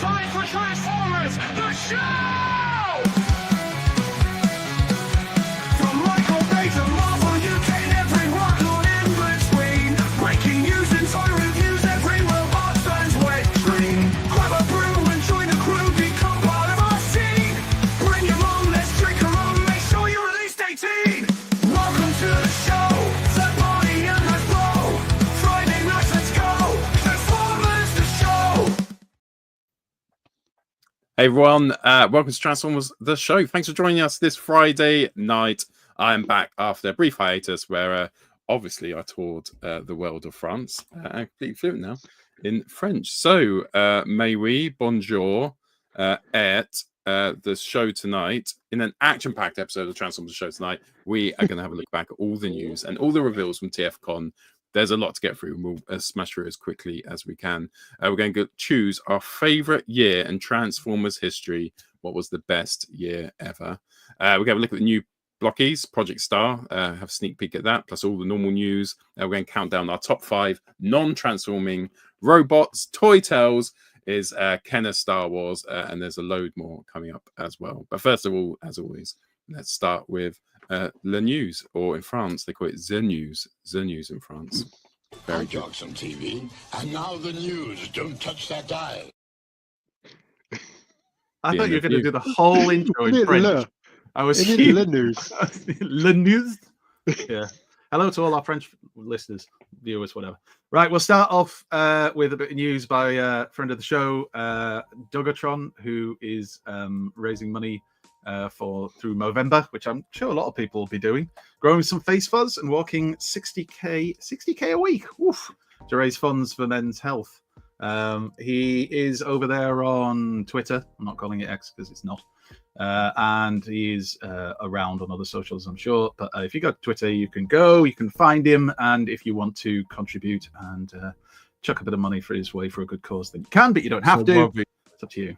time for Transformers, the show! From Michael Bay to Marvel, UK, and everyone who in between. Breaking news and toy reviews, every robot turns wet dream. Grab a brew and join the crew, become part of our scene. Bring your mom, let's drink her rum, make sure you're at least 18. Welcome to the show, set party and let's blow. Friday nights, let's go, Transformers the show. Hey everyone, welcome to Transformers the show. Thanks for joining us this Friday night. I am back after a brief hiatus where obviously I toured the world of France. I'm completely fluent now in French. So, may we, bonjour, et the show tonight. In an action-packed episode of Transformers the show tonight, we are going to have a look back at all the news and all the reveals from TFCon. There's a lot to get through, and we'll smash through as quickly as we can. We're going to choose our favorite year in Transformers history. What was the best year ever? We're going to have a look at the new Blokees Project Star, have a sneak peek at that, plus all the normal news. We're going to count down our top 5 non-transforming robots. Toy Tales is Kenner Star Wars, and there's a load more coming up as well. But first of all, as always, let's start with Le News, or in France, they call it The News in France. Very jokes on TV, and now the news. Don't touch that dial. I thought you were going to do the whole intro in French. I was Le News. Le News. Yeah. Hello to all our French listeners, viewers, whatever. Right, we'll start off with a bit of news by a friend of the show, Dogatron, who is raising money through Movember, which I'm sure a lot of people will be doing, growing some face fuzz and walking 60k a week to raise funds for men's health. He is over there on Twitter. I'm not calling it X because it's not. And he's around on other socials, I'm sure. But if you go to Twitter, you can find him. And if you want to contribute and chuck a bit of money for his way for a good cause, then you can, but you don't have to. It's up to you.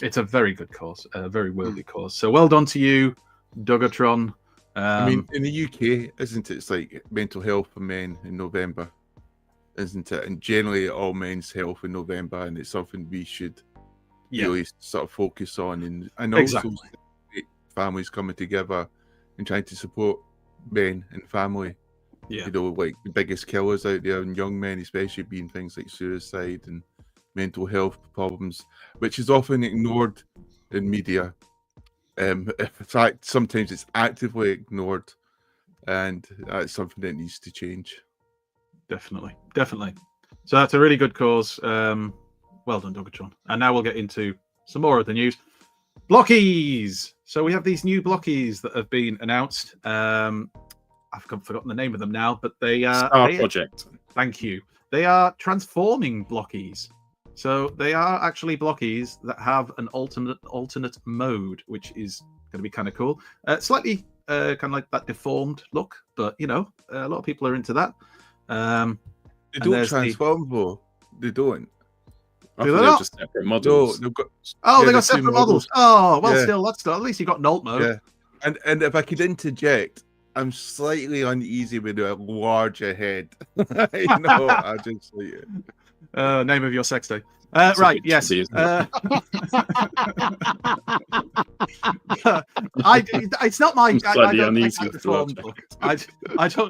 It's a very good cause, a very worthy cause. So well done to you, Dogatron. I mean, in the UK, isn't it? It's like mental health for men in November, isn't it? And generally, all men's health in November, and it's something we should really sort of focus on. And also families coming together and trying to support men and family. Yeah. You know, like the biggest killers out there, and young men especially, being things like suicide and mental health problems, which is often ignored in media. In fact, sometimes it's actively ignored, and that's something that needs to change. Definitely. So that's a really good cause. Well done, Dogatron. And now we'll get into some more of the news. Blokees! So we have these new Blokees that have been announced. I've forgotten the name of them now, but they are... Star Project. Thank you. They are transforming Blokees. So they are actually Blokees that have an alternate mode, which is going to be kind of cool. Slightly kind of like that deformed look, but, you know, a lot of people are into that. They don't transform, though. They don't. They're just separate models. No, they got separate models. Oh, well, still, that's not. At least you got Nolt mode. Yeah. And if I could interject, I'm slightly uneasy with a larger head. I just like it. Name of your sex day. Right, yes. It's not my.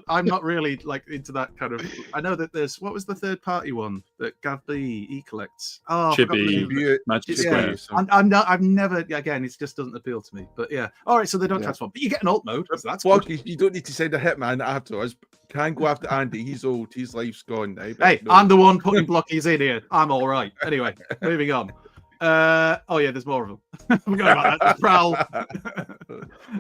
I'm not really like into that kind of. I know that there's what was the third party one that Gav B collects. Oh, Chibi, Magic Square. I'm not. I've never. Again, it just doesn't appeal to me. But yeah, all right. So they don't transform, but you get an alt mode. So that's well, you don't need to send a hitman afterwards. Can't go after Andy. He's old. His life's gone now. Hey, no. I'm the one putting Blokees in here. I'm all right. Anyway, moving on. Oh yeah, there's more of them. We're going about that. Prowl.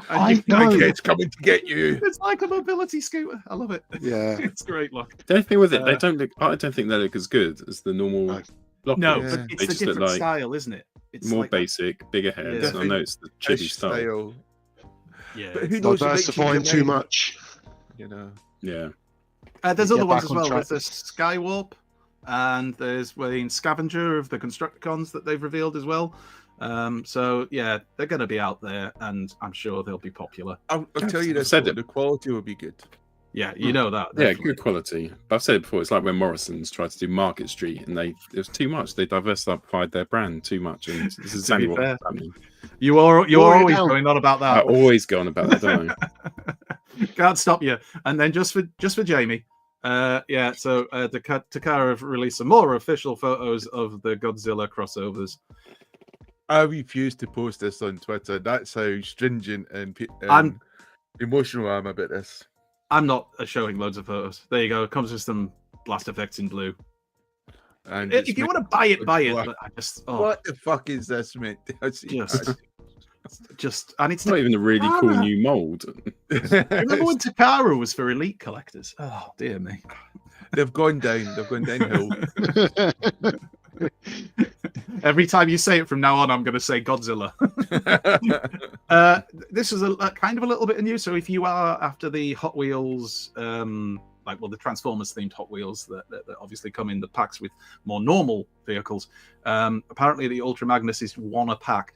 My kid's coming to get you. It's like a mobility scooter. I love it. Yeah, it's great. Look. The only thing with it, they don't look. I don't think they look as good as the normal. Blokees. No, but it's a different style, isn't it? It's more like basic, bigger heads. I know it's the chibi style. Yeah, but who knows? Diversifying too much. You know. Yeah. There's other ones as well. There's the Skywarp, and there's Scavenger of the Constructicons that they've revealed as well. So yeah, they're going to be out there, and I'm sure they'll be popular. I'll tell you this: the quality will be good. Yeah, you know that. Yeah, Definitely. good quality. But I've said it before. It's like when Morrison's tried to do Market Street, and it was too much. They diversified their brand too much, and this is To exactly be what's fair. happening. You're always down. going on about I that. always go on about that, don't I? Can't stop you. And then just for Jamie, yeah. So Takara have released some more official photos of the Godzilla crossovers. I refuse to post this on Twitter. That's how stringent and I'm- emotional I am about this. I'm not showing loads of photos. There you go. It comes with some blast effects in blue. And If you want to buy it, buy it. black. But I just, What the fuck is this, mate? and it's It's not even a really cool Takara. new mold. Remember when Takara was for elite collectors? Oh dear me. They've gone down. They've gone downhill. Every time you say it from now on, I'm going to say Godzilla. This is a kind of a little bit of news. So if you are after the Hot Wheels, the Transformers themed Hot Wheels that obviously come in the packs with more normal vehicles, apparently the Ultra Magnus is one a pack.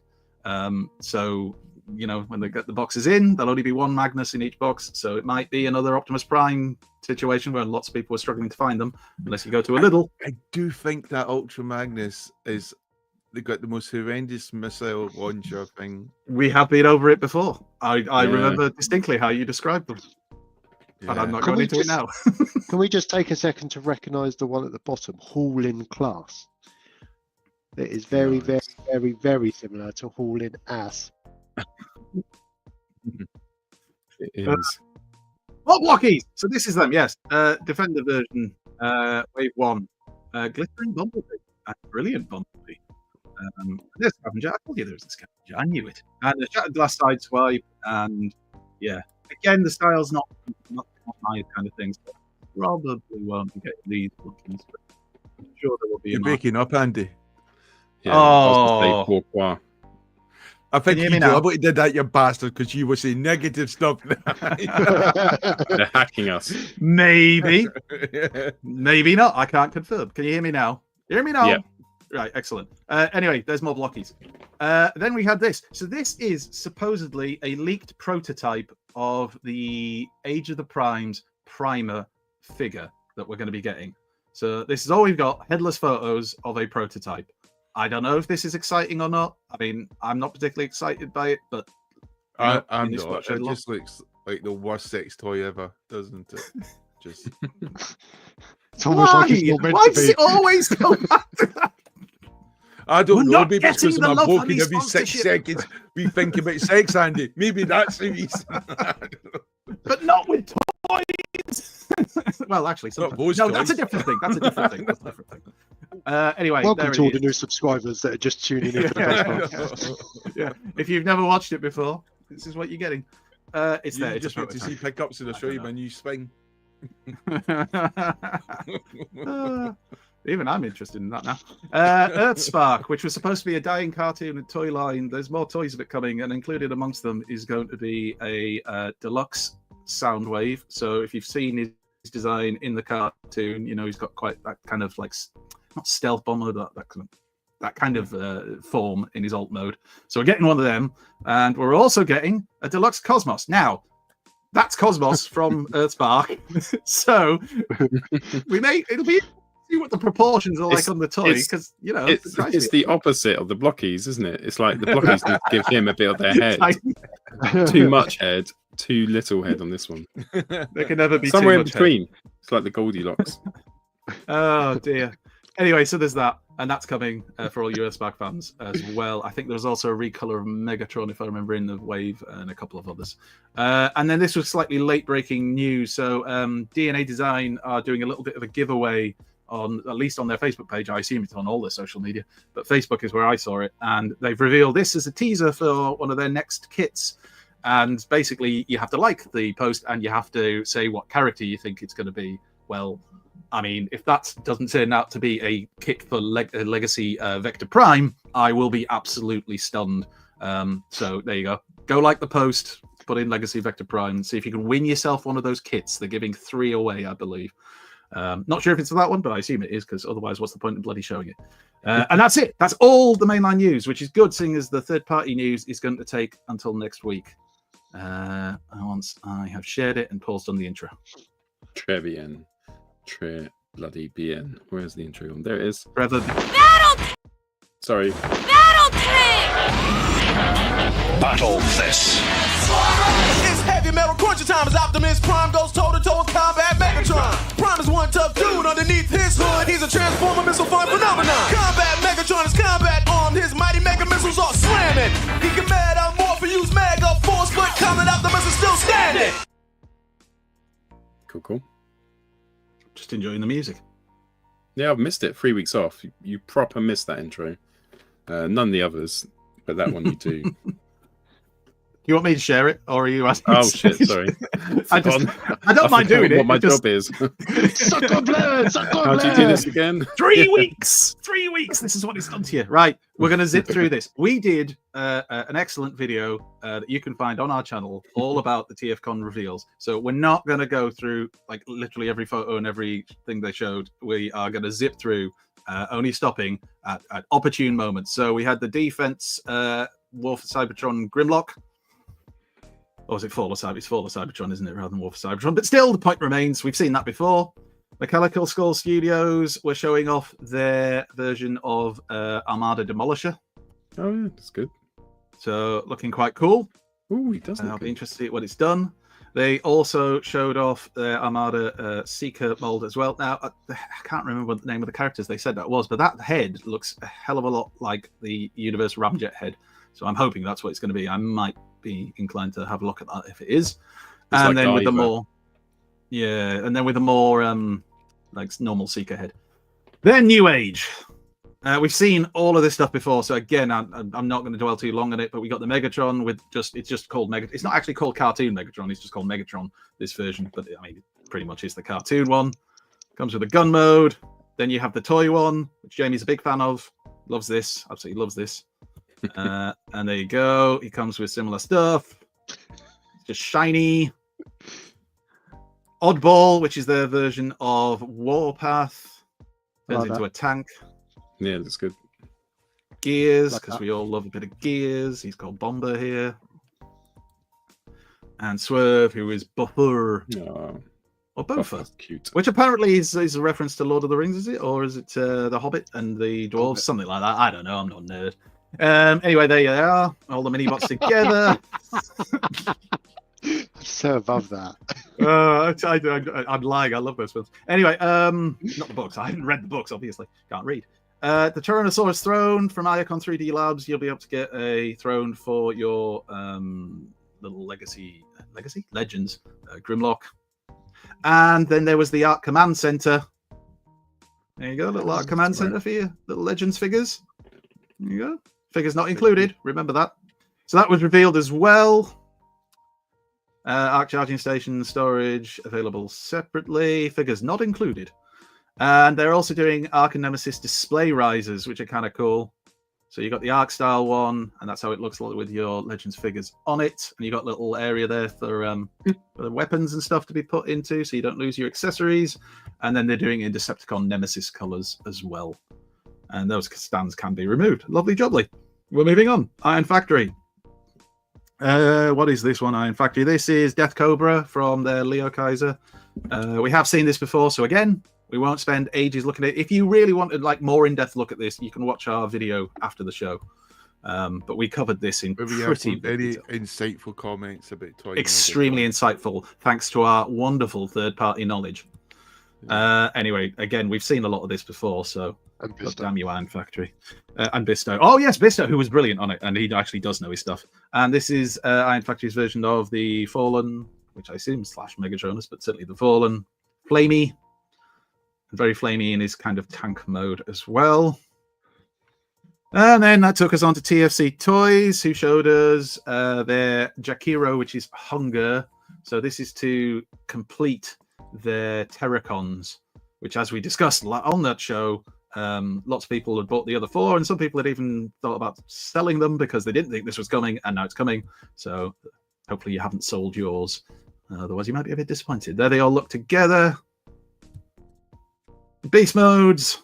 So when they get the boxes in, there'll only be one Magnus in each box. So it might be another Optimus Prime situation where lots of people are struggling to find them, unless you go to a Lidl. I do think that Ultra Magnus is. They got the most horrendous missile launcher thing. We have been over it before. I Yeah. remember distinctly how you described them, and I'm not Can going we into it now. Can we just take a second to recognise the one at the bottom, Haul in Class? It is very, Nice. very, very similar to Haul in Ass. It is. What Blokees? So this is them, yes. Defender version, Wave 1. Glittering Bumblebee. A brilliant Bumblebee. There's Scavenger. I told you there was a Scavenger. I knew it. And a Shattered Glass Side Swipe. And yeah, again, the style's not my kind of thing. So probably won't be getting these Blokees, but I'm sure there will be You're a market. breaking up, Andy. Yeah, I was gonna say Oh. pourquoi. I think you hear you me now? deliberately did that, you bastard, because you were saying negative stuff. They're hacking us. Maybe. Maybe not. I can't confirm. Can you hear me now? You hear me now? Yeah. Right, excellent. Anyway, there's more Blokees. Then we had this. So this is supposedly a leaked prototype of the Age of the Primes primer figure that we're going to be getting. So this is all we've got, headless photos of a prototype. I don't know if this is exciting or not. I mean, I'm not particularly excited by it, but I'm this not. much It headlock. just looks like the worst sex toy ever, doesn't it? Just It's almost like it's not meant Why to does be. it always go back to that? I don't We're know. not Maybe it's getting because the I'm love walking honey every 6 sponsorship. seconds. We think about sex, Andy. Maybe that's the reason. But not with toys. Well, actually, Not sometimes. those No, that's a toys. different thing. That's a different thing. That's a different thing. Anyway, Welcome there to all it the is. new subscribers that are just tuning in for the first time. Yeah. If you've never watched it before, this is what you're getting. It's there. You It's just a want to see pickups and I'll show you my new swing. Even I'm interested in that now. Earthspark, which was supposed to be a dying cartoon and toy line. There's more toys of it coming, and included amongst them is going to be a deluxe Soundwave. So if you've seen his design in the cartoon, he's got quite that kind of like not stealth bomber, that kind of form in his alt mode. So we're getting one of them, and we're also getting a deluxe Cosmos. Now, that's Cosmos from Earthspark. So it'll be see what the proportions are like on the toy, because It's the opposite of the Blokees, isn't it? It's like the Blokees need to give him a bit of their head. Too much head, too little head on this one. There can never be Somewhere too in much between. It's like the Goldilocks. Oh dear. Anyway, so there's that, and that's coming for all you Earthspark fans as well. I think there was also a recolor of Megatron, if I remember, in the Wave, and a couple of others. And then this was slightly late-breaking news. So DNA Design are doing a little bit of a giveaway on, at least on their Facebook page. I assume it's on all their social media, but Facebook is where I saw it, and they've revealed this as a teaser for one of their next kits. And basically, you have to like the post, and you have to say what character you think it's going to be. Well, I mean, if that doesn't turn out to be a kit for Legacy Vector Prime, I will be absolutely stunned. So there you go. Go like the post, put in Legacy Vector Prime, see if you can win yourself one of those kits. They're giving 3 away, I believe. Not sure if it's for that one, but I assume it is, because otherwise, what's the point of bloody showing it? And that's it. That's all the mainline news, which is good, seeing as the third-party news is going to take until next week. Once I have shared it and Paul's done the intro. Très bien. Très bloody bien. Where's the intro on? There it is. Trevor. Sorry. Battle this. It's heavy metal cruncher time as Optimus Prime goes toe to toe with Combat Megatron. Prime is one tough dude underneath his hood. He's a transformer missile fun phenomenon. Combat Megatron is combat armed. His mighty mega missiles are slamming. He can mad out more for use mega force, but Combat Optimus is still standing. Cool. Just enjoying the music. Yeah, I've missed it. 3 weeks off. You proper missed that intro. None of the others, but that one you do. You want me to share it, or are you asking? Oh shit! Sorry. I don't mind doing it. What my job is. Sacre bleu, sacre How do you do this again? 3 weeks. 3 weeks. This is what it's done to you. Right. We're going to zip through this. We did an excellent video that you can find on our channel all about the TFCon reveals. So we're not going to go through like literally every photo and everything they showed. We are going to zip through, only stopping at opportune moments. So we had the defense War for Cybertron Grimlock. Or is it Fall of Cybertron? It's Fall of Cybertron, isn't it, rather than War for Cybertron? But still, the point remains, we've seen that before. Mechanical Skull Studios were showing off their version of Armada Demolisher. Oh yeah, that's good. So looking quite cool. Ooh, he does. I'll be interested to see what it's done. They also showed off their Armada Seeker mold as well. Now, I can't remember what the name of the characters they said that was, but that head looks a hell of a lot like the Universe Ramjet head. So I'm hoping that's what it's going to be. I might be inclined to have a look at that if it is. And like then with the Diver. more, and then with the more like normal Seeker head. Then New Age. We've seen all of this stuff before, so again, I'm not going to dwell too long on it. But we got the Megatron with it's just called Megatron. It's not actually called Cartoon Megatron. It's just called Megatron. This version, but I mean, it pretty much is the cartoon one. Comes with a gun mode. Then you have the toy one, which Jamie's a big fan of. Loves this. Absolutely loves this. And there you go. He comes with similar stuff. It's just shiny. Oddball, which is their version of Warpath, turns into a tank. Yeah, that's good. Gears, Like because that. we all love a bit of Gears. He's called Bomber here. And Swerve, who is Buffer Oh, or Bofa, that's cute. which apparently is a reference to Lord of the Rings, is it? Or is it The Hobbit and the Dwarves? Hobbit. Something like that. I don't know. I'm not a nerd. Anyway, there you are. All the mini-bots together. I'm so above that. I'm lying. I love those films. Anyway, not the books. I haven't read the books, obviously. Can't read. The Tyrannosaurus throne from Iacon 3D Labs. You'll be able to get a throne for your little Legends Grimlock. And then there was the Art Command Center. There you go, little Art Command Center for your little Legends figures. There you go. Figures not included. Remember that. So that was revealed as well. Arc charging station storage available separately. Figures not included. And they're also doing Arc and Nemesis display risers, which are kind of cool. So you got the Arc style one, and that's how it looks like with your Legends figures on it. And you got a little area there for the weapons and stuff to be put into, so you don't lose your accessories. And then they're doing in Decepticon Nemesis colors as well. And those stands can be removed. Lovely jubbly. We're moving on. Iron Factory. What is this one, Iron Factory? This is Death Cobra from their Leo Kaiser. We have seen this before, so again, we won't spend ages looking at it. If you really wanted like more in-depth look at this, you can watch our video after the show. But we covered this in Maybe you have pretty some very detail. insightful comments about toy. Extremely insightful, thanks to our wonderful third-party knowledge. Anyway, again, we've seen a lot of this before, so And God damn you, Iron Factory. And Bisto. Oh, yes, Bisto, who was brilliant on it, and he actually does know his stuff. And this is Iron Factory's version of the Fallen, which I assume / Megatronus, but certainly the Fallen. Flamey. Very flamey in his kind of tank mode as well. And then that took us on to TFC Toys, who showed us their Jakiro, which is Hunger. So this is to complete their Terracons, which, as we discussed on that show, lots of people had bought the other 4, and some people had even thought about selling them because they didn't think this was coming, and now it's coming. So hopefully you haven't sold yours. Otherwise, you might be a bit disappointed. There they all look together. Beast modes.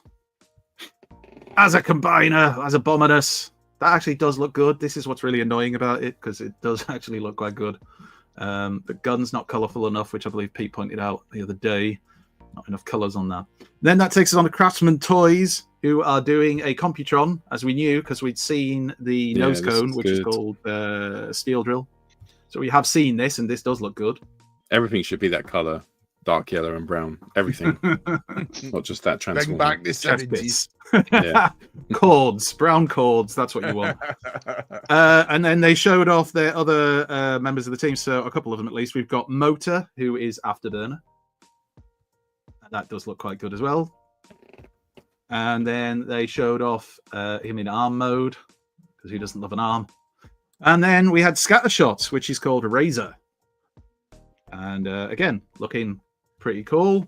As a combiner, as Abominus. That actually does look good. This is what's really annoying about it, because it does actually look quite good. The gun's not colourful enough, which I believe Pete pointed out the other day. Not enough colours on that. Then that takes us on to Craftsman Toys, who are doing a Computron, as we knew, because we'd seen the nose this cone, is which is good. called Steel Drill. So we have seen this, and this does look good. Everything should be that color, dark yellow and brown. Everything, not just that Bring transformer. back the Chest 70s. bits. Yeah. Cords, brown cords, that's what you want. And then they showed off their other members of the team, so a couple of them at least. We've got Motor, who is Afterburner. And that does look quite good as well. And then they showed off him in arm mode, because who doesn't love an arm? And then we had Scattershot, which is called Razor. And again, looking pretty cool.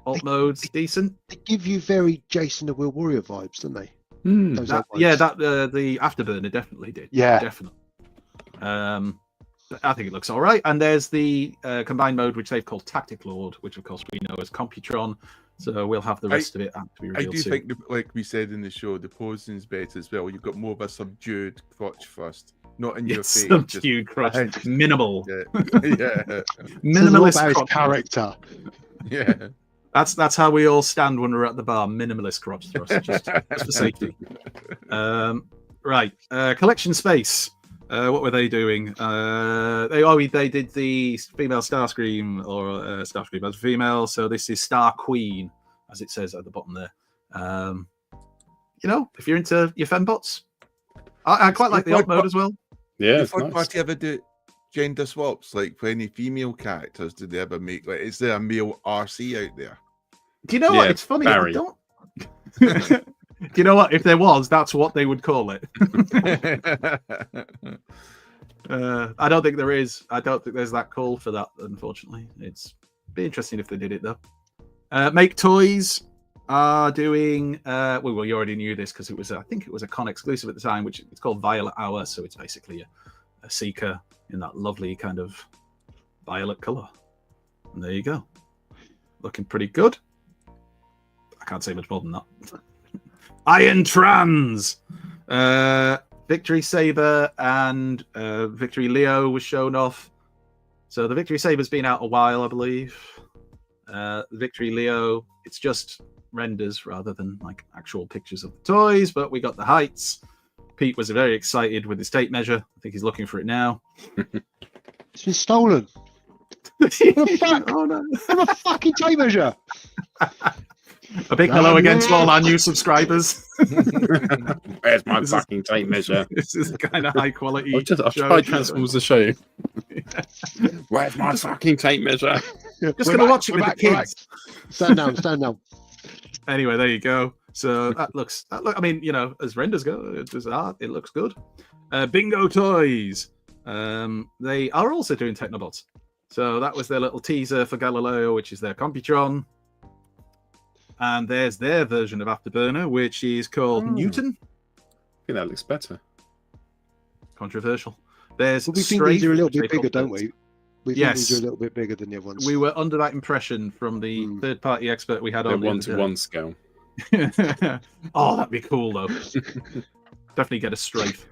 Alt mode's decent. They give you very Jason the Will Warrior vibes, don't they? Those That, alt yeah, modes. that the Afterburner definitely did. Yeah. Definitely. But I think it looks all right. And there's the combined mode, which they've called Tactic Lord, which of course we know as Computron. So we'll have the rest of it to be I revealed do soon. think, like we said in the show, the posing's better as well. You've got more of a subdued crotch first, not in your It's face. subdued crotch. Minimal. Yeah, yeah, Says a lot Minimalist about his crotch. character. yeah. That's how we all stand when we're at the bar. Minimalist crotch thrust, just for safety. Right, collection space. What were they doing? They did the female Starscream or Starscream as a female. So this is Star Queen, as it says at the bottom there. You know, if you're into your fembots, I quite like the alt mode as well. Yeah, Did it's third nice. party ever do gender swaps? Like for any female characters, did they ever make like? Is there a male RC out there? Do you know what? Yeah, It's funny. Barry. I don't. Do you know what? If there was, that's what they would call it. I don't think there is. I don't think there's that call for that, unfortunately. It's be interesting if they did it, though. Make Toys are doing... well, you already knew this because it was, I think it was a con exclusive at the time, which it's called Violet Hour, so it's basically a Seeker in that lovely kind of violet colour. And there you go. Looking pretty good. I can't say much more than that. Iron Trans! Victory Saber and Victory Leo was shown off. So the Victory Saber's been out a while, I believe. Victory Leo, it's just renders rather than like actual pictures of the toys, but we got the heights. Pete was very excited with his tape measure. I think he's looking for it now. It's been stolen. Oh, no. I'm a fucking tape measure. A big hello again to all our new subscribers. Where's my This is- fucking tape measure? This is the kind of high quality. I've show. tried Transformers the show. Where's my fucking tape measure? Just gonna watch it with the kids. Stand down, stand down. Anyway, there you go. So that looks. I mean, you know, as renders go, as art, it looks good. Bingo Toys. They are also doing Technobots. So that was their little teaser for Galileo, which is their Computron. And there's their version of Afterburner, which is called Newton. I think that looks better. Controversial. There's Well, we think Strafe, these are a little which they bit bigger, called don't we? We think Yes. these are a little bit bigger than the other ones. We were under that impression from the third-party expert we had They're on. the other 1-to-1 scale. day. Oh, that'd be cool though. Definitely get a strafe.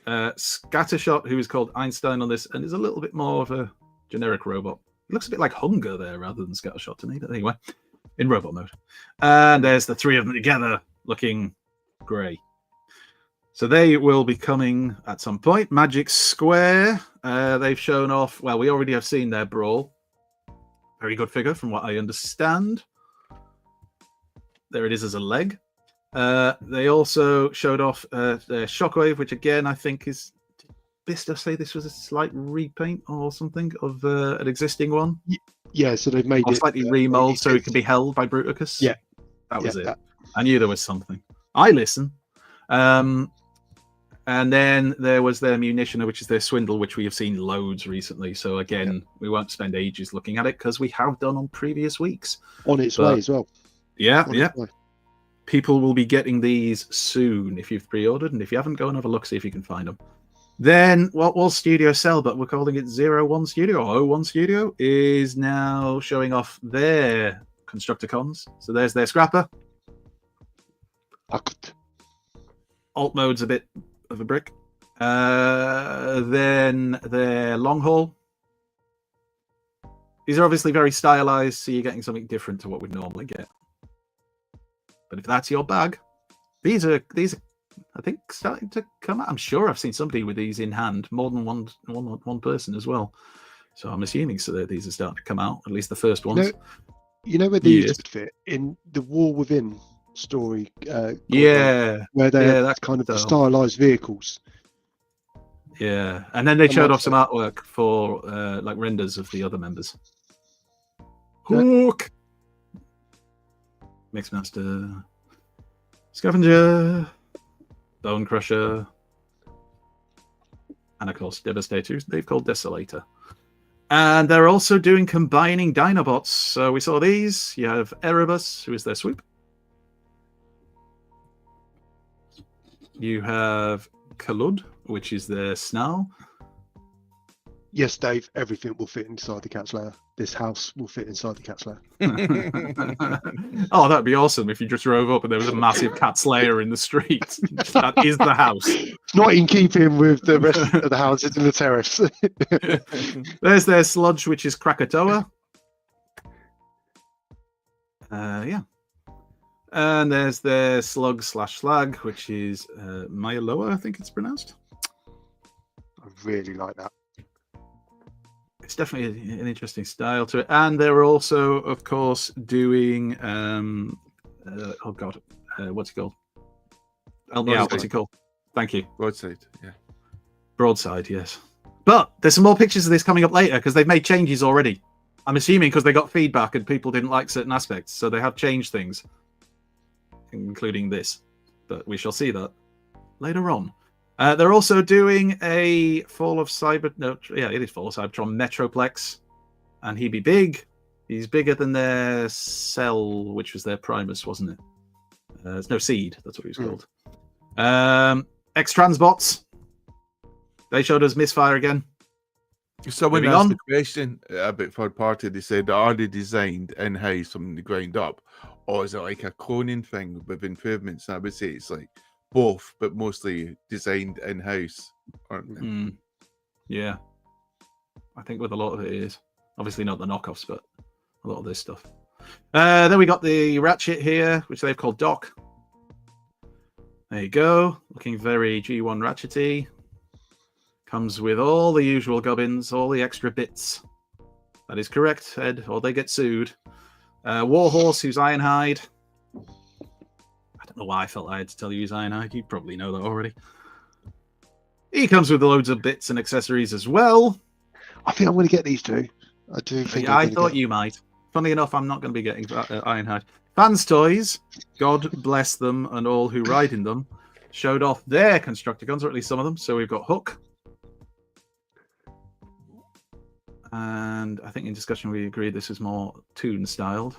Scattershot, who is called Einstein on this, and is a little bit more of a generic robot. It looks a bit like Hunger there rather than Scattershot to me, but anyway, in robot mode. And there's the three of them together looking grey. So they will be coming at some point. Magic Square, they've shown off, well, we already have seen their Brawl. Very good figure from what I understand. There it is as a leg. They also showed off their Shockwave, which again, I think is... Did Bister say this was a slight repaint or something of an existing one? Yeah, so they've made Or it slightly remold so it can be held by Bruticus? Yeah. That was Yeah, it. that- I knew there was something. I listen. And then there was their Munitioner, which is their Swindle, which we have seen loads recently. So again, we won't spend ages looking at it because we have done on previous weeks. on its But- way as well. Yeah, On yeah. its way. People will be getting these soon if you've pre-ordered, and if you haven't, go and have a look, see if you can find them. Then what will Studio sell, but we're calling it 01 Studio or 01 Studio, is now showing off their Constructicons. So there's their Scrapper. Alt mode's a bit of a brick. Then their Long Haul. These are obviously very stylized, so you're getting something different to what we'd normally get. But if that's your bag, these are I think starting to come out. I'm sure I've seen somebody with these in hand, more than one person as well. So I'm assuming that these are starting to come out, at least the first ones. You know where these Yes. would fit in the War Within story. Yeah, where they yeah, have that kind of style. stylized vehicles. yeah. And then they I showed like off some artwork for like renders of the other members. Yeah. Hook, Mixmaster, Scavenger, Bone Crusher, and of course Devastator, who they've called Desolator. And they're also doing combining Dinobots. So we saw these. You have Erebus, who is their swoop. You have Kalud, which is their snarl. Yes, Dave, everything will fit inside the cat's lair. This house will fit inside the cat's lair. Oh, that'd be awesome if you just drove up and there was a massive cat slayer in the street. That is the house. It's not in keeping with the rest of the houses in the terrace. There's their sludge, which is Krakatoa. Yeah. And there's their slug/slag, which is Myaloa, I think it's pronounced. I really like that. It's definitely an interesting style to it. And they're also, of course, doing what's it called? Help me out. What's it called? Thank you. Broadside, yeah. Broadside, yes. But there's some more pictures of this coming up later because they've made changes already. I'm assuming because they got feedback and people didn't like certain aspects, so they have changed things, including this. But we shall see that later on. They're also doing a Fall of Cyber. No, yeah, it is Fall of Cybertron Metroplex, and he'd be big. He's bigger than their Cell, which was their Primus, wasn't it? There's no Seed. That's what he was called. X-Transbots. They showed us Misfire again. Someone Moving asked on. the question about third party. They said, are they designed in-house from the ground up? Or is it like a cloning thing with improvements? And I would say it's like both, but mostly designed in-house, aren't they? Yeah. I think with a lot of it is. Obviously not the knockoffs, but a lot of this stuff. Then we got the Ratchet here, which they've called Doc. There you go. Looking very G1 Ratchety. Comes with all the usual gubbins, all the extra bits. That is correct, Ed, or they get sued. Warhorse, who's Ironhide. I don't know why I felt I had to tell you he's Ironhide. You probably know that already. He comes with loads of bits and accessories as well. I think I'm going to get these two. I do think. I thought you might. Funnily enough, I'm not going to be getting Ironhide. Fans Toys, God bless them and all who ride in them, showed off their Constructicons, or at least some of them. So we've got Hook. And I think in discussion we agreed this is more Toon styled.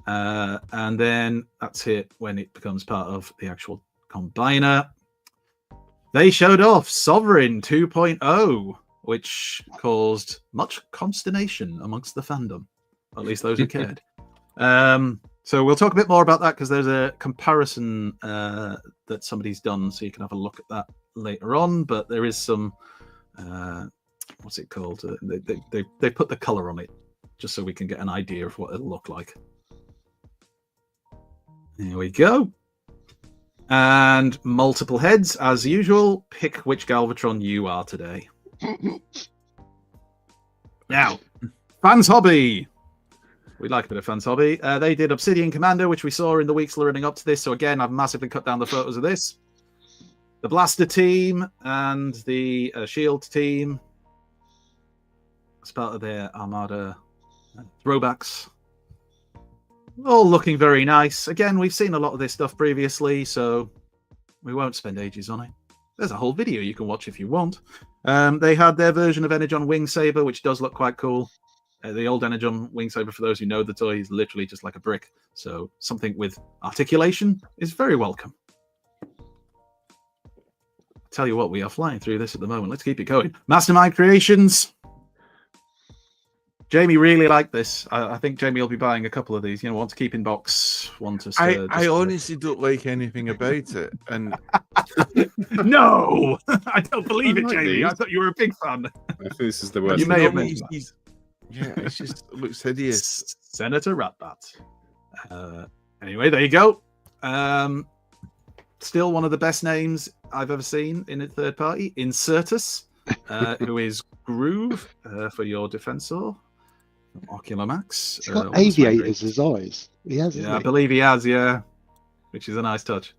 And then that's it when it becomes part of the actual combiner. They showed off Sovereign 2.0, which caused much consternation amongst the fandom, at least those who cared. So we'll talk a bit more about that because there's a comparison that somebody's done, so you can have a look at that later on. But there is some, what's it called? They put the color on it just so we can get an idea of what it'll look like. There we go. And multiple heads, as usual. Pick which Galvatron you are today. Now, Fans Hobby. We like a bit of Fans Hobby. They did Obsidian Commander, which we saw in the weeks leading up to this. So again, I've massively cut down the photos of this. The Blaster team and the Shield team as part of their Armada throwbacks. All looking very nice. Again, we've seen a lot of this stuff previously, so we won't spend ages on it. There's a whole video you can watch if you want. They had their version of Energon Wing Saber, which does look quite cool. The old Energon Wing Saber, for those who know the toy, is literally just like a brick. So something with articulation is very welcome. Tell you what, we are flying through this at the moment. Let's keep it going. Mastermind Creations. Jamie really liked this. I think Jamie will be buying a couple of these. You know, one to keep in box, one to. I honestly don't like anything about it, and no, I don't believe it, like Jamie. these. I thought you were a big fan. I think this is the worst. You may have mentioned Yeah, it's just it looks hideous. Senator Ratbat. Anyway, there you go. Still one of the best names I've ever seen in a third party. Insertus, who is Groove for your Defensor. Ocular Max. He's got aviators as eyes. He has, Yeah, I believe he has, yeah. Which is a nice touch.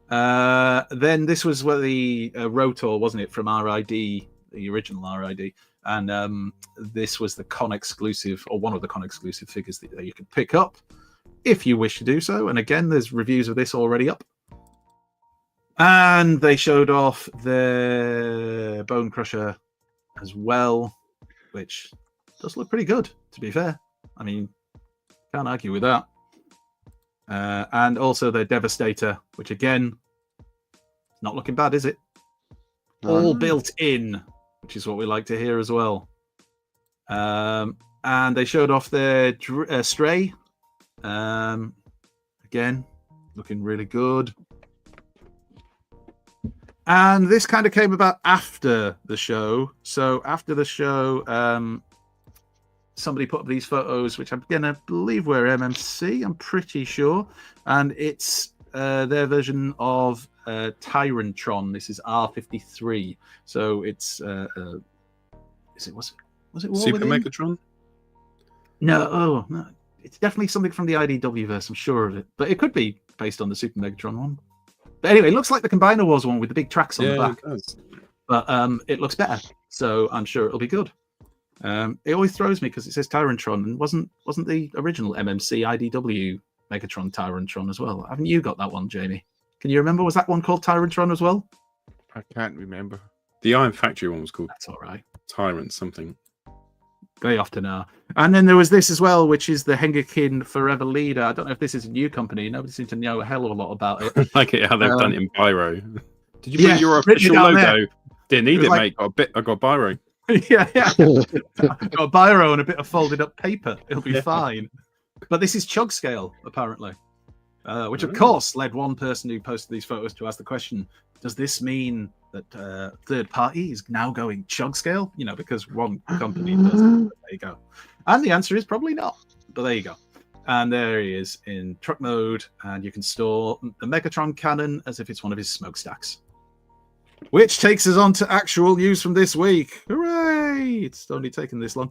Then this was where the Rotor, wasn't it, from RID, the original RID. And this was the con exclusive, or one of the con exclusive figures that you could pick up if you wish to do so. And again, there's reviews of this already up. And they showed off their Bone Crusher as well, which does look pretty good, to be fair. I mean, can't argue with that. And also their Devastator, which again, not looking bad, is it? All built in, which is what we like to hear as well. And they showed off their Stray. Again, looking really good. And this kind of came about after the show. So after the show, somebody put up these photos, which I'm going to believe were MMC, I'm pretty sure. And it's their version of Tyrantron. This is R53. So it's was it War Super Within? Megatron? No, it's definitely something from the IDW verse, I'm sure of it. But it could be based on the Super Megatron one. But anyway, it looks like the Combiner Wars one with the big tracks on the back. It does. But it looks better, so I'm sure it'll be good. It always throws me because it says Tyrantron, and wasn't the original MMC IDW Megatron Tyrantron as well? Haven't you got that one, Jamie? Can you remember? Was that one called Tyrantron as well? I can't remember. The Iron Factory one was called That's all right. Tyrant something. They often are. And then there was this as well, which is the Hengekin Forever Leader. I don't know if this is a new company. Nobody seems to know a hell of a lot about it. Like it how they've done it in Biro. Did you put your written official down logo? there. Didn't need It was it, like- mate. I got Biro. yeah. Got a biro and a bit of folded up paper. It'll be fine. But this is chug scale, apparently. Which, of course, led one person who posted these photos to ask the question, does this mean that third party is now going chug scale? You know, because one company does. There you go. And the answer is probably not. But there you go. And there he is in truck mode. And you can store the Megatron cannon as if it's one of his smokestacks. Which takes us on to actual news from this week. Hooray! It's only taken this long.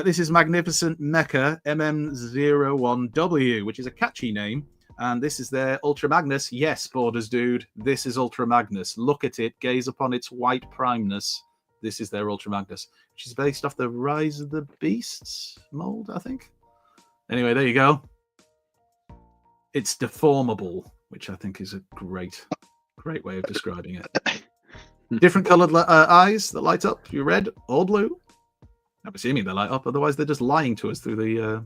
This is Magnificent Mecha MM01W, which is a catchy name. And this is their Ultra Magnus. Yes, Borders dude, this is Ultra Magnus. Look at it, gaze upon its white primeness. This is their Ultra Magnus, which is based off the Rise of the Beasts mold, I think. Anyway, there you go. It's deformable, which I think is a great way of describing it. Different coloured eyes that light up. You red or blue. I'm assuming they light up, otherwise they're just lying to us through the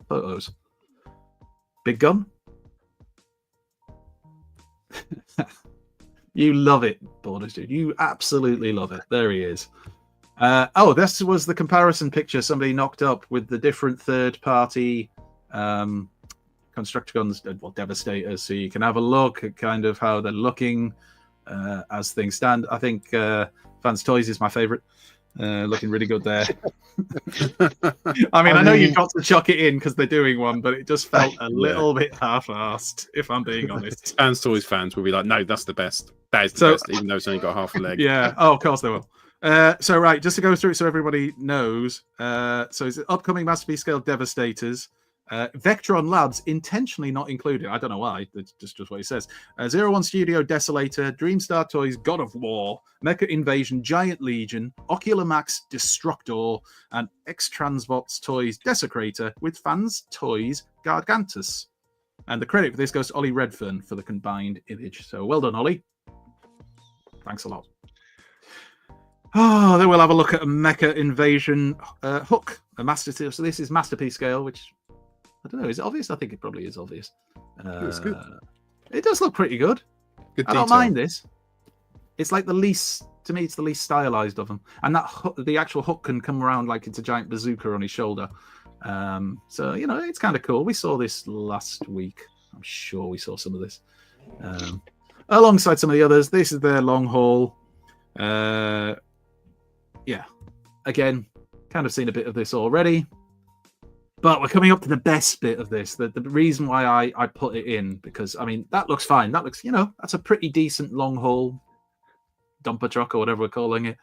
photos. Big gun. You love it, Borders dude. You absolutely love it. There he is. This was the comparison picture somebody knocked up with the different third-party Constructicons, well, Devastators, so you can have a look at kind of how they're looking as things stand. I think Fans Toys is my favourite. Looking really good there. I mean, I know you've got to chuck it in because they're doing one, but it just felt a little bit half-assed, if I'm being honest. Fans Toys fans will be like, no, that's the best. That is the best, even though it's only got half a leg. Yeah. Oh, of course they will. So, right, just to go through it so everybody knows. So it's upcoming Masterpiece Scale Devastators. Vectron Labs intentionally not included. I don't know why. That's just what he says. 01 Studio Desolator, Dreamstar Toys God of War, Mecha Invasion Giant Legion, Ocular Max Destructor, and X-Transbots Toys Desecrator with Fans Toys Gargantus. And the credit for this goes to Ollie Redfern for the combined image. So well done, Ollie. Thanks a lot. Oh, then we'll have a look at a Mecha Invasion Hook, a masterpiece. So this is Masterpiece Scale, which I don't know. Is it obvious? I think it probably is obvious. It's good. It does look pretty good. Good I don't detail. mind this. It's like the least, to me, it's the least stylized of them. And that the actual hook can come around like it's a giant bazooka on his shoulder. So, you know, it's kind of cool. We saw this last week. I'm sure we saw some of this. Alongside some of the others, this is their long haul. Yeah. Again, Kind of seen a bit of this already. But we're coming up to the best bit of this. The reason why I put it in, because, I mean, that looks fine. That looks, that's a pretty decent long haul dumper truck or whatever we're calling it.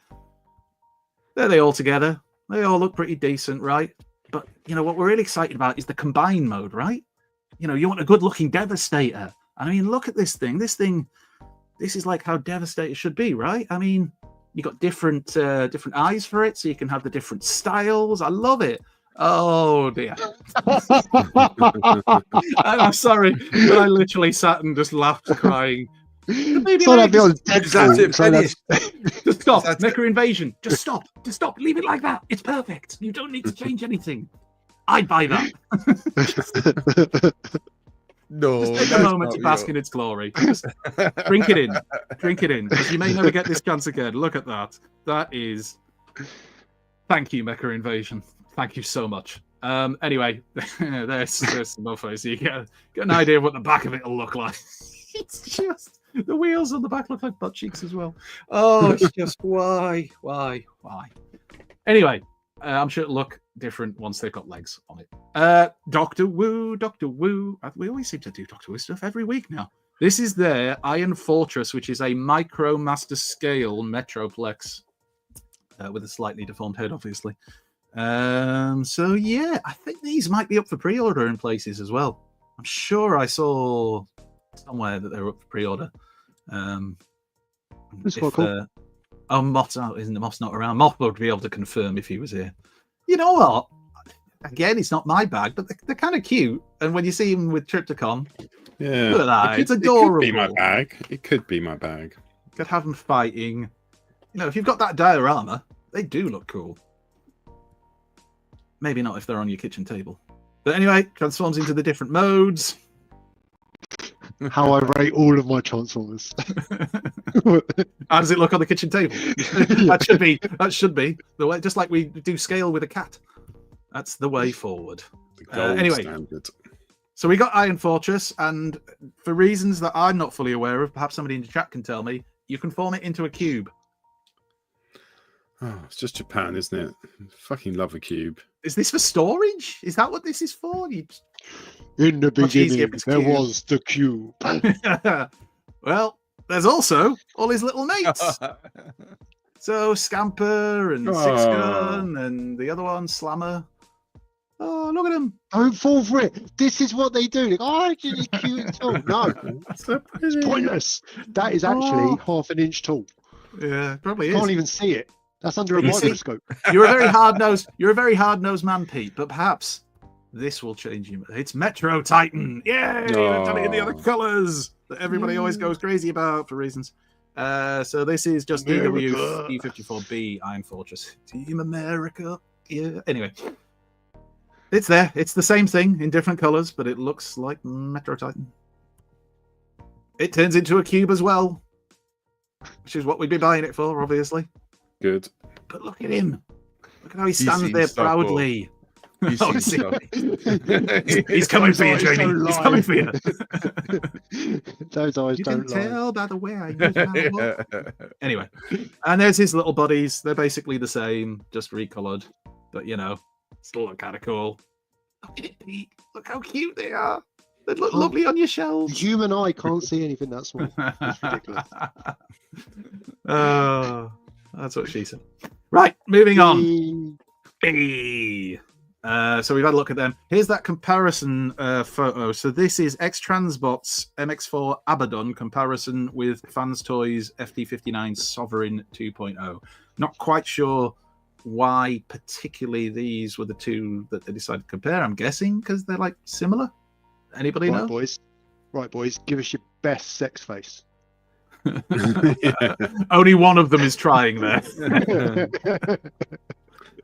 There they all together. They all look pretty decent, right? But, what we're really excited about is the combine mode, right? You want a good looking Devastator. I mean, look at this thing. This is like how Devastator should be, right? I mean, you got different eyes for it, so you can have the different styles. I love it. Oh dear. I'm sorry. I literally sat and just laughed, crying. Just stop. Mecha Invasion. Just stop. Leave it like that. It's perfect. You don't need to change anything. I'd buy that. No, Just take a moment to bask in its glory. Just drink it in. Because you may never get this chance again. Look at that. That is. Thank you, Mecha Invasion. Thank you so much. Anyway, there's some mofos. So you get an idea of what the back of it will look like. It's just the wheels on the back look like butt cheeks as well. Oh, it's just why? Anyway, I'm sure it'll look different once they've got legs on it. Doctor Wu. We always seem to do Doctor Wu stuff every week now. This is their Iron Fortress, which is a micro master scale Metroplex with a slightly deformed head, obviously. So yeah, I think these might be up for pre-order in places as well. I'm sure I saw somewhere that they were up for pre-order. That's quite cool. Moff's not around. Moff would be able to confirm if he was here. You know what? Again, it's not my bag, but they're kind of cute. And when you see him with Triptychon, Yeah, look at that. It's adorable. It could be my bag. It could be my bag. Could have them fighting. If you've got that diorama, they do look cool. Maybe not if they're on your kitchen table. But anyway, transforms into the different modes. How I rate all of my Transformers. How does it look on the kitchen table? That should be the way, just like we do scale with a cat. That's the way forward. The gold Anyway, standard. so we got Iron Fortress, and for reasons that I'm not fully aware of, perhaps somebody in the chat can tell me, you can form it into a cube. Oh, it's just Japan, isn't it? Fucking love a cube. Is this for storage? Is that what this is for? In the Much easier beginning, if it's there cube. was the cube. Well, there's also all his little mates. So Scamper and Six Gun and the other one, Slammer. Oh, look at him. Don't fall for it. This is what they do. Like, oh, it's really cute and tall. No, it's pointless. That is actually half an inch tall. Yeah, probably You is. can't even see it. That's under a You see- microscope. You're a very hard-nosed man, Pete, but perhaps this will change you. It's Metro Titan. Yay! They've done it in the other colours that everybody always goes crazy about for reasons. So this is just DW E54B Iron Fortress. Team America. Yeah. Anyway. It's there. It's the same thing in different colours, but it looks like Metro Titan. It turns into a cube as well, which is what we'd be buying it for, obviously. Good. But look at him. Look at how he stands seen there stuff, proudly. He's Oh, seen see- stuff. He's coming for you, Jamie. He's coming for you. Those eyes You can don't lie. tell by the way I use my look. Anyway, and there's his little buddies. They're basically the same, just recolored. But still look kind of cool. Look at it, Pete. Look how cute they are. They look lovely on your The shelves. human eye can't see anything that small. It's ridiculous. Oh, that's what she said. Right, moving on. Mm, Hey. So we've had a look at them. Here's that comparison photo. So this is X-Transbot's MX4 Abaddon comparison with Fans Toys FD59 Sovereign 2.0. Not quite sure why particularly these were the two that they decided to compare. I'm guessing because they're like similar. Anybody know? Right, boys. Give us your best sex face. Only one of them is trying there.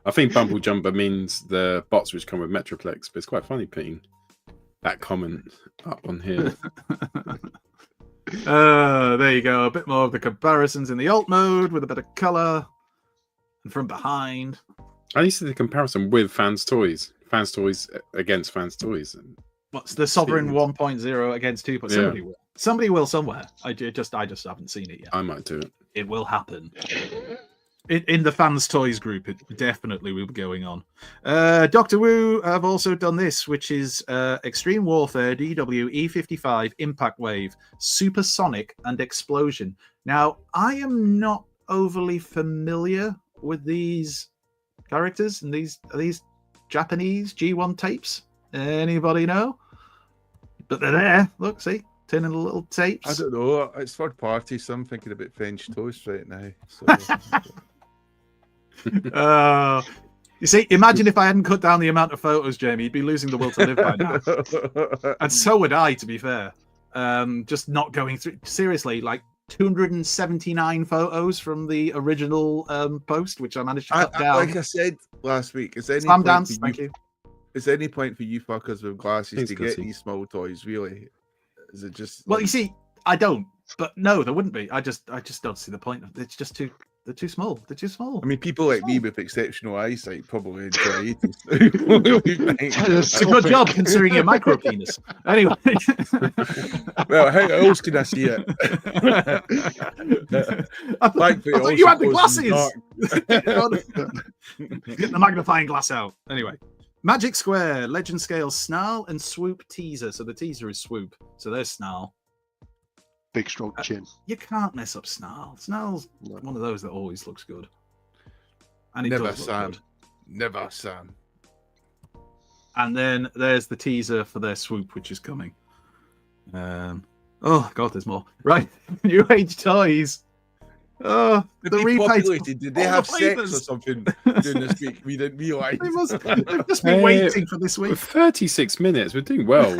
I think Bumble Jumper means the bots which come with Metroplex, but it's quite funny putting that comment up on here. There you go. A bit more of the comparisons in the alt mode with a bit of color and from behind. I used to do the comparison with Fans Toys. Fans Toys against Fans Toys. What's the Sovereign 1.0 against 2.0? Yeah. Somebody will. Somebody will somewhere. I just haven't seen it yet. I might do it. It will happen. in the fans toys group, it definitely will be going on. Doctor Wu have also done this, which is Extreme Warfare DW E55 Impact Wave, Supersonic and Explosion. Now, I am not overly familiar with these characters, and are these Japanese G1 tapes? Anybody know? But they're there. Look, see, 10 of the little tapes. I don't know. It's third party, so I'm thinking about French toast right now. So. You see, imagine if I hadn't cut down the amount of photos, Jamie, you'd be losing the will to live by now. And so would I, to be fair. Just not going through. Seriously, like 279 photos from the original post, which I managed to cut down. Like I said last week, is there any Slam point dance, for thank you? you. Is there any point for you fuckers with glasses Thanks, to get Gussie. these small toys? Really? Is it just? Well, you see, I don't. But no, there wouldn't be. I just don't see the point. It's just too. They're too small. They're too small. I mean, people like me with exceptional eyesight probably enjoy it. It's a good job considering your micro penis. Anyway. Well, how else can I see it? I thought you had the glasses. Get the magnifying glass out. Anyway. Magic Square, Legend Scale, Snarl, and Swoop teaser. So the teaser is Swoop. So there's Snarl. Big strong chin. You can't mess up Snarl. Snarl's one of those that always looks good. And it Never does look Sam. good. Never Sam. And then there's the teaser for their Swoop, which is coming. Oh god, there's more. Right, New Age toys. Oh, the repopulated. Did they all have the sex flavours. or something during this week? We didn't realise. They've just been waiting for this week. 36 minutes. We're doing well.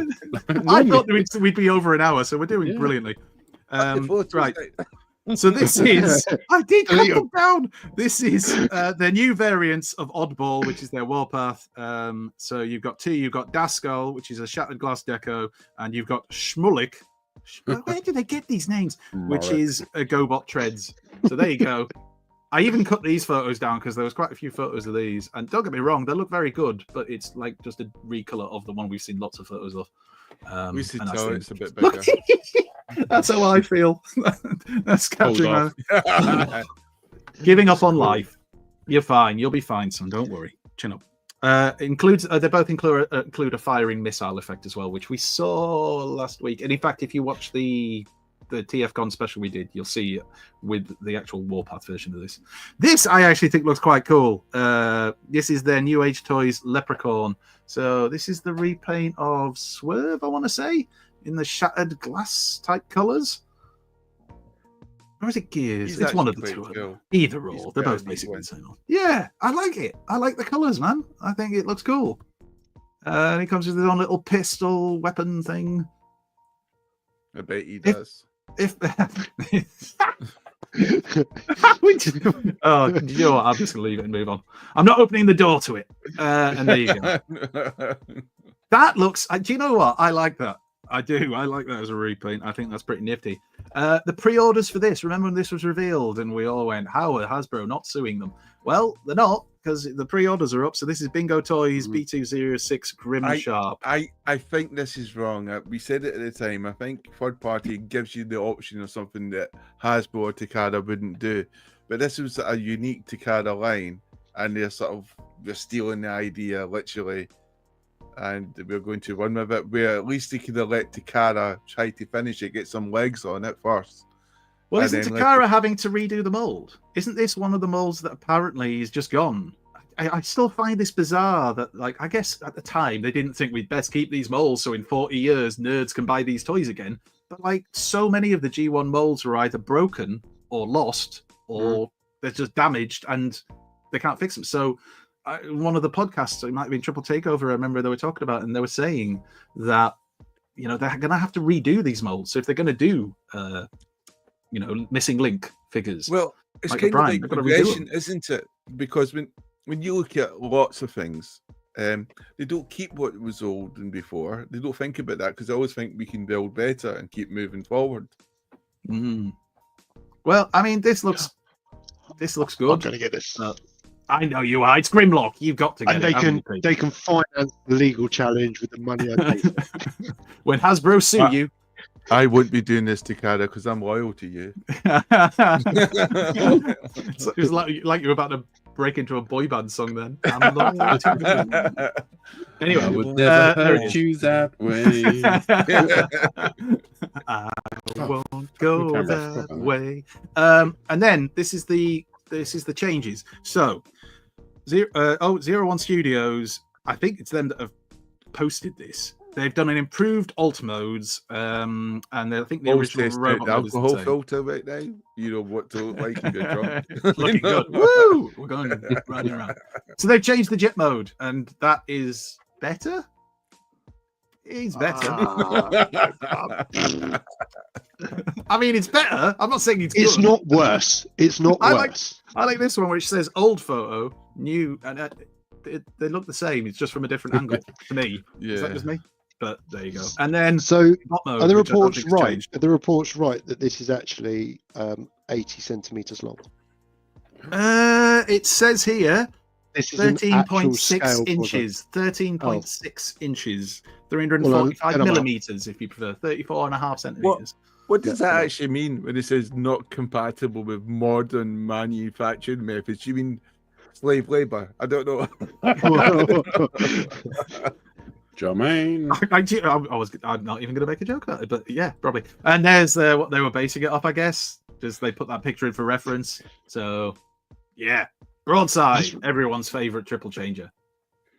I thought we'd be over an hour, so we're doing brilliantly. Right. So this is I did cut them down. This is their new variants of Oddball, which is their Warpath. So you've got two. You've got Daskal, which is a shattered glass deco, and you've got Shmulik. Where do they get these names? Which is a GoBot Treads. So there you go. I even cut these photos down because there was quite a few photos of these. And don't get me wrong, they look very good, but it's like just a recolor of the one we've seen lots of photos of. We should and tell that's it's a bit bigger. That's how I feel. That's capturing my... Giving up on life. You're fine. You'll be fine, son. Don't worry. Chin up. Includes they both include a firing missile effect as well, which we saw last week. And in fact, if you watch the TFCon special we did, you'll see it with the actual Warpath version of this. This I actually think looks quite cool. This is their New Age Toys Leprechaun. So this is the repaint of Swerve, I want to say, in the shattered glass type colours. Or is it Gears? It's one of the two. Cool. Either or. They're both basically the same. Yeah, I like it. I like the colours, man. I think it looks cool. And it comes with his own little pistol weapon thing. I bet he does. Oh, you know what? I'm just gonna leave it and move on. I'm not opening the door to it. And there you go. That looks. Do you know what? I like that. I do. I like that as a repaint. I think that's pretty nifty. The pre-orders for this. Remember when this was revealed and we all went, "How are Hasbro not suing them?" Well, they're not, because the pre-orders are up. So this is Bingo Toys B206 Grim Sharp. I think this is wrong. We said it at the time. I think third party gives you the option of something that Hasbro or Takara wouldn't do. But this was a unique Takara line, and they're stealing the idea literally, and we're going to run with it. Where at least they could have let Takara try to finish it, get some legs on it first. Well, isn't Takara having to redo the mold? Isn't this one of the molds that apparently is just gone? I still find this bizarre that, like, I guess at the time they didn't think we'd best keep these molds so in 40 years nerds can buy these toys again. But, like, so many of the G1 molds were either broken or lost or they're just damaged and they can't fix them. So one of the podcasts, it might have been Triple Takeover, I remember they were talking about, and they were saying that, you know, they're going to have to redo these molds. So if they're going to do... you know, missing link figures. Well, it's like kind of like progression, progression, isn't it? Because when you look at lots of things, they don't keep what was old and before. They don't think about that because they always think we can build better and keep moving forward. Well, I mean, this looks good. I'm gonna get this. I know you are. It's Grimlock. You've got to get and it. they can finance the legal challenge with the money I pay. When Hasbro sue you, I wouldn't be doing this to Cara because I'm loyal to you. So it was like you were about to break into a boy band song then. I'm loyal to you. Anyway, I would never there it hurt is. you that way. I won't go camera. that way. And then this is the changes. So 01 Studios, I think it's them that have posted this. They've done an improved alt modes, and I think the original robot mode is the alcohol same. filter right now. You know what to look like if you're drunk. Looking good. Woo! We're going round and round. So they've changed the jet mode, and that is better. It's better. I mean, it's better. I'm not saying it's good. It's not worse. It's not worse. I like this one which says old photo, new, and they look the same. It's just from a different angle to me. Yeah. Is that just me? But there you go. And then So bot mode, are the which I don't reports think has right? changed. Are the reports right that this is actually 80 centimeters long? It says here This is an actual scale 13.6 inches. 13.6 inches. 345 Well, then I'm millimeters, if you prefer. 34.5 centimeters. What does Yeah, that no. actually mean when it says not compatible with modern manufacturing methods? You mean slave labor? I don't know. Jermaine. I'm not even going to make a joke about it, but yeah, probably. And there's what they were basing it off, I guess. Just they put that picture in for reference. So, yeah, broadside, everyone's favorite triple changer.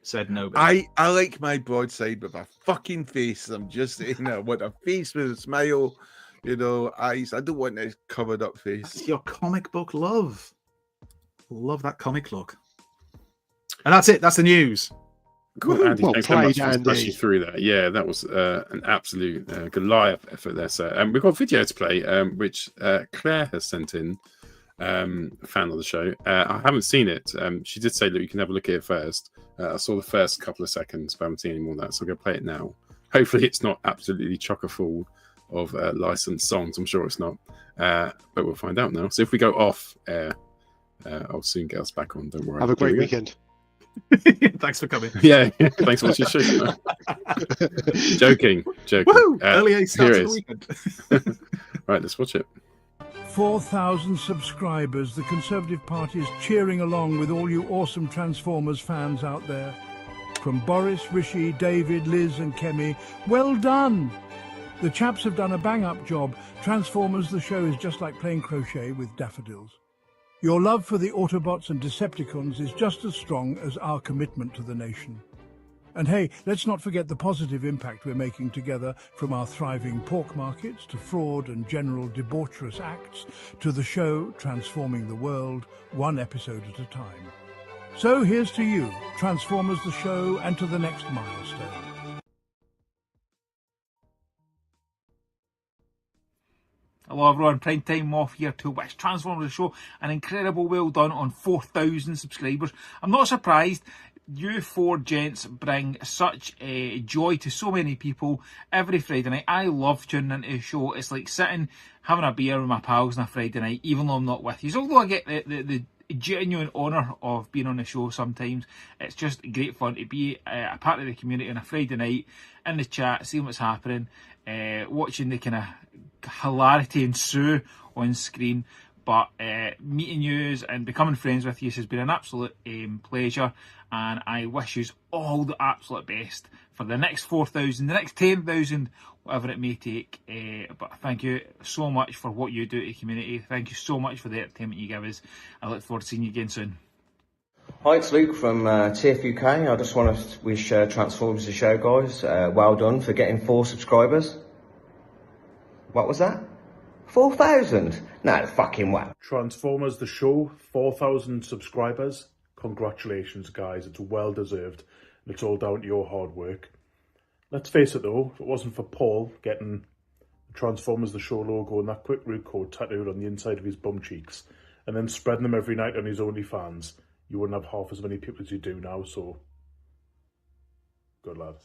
Said no. I like my broadside with a fucking face. I'm just saying, I want a face with a smile, eyes. I don't want a covered up face. It's your comic book love. Love that comic look. And that's it. That's the news. Cool, Andy, Well thanks so much played, for Andy. splashing through that. Yeah, that was an absolute Goliath effort there. So we've got a video to play, which Claire has sent in, a fan of the show. I haven't seen it. She did say that you can have a look at it first. I saw the first couple of seconds, but I haven't seen any more of that. So I'm going to play it now. Hopefully it's not absolutely chocker full of licensed songs. I'm sure it's not. But we'll find out now. So if we go off air, I'll soon get us back on. Don't worry. Have a Here great we go. weekend. Thanks for coming. Yeah, thanks for watching the show. Joking. Woo! Early A start here to it the is. weekend. Right, let's watch it. 4,000 subscribers. The Conservative Party is cheering along with all you awesome Transformers fans out there. From Boris, Rishi, David, Liz and Kemi, well done! The chaps have done a bang-up job. Transformers the show is just like playing crochet with daffodils. Your love for the Autobots and Decepticons is just as strong as our commitment to the nation. And hey, let's not forget the positive impact we're making together, from our thriving pork markets to fraud and general debaucherous acts to the show transforming the world one episode at a time. So here's to you, Transformers the show, and to the next milestone. Hello everyone, Prime Time Off here to wish Transformers the show an incredible well done on 4,000 subscribers. I'm not surprised. You four gents bring such joy to so many people every Friday night. I love tuning into the show. It's like sitting, having a beer with my pals on a Friday night, even though I'm not with you. Although I get the genuine honour of being on the show sometimes, it's just great fun to be a part of the community on a Friday night, in the chat, seeing what's happening, watching the kind of hilarity ensue on screen. But meeting you and becoming friends with you has been an absolute pleasure, and I wish you all the absolute best for the next 4,000, the next 10,000, whatever it may take. But thank you so much for what you do to the community. Thank you so much for the entertainment you give us. I look forward to seeing you again soon. Hi, it's Luke from TFUK. I just want to wish Transformers the show, guys. Well done for getting 4 subscribers. What was that? 4,000? No fucking way. Transformers the show, 4,000 subscribers. Congratulations, guys. It's well deserved. And it's all down to your hard work. Let's face it, though, if it wasn't for Paul getting the Transformers the show logo and that quick root code tattooed on the inside of his bum cheeks, and then spreading them every night on his OnlyFans, you wouldn't have half as many people as you do now, so good lad.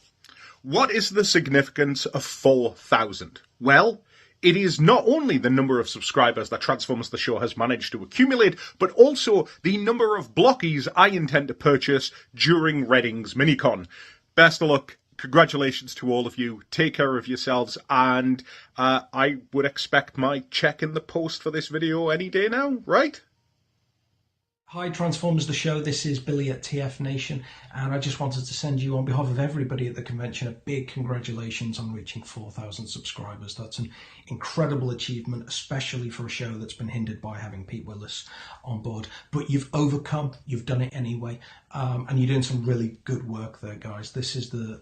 What is the significance of 4,000? Well, it is not only the number of subscribers that Transformers the show has managed to accumulate, but also the number of Blokees I intend to purchase during Reading's Minicon. Best of luck, congratulations to all of you. Take care of yourselves, and I would expect my check in the post for this video any day now, right? Hi Transformers the show, this is Billy at TF Nation, and I just wanted to send you on behalf of everybody at the convention a big congratulations on reaching 4,000 subscribers. That's an incredible achievement, especially for a show that's been hindered by having Pete Willis on board. But you've overcome, you've done it anyway, and you're doing some really good work there, guys. This is the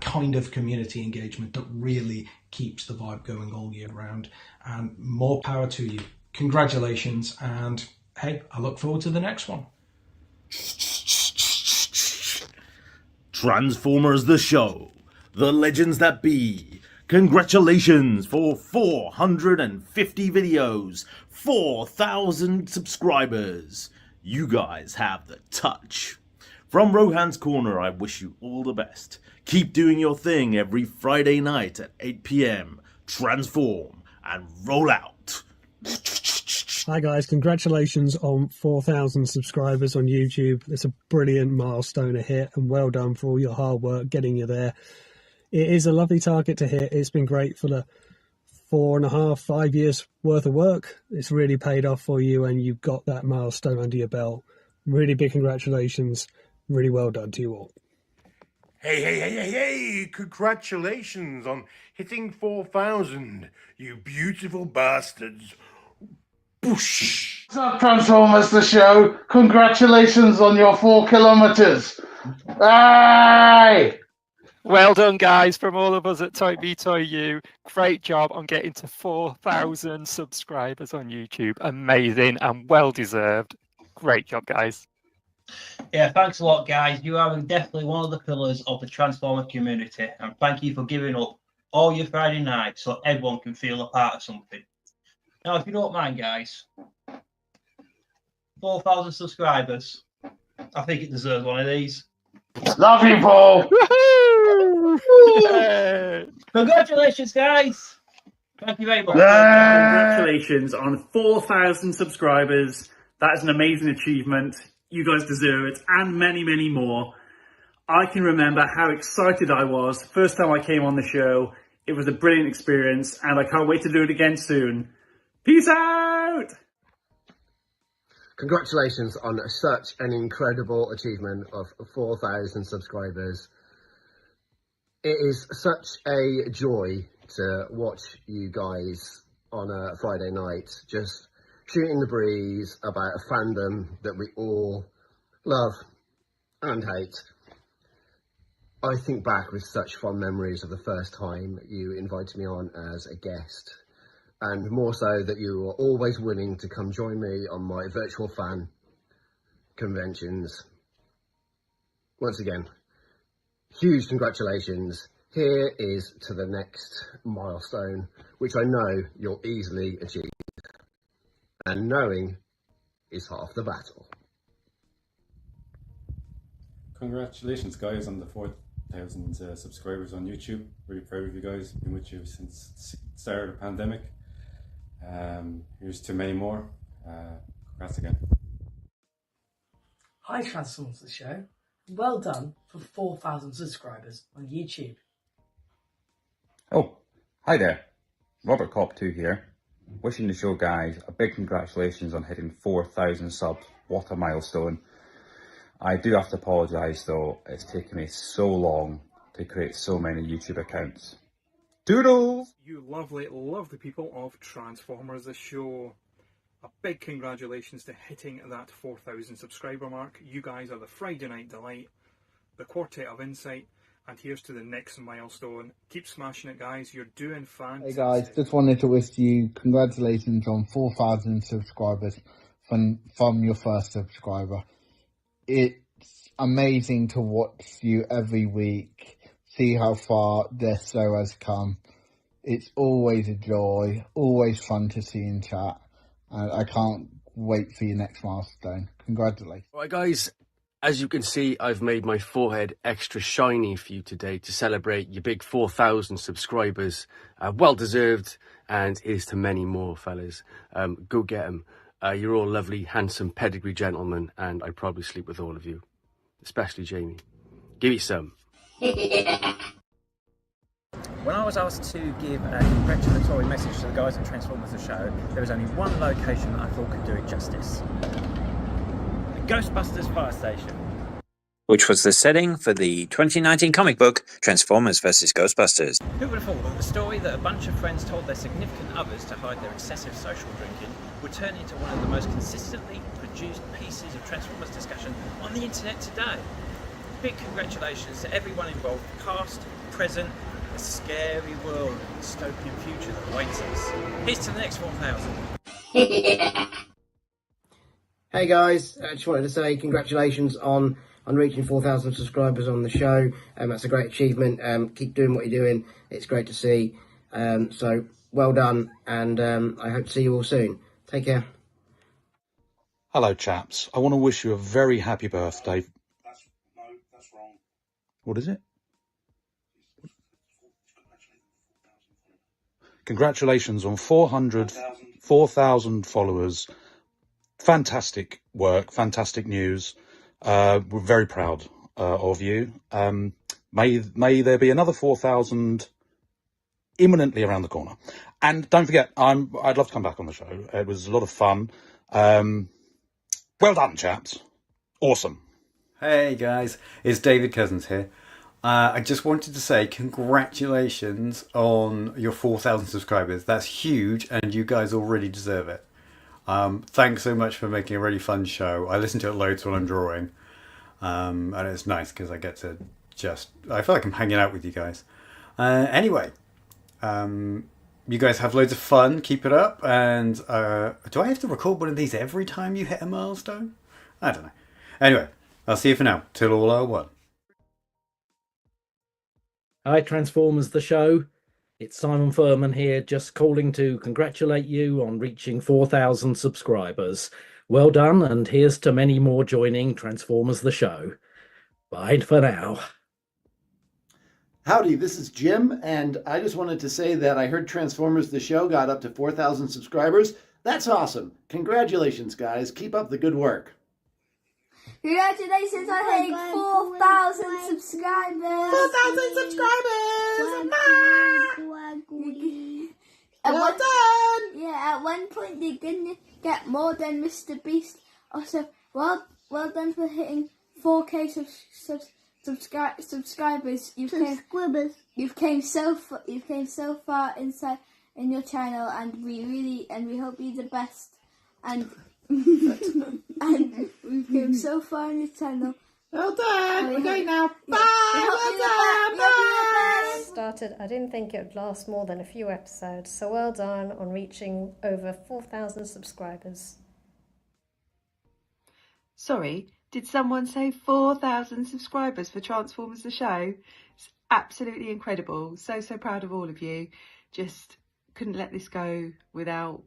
kind of community engagement that really keeps the vibe going all year round, and more power to you. Congratulations, and hey, I look forward to the next one. Transformers the show, the legends that be. Congratulations for 450 videos, 4,000 subscribers. You guys have the touch. From Rohan's Corner, I wish you all the best. Keep doing your thing every Friday night at 8 PM. Transform and roll out. Hi guys, congratulations on 4,000 subscribers on YouTube. It's a brilliant milestone to hit, and well done for all your hard work getting you there. It is a lovely target to hit. It's been great for the 4.5, 5 years worth of work. It's really paid off for you, and you've got that milestone under your belt. Really big congratulations. Really well done to you all. Hey, congratulations on hitting 4,000, you beautiful bastards. Boosh! What's up, Transformers the show? Congratulations on your 4 kilometers. Hey! Well done, guys, from all of us at Toy Me Toy You. Great job on getting to 4,000 subscribers on YouTube. Amazing and well deserved. Great job, guys. Yeah, thanks a lot, guys. You are definitely one of the pillars of the Transformer community, and thank you for giving up all your Friday nights so everyone can feel a part of something. Now, if you don't mind, guys, 4,000 subscribers. I think it deserves one of these. Love you, Paul. Congratulations, guys. Thank you very much. Congratulations on 4,000 subscribers. That is an amazing achievement. You guys deserve it, and many, many more. I can remember how excited I was first time I came on the show. It was a brilliant experience, and I can't wait to do it again soon. Peace out! Congratulations on such an incredible achievement of 4,000 subscribers. It is such a joy to watch you guys on a Friday night, just shooting the breeze about a fandom that we all love and hate. I think back with such fond memories of the first time you invited me on as a guest, and more so that you were always willing to come join me on my virtual fan conventions. Once again, huge congratulations. Here is to the next milestone, which I know you'll easily achieve. And knowing is half the battle. Congratulations, guys, on the 4,000 subscribers on YouTube. Really proud of you guys. Been with you since the start of the pandemic. Here's to many more. Congrats again. Hi Transformers the show. Well done for 4,000 subscribers on YouTube. Oh, hi there. Robert Cop 2 here. Wishing the show guys a big congratulations on hitting 4,000 subs. What a milestone. I do have to apologise though, it's taken me so long to create so many YouTube accounts. Doodles! You lovely people of Transformers the show. A big congratulations to hitting that 4,000 subscriber mark. You guys are the Friday Night Delight, the Quartet of Insight, and here's to the next milestone. Keep smashing it, guys. You're doing fantastic. Hey guys, just wanted to wish you congratulations on 4,000 subscribers from your first subscriber. It's amazing to watch you every week, see how far this show has come. It's always a joy, always fun to see in chat, and I can't wait for your next milestone. Congratulations. Alright guys, as you can see, I've made my forehead extra shiny for you today to celebrate your big 4,000 subscribers. Well deserved, and here's to many more, fellas. Go get them. You're all lovely, handsome, pedigree gentlemen, and I'd probably sleep with all of you, especially Jamie. Give me some. When I was asked to give a congratulatory message to the guys in Transformers the Show, there was only one location that I thought could do it justice. The Ghostbusters Fire Station. Which was the setting for the 2019 comic book Transformers vs. Ghostbusters. Who would have thought that the story that a bunch of friends told their significant others to hide their excessive social drinking would turn into one of the most consistently produced pieces of Transformers discussion on the internet today? Big congratulations to everyone involved, past, present, a scary world and dystopian future that awaits us. Here's to the next 4,000. Hey guys, I just wanted to say congratulations on reaching 4,000 subscribers on the show. That's a great achievement. Keep doing what you're doing. It's great to see. So well done, and I hope to see you all soon. Take care. Hello, chaps. I want to wish you a very happy birthday. That's wrong. What is it? Congratulations on 4,000 followers. Fantastic work, fantastic news. We're very proud of you. May there be another 4,000 imminently around the corner. And don't forget, I'd love to come back on the show. It was a lot of fun. Well done, chaps. Awesome. Hey guys, it's David Cousins here. I just wanted to say congratulations on your 4,000 subscribers. That's huge, and you guys already deserve it. Thanks so much for making a really fun show. I listen to it loads when I'm drawing, and it's nice because I get to I feel like I'm hanging out with you guys. Anyway, you guys have loads of fun. Keep it up. And do I have to record one of these every time you hit a milestone? I don't know. Anyway, I'll see you for now. Till all are one. Hi, Transformers the Show. It's Simon Furman here, just calling to congratulate you on reaching 4,000 subscribers. Well done, and here's to many more joining Transformers the Show. Bye for now. Howdy, this is Jim, and I just wanted to say that I heard Transformers the Show got up to 4,000 subscribers. That's awesome. Congratulations, guys. Keep up the good work. Congratulations on hitting 4,000 subscribers! 4,000 subscribers! Well done! Yeah, at one point they're gonna get more than Mr. Beast. Also, well done for hitting 4K subscribers. You've came so far inside in your channel, and we hope you're the best. And and we've come so far in your channel. Well done. We're going now. Bye. Well done. Bye. Started, I didn't think it would last more than a few episodes, so well done on reaching over 4,000 subscribers. Sorry, did someone say 4,000 subscribers for Transformers the Show? It's absolutely incredible. So proud of all of you. Just couldn't let this go without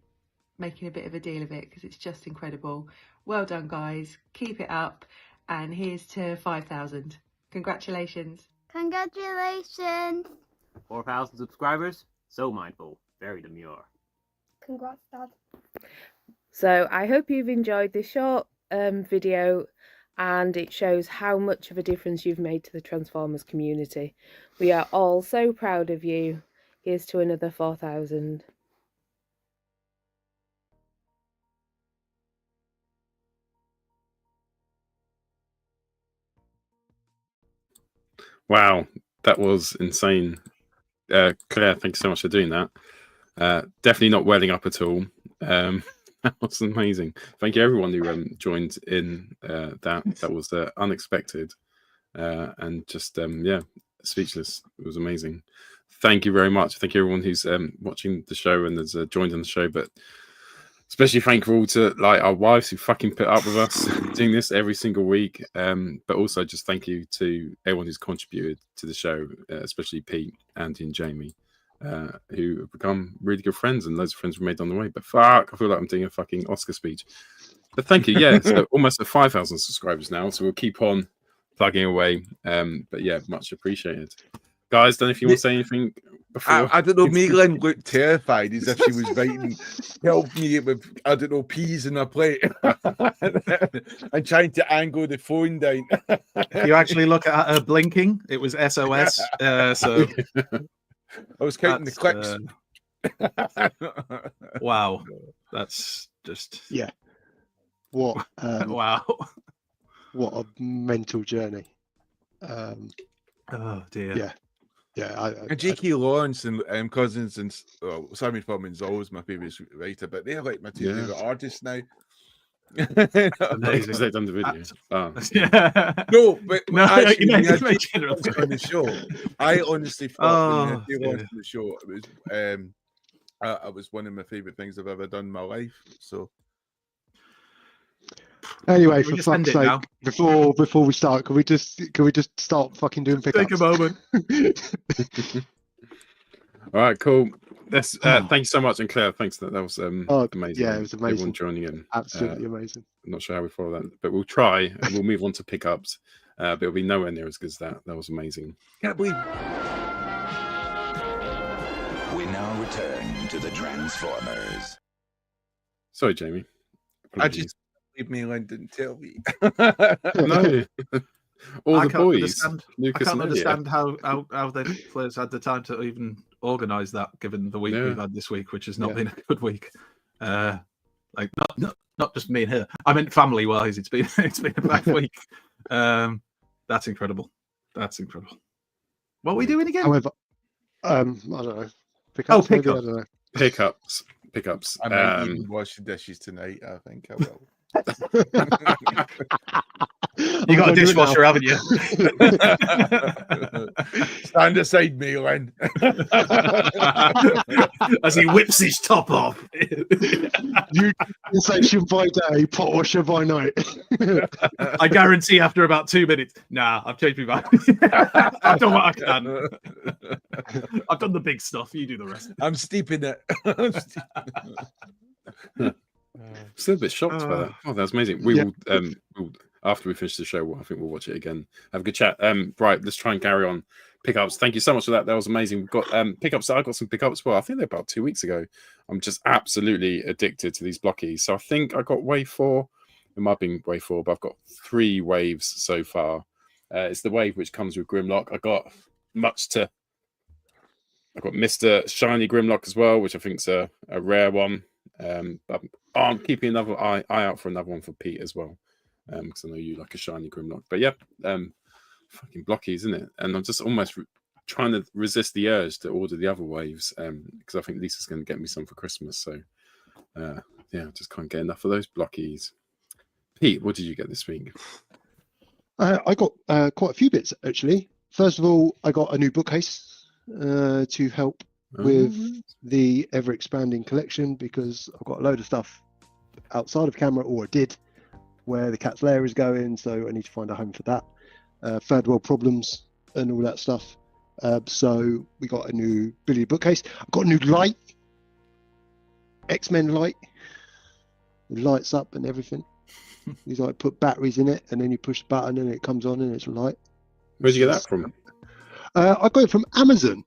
making a bit of a deal of it, because it's just incredible. Well done, guys. Keep it up, and here's to 5,000. Congratulations. Congratulations. 4,000 subscribers. So mindful. Very demure. Congrats, Dad. So I hope you've enjoyed this short video, and it shows how much of a difference you've made to the Transformers community. We are all so proud of you. Here's to another 4,000. Wow, that was insane. Claire, thank you so much for doing that. Definitely not welling up at all. That was amazing. Thank you everyone who joined in that. That was unexpected and just, yeah, speechless. It was amazing. Thank you very much. Thank you everyone who's watching the show and has joined on the show, but especially thankful to our wives who fucking put up with us doing this every single week. But also just thank you to everyone who's contributed to the show, especially Pete, Andy, and Jamie, who have become really good friends, and loads of friends were made on the way. But fuck, I feel like I'm doing a fucking Oscar speech. But thank you. Yeah, so almost at 5,000 subscribers now, so we'll keep on plugging away. But yeah, much appreciated. Guys, don't know if you want to say anything before. I don't know. Megan looked terrified as if she was writing, help me with, I don't know, peas in a plate. and trying to angle the phone down. If you actually look at her blinking, it was SOS. So I was counting the clicks. Wow, that's just What wow. what a mental journey. Oh dear. Yeah. J.K. Lawrence and Cousins and Simon Furman's always my favourite writer, but they're like my two favourite artists now. Because they've done the video. Yeah. No, but No, actually, you when we had made J.K. Lawrence on the show, I honestly thought when we had Oh, J.K. Lawrence dear. on the show, it was it was one of my favourite things I've ever done in my life. So Anyway, Can we for just end fuck's it sake, now? before we start, can we just start fucking doing pickups? Take a moment. All right, cool. Let's thank you so much, and Claire, thanks. That was amazing. Yeah, it was Everyone amazing. joining in, Absolutely amazing. I'm not sure how we follow that, but we'll try, and we'll move on to pickups. But it'll be nowhere near as good as that. That was amazing. Can't believe. We now return to the Transformers. Sorry, Jamie. I just believe me, Len didn't tell me. No. All I the can't boys. understand, Lucas I can't and understand how the players had the time to even organise that, given the week Yeah. we've had this week, which has not Yeah. been a good week. Like not just me and her. I meant family wise. It's been a bad week. That's incredible. That's incredible. What are we doing again? However, I don't know. Pickups, maybe? I pickups. don't know. Pickups. I might even wash the dishes tonight. I think I will. You got a dishwasher, haven't you? Stand aside, me, Len. As he whips his top off. You sensation by day, pot washer by night. I guarantee after about 2 minutes, nah, I've changed my mind. I've done what I can. I've done the big stuff. You do the rest. I'm steeping it. Still a bit shocked by that. Oh, that's amazing. We will after we finish the show, I think we'll watch it again. Have a good chat. Right, let's try and carry on. Pickups. Thank you so much for that. That was amazing. We've got pickups. I got some pickups. Well, I think they're about 2 weeks ago. I'm just absolutely addicted to these Blokees. So I think I got wave 4. It might have been wave 4, but I've got 3 waves so far. It's the wave which comes with Grimlock. I got Mr. Shiny Grimlock as well, which I think is a rare one. But I'm keeping another eye out for another one for Pete as well, because I know you like a shiny Grimlock. But yeah, fucking Blokees, isn't it? And I'm just almost trying to resist the urge to order the other waves, because I think Lisa's going to get me some for Christmas. So yeah, I just can't get enough of those Blokees. Pete, what did you get this week? I got quite a few bits actually. First of all, I got a new bookcase to help with the ever expanding collection, because I've got a load of stuff outside of camera, or I did, where the cat's lair is going, so I need to find a home for that. Third world problems and all that stuff. So we got a new billiard bookcase. I've got a new light, X-Men light. It lights up and everything. You like put batteries in it, and then you push the button and it comes on and it's light. Where'd you get that from? I got it from Amazon.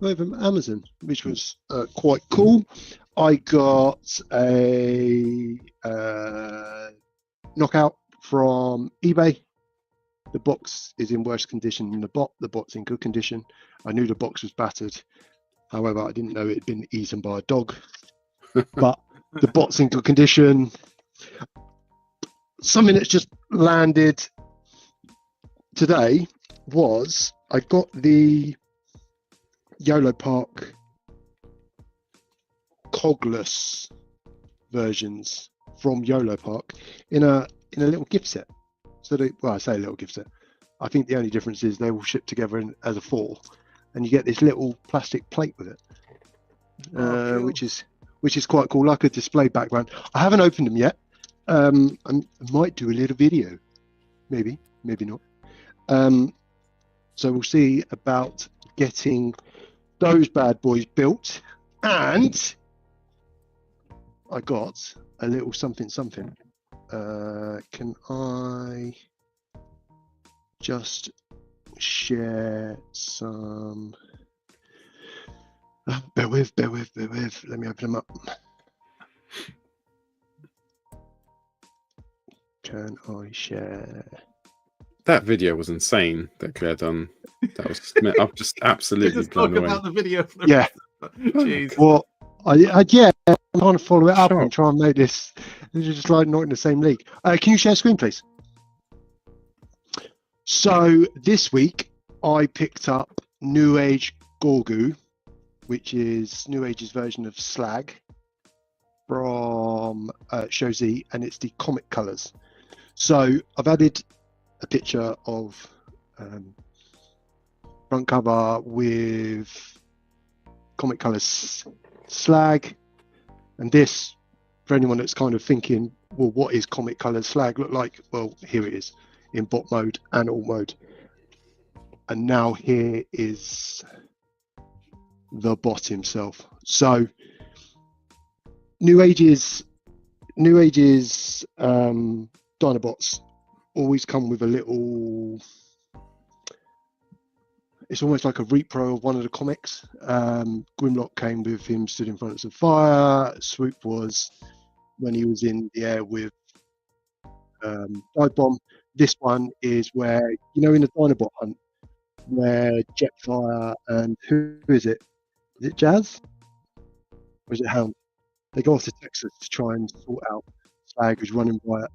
Which was quite cool. I got a knockout from eBay. The box is in worse condition than the bot. The bot's in good condition. I knew the box was battered. However, I didn't know it had been eaten by a dog. But the bot's in good condition. Something that's just landed today was I got the YOLO Park cogless versions from YOLO Park in a little gift set. So I say a little gift set. I think the only difference is they all ship together as a 4, and you get this little plastic plate with it, cool. which is quite cool, like a display background. I haven't opened them yet. I might do a little video, maybe not. So we'll see about getting those bad boys built. And I got a little something. Can I just share some? Bear with. Let me open them up. Can I share? That video was insane that Claire done. That was. I'm just absolutely Just talk blown away. about the video. For the Yeah. Jeez. Well, I'm trying to follow it up and try and make this just like not in the same league. Can you share screen, please? So this week I picked up New Age Gorgu, which is New Age's version of Slag from Shozi, and it's the comic colours. So I've added a picture of front cover with comic colours Slag, and this, for anyone that's kind of thinking, well, what is comic colours Slag look like? Well, here it is in bot mode and alt mode. And now here is the bot himself. So New Age's Dinobots always come with a little, it's almost like a repro of one of the comics. Grimlock came with him stood in front of some fire. Swoop was when he was in the air with Dive Bomb. This one is where, you know, in the Dinobot hunt, where Jetfire and who is it? Is it Jazz? Or is it Hound? They go off to Texas to try and sort out Slag who's running riot.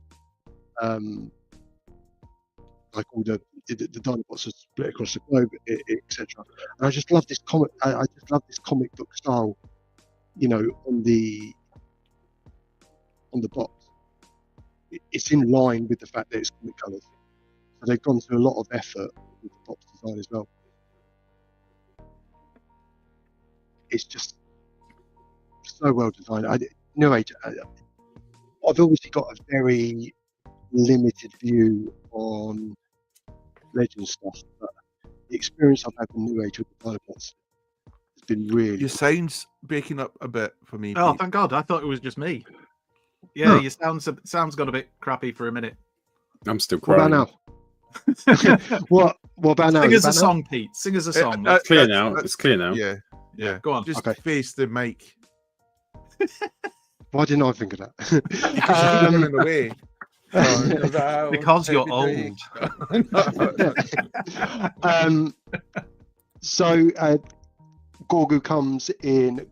Like all the Dinobots are split across the globe, etc. And I just love this comic. I just love this comic book style, you know, on the box. It's in line with the fact that it's comic colours. So they've gone through a lot of effort with the box design as well. It's just so well designed. New Age, I've obviously got a very limited view on Legend stuff, but the experience I've had with New Age with the Dinobots has been really. Your sound's breaking up a bit for me. Oh, Pete. thank God! I thought it was just me. Yeah, your sound's got a bit crappy for a minute. I'm still What crying. about now? what about now? Sing us About a now? song, Pete. Sing us a song. It's clear now. It's clear now. Yeah. Go on. Just Okay. face the mic. Why didn't I think of that? Because you're running away. Because you're old. So Gorgu comes in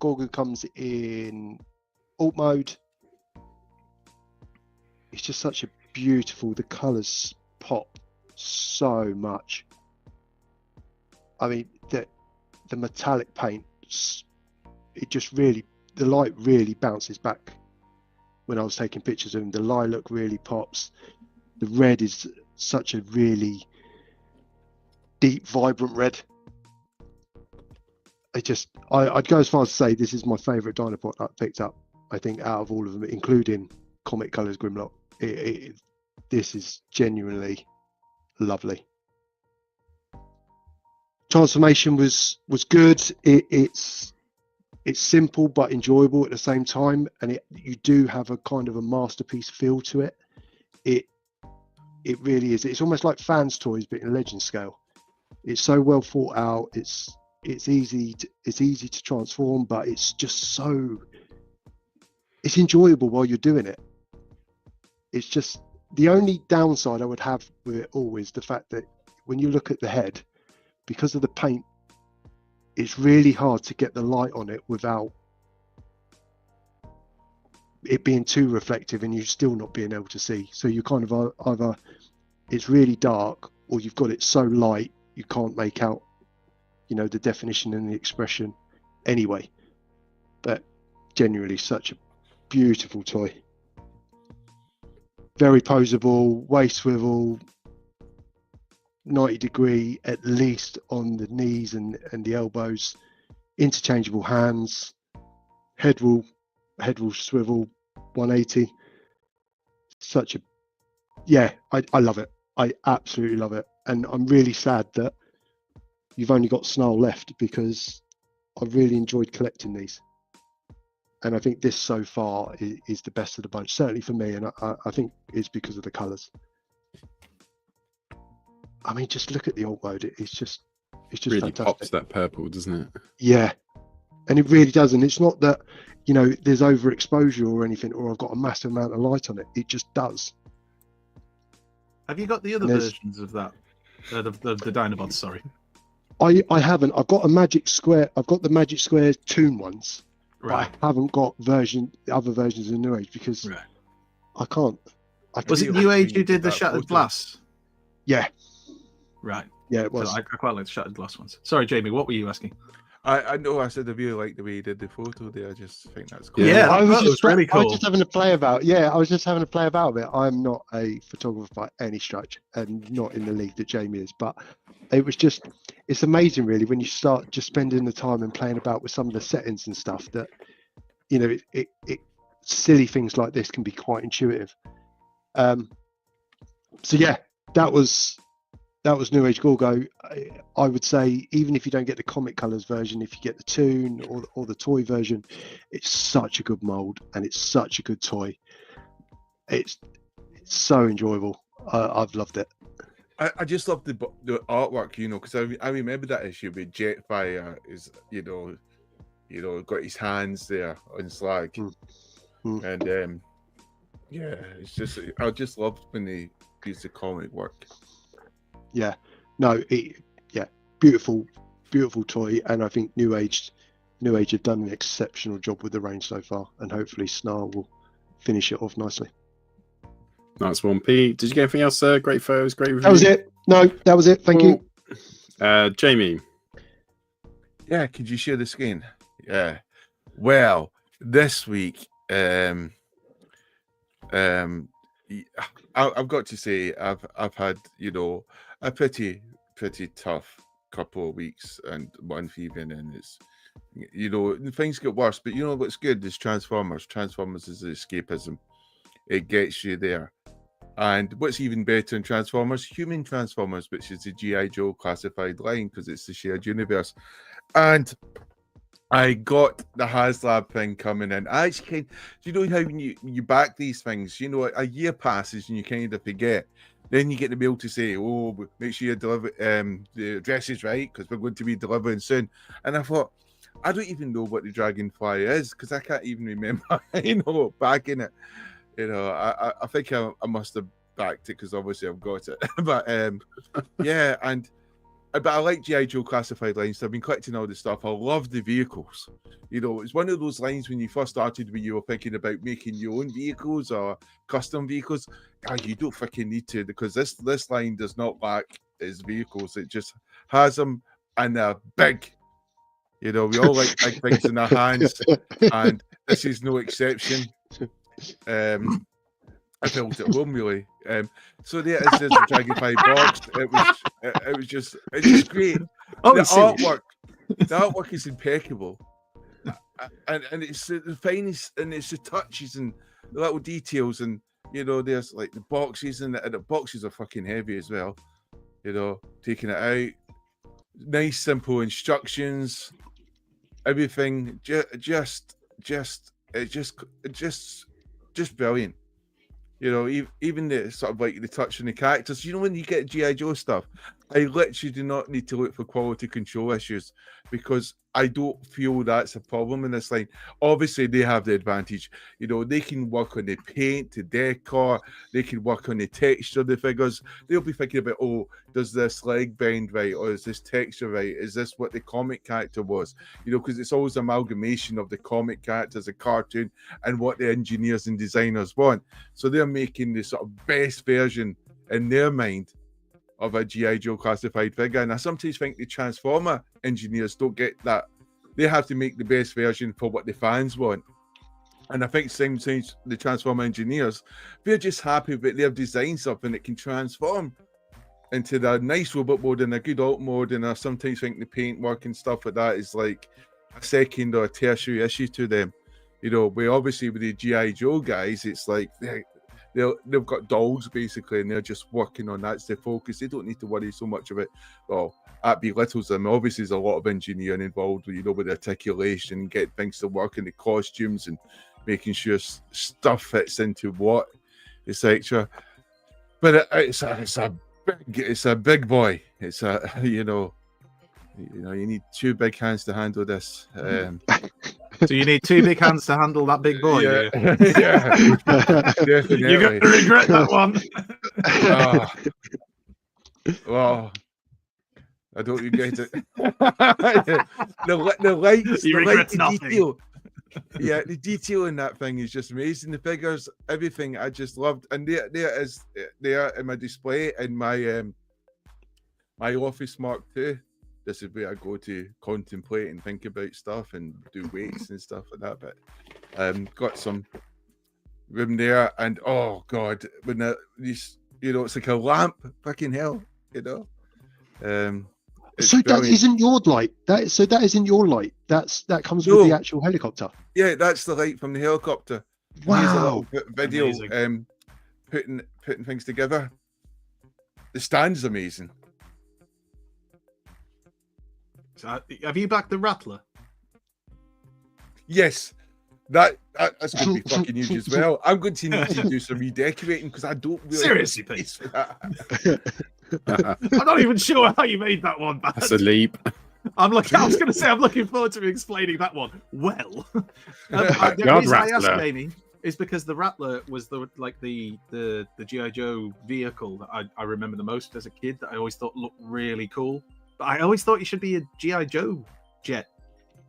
alt mode. It's just such a beautiful. The colours pop so much. I mean, the metallic paint, it just really, the light really bounces back. When I was taking pictures of him, the lilac really pops. The red is such a really deep, vibrant red. I'd go as far as to say this is my favourite Dinobot I picked up. I think out of all of them, including Comic Colours Grimlock, this is genuinely lovely. Transformation was good. It's simple but enjoyable at the same time, and you do have a kind of a masterpiece feel to it. It really is. It's almost like fans' toys, but in Legend scale. It's so well thought out. It's easy to transform, but it's just it's enjoyable while you're doing it. It's just the only downside I would have with it all is the fact that when you look at the head, because of the paint, it's really hard to get the light on it without it being too reflective and you still not being able to see. So you kind of either it's really dark or you've got it so light you can't make out, you know, the definition and the expression anyway. But genuinely such a beautiful toy. Very poseable, waist swivel, 90 degree at least on the knees and the elbows, interchangeable hands, head will swivel 180. Such a, yeah, I love it. I absolutely love it. And I'm really sad that you've only got Snarl left because I've really enjoyed collecting these. And I think this so far is the best of the bunch, certainly for me. And I think it's because of the colours. I mean, just look at the alt mode. It's just really fantastic. pops that purple, doesn't it? Yeah, and it really does. And it's not that, you know, there's overexposure or anything, or I've got a massive amount of light on it. It just does. Have you got the other versions of that? The Dinobots, sorry. I haven't. I've got a Magic Square. I've got the Magic Square Toon ones, Right. but I haven't got other versions of New Age because I can't. Was it New Age who did the Shattered Glass? Yeah. Right. Yeah, it was. I quite like the Shattered Glass ones. Sorry, Jamie, what were you asking? I know. I said I really like the way he did the photo there. I just think that's cool. Yeah, I was just really cool. I was just having a play about. Yeah, I was just having a play about it. I'm not a photographer by any stretch, and not in the league that Jamie is. But it was just, it's amazing, really, when you start just spending the time and playing about with some of the settings and stuff. That, you know, it silly things like this can be quite intuitive. So yeah, that was New Age Gorgo. I would say, even if you don't get the comic colors version, if you get the Toon or the toy version, it's such a good mold and it's such a good toy. It's so enjoyable. I've loved it. I just love the artwork, you know, because I remember that issue with Jetfire is, you know, got his hands there on Slag, and yeah, it's just, I just love when they use the comic work. Yeah, no, beautiful toy, and I think New Age have done an exceptional job with the range so far, and hopefully Snar will finish it off nicely. Nice one, Pete. Did you get anything else? Great photos, great review. That was it. No, that was it. Thank you. Jamie. Yeah, could you share the screen? Yeah. Well, this week, I've got to say, I've had, you know, a pretty tough couple of weeks and month even, and it's, you know, things get worse. But you know what's good is Transformers. Transformers is escapism. It gets you there. And what's even better in Transformers? Human Transformers, which is the G.I. Joe classified line, because it's the shared universe. And I got the HasLab thing coming in. I actually, do you know how when you back these things, you know, a year passes and you kind of forget. Then you get the mail to say, oh, make sure you deliver the address is right, because we're going to be delivering soon. And I thought, I don't even know what the Dragonfly is, because I can't even remember, you know, backing it. You know, I think I must have backed it because obviously I've got it. But yeah, but I like G.I. Joe classified lines. So I've been collecting all this stuff. I love the vehicles. You know, it's one of those lines when you first started when you were thinking about making your own vehicles or custom vehicles. God, you don't fucking need to, because this line does not lack its vehicles. It just has them, and they're big. You know, we all like big things in our hands, and this is no exception. I felt at home really. So there is this Dragonfly box. It was just great. The artwork is impeccable, and it's the finest, and it's the touches and the little details, and you know, there's like the boxes, and the boxes are fucking heavy as well. You know, taking it out, nice simple instructions, everything just brilliant. You know, even the sort of like the touch on the characters. You know, when you get G.I. Joe stuff, I literally do not need to look for quality control issues, because I don't feel that's a problem in this line. Obviously, they have the advantage. You know, they can work on the paint, the decor, they can work on the texture of the figures. They'll be thinking about, oh, does this leg bend right? Or is this texture right? Is this what the comic character was? You know, because it's always amalgamation of the comic character as a cartoon and what the engineers and designers want. So they're making the sort of best version in their mind of a G.I. Joe classified figure. And I sometimes think the Transformer engineers don't get that. They have to make the best version for what the fans want. And I think sometimes the Transformer engineers, they're just happy that they've designed something that can transform into the nice robot mode and a good alt mode. And I sometimes think the paint work and stuff like that is like a second or a tertiary issue to them. You know, we obviously with the G.I. Joe guys, it's like they've got dolls basically, and they're just working on that's their focus. They don't need to worry so much about, well, that belittles them. Obviously, there's a lot of engineering involved, you know, with the articulation, getting things to work in the costumes and making sure stuff fits into what, etc. But it's a big boy. It's a you know, you need two big hands to handle this. So you need two big hands to handle that big boy. Yeah, yeah. Definitely. You're going to regret that one. Well, I don't regret it. the lights, You the regret light, the nothing. detail. Yeah, the detail in that thing is just amazing. The figures, everything, I just loved. And there it is, there in my display in my my Office Mark II. This is where I go to contemplate and think about stuff and do weights and stuff like that. But got some room there, and oh god, when these, you know, it's like a lamp, fucking hell, you know. It's So that brilliant. isn't your light. That isn't your light. That comes with the actual helicopter. Yeah, that's the light from the helicopter. Here's a little Wow. video Amazing. putting things together. The stand's amazing. So, have you backed the Rattler? Yes, that's going to be fucking huge as well. I'm going to need to do some redecorating because I don't really Seriously, have Pete? space for that. I'm not even sure how you made that one, Baz. That's a leap. I was going to say, I'm looking forward to explaining that one. Well, the God, reason I asked Rattler. Amy is because the Rattler was the G.I. Joe vehicle that I remember the most as a kid, that I always thought looked really cool. But I always thought it should be a G.I. Joe jet,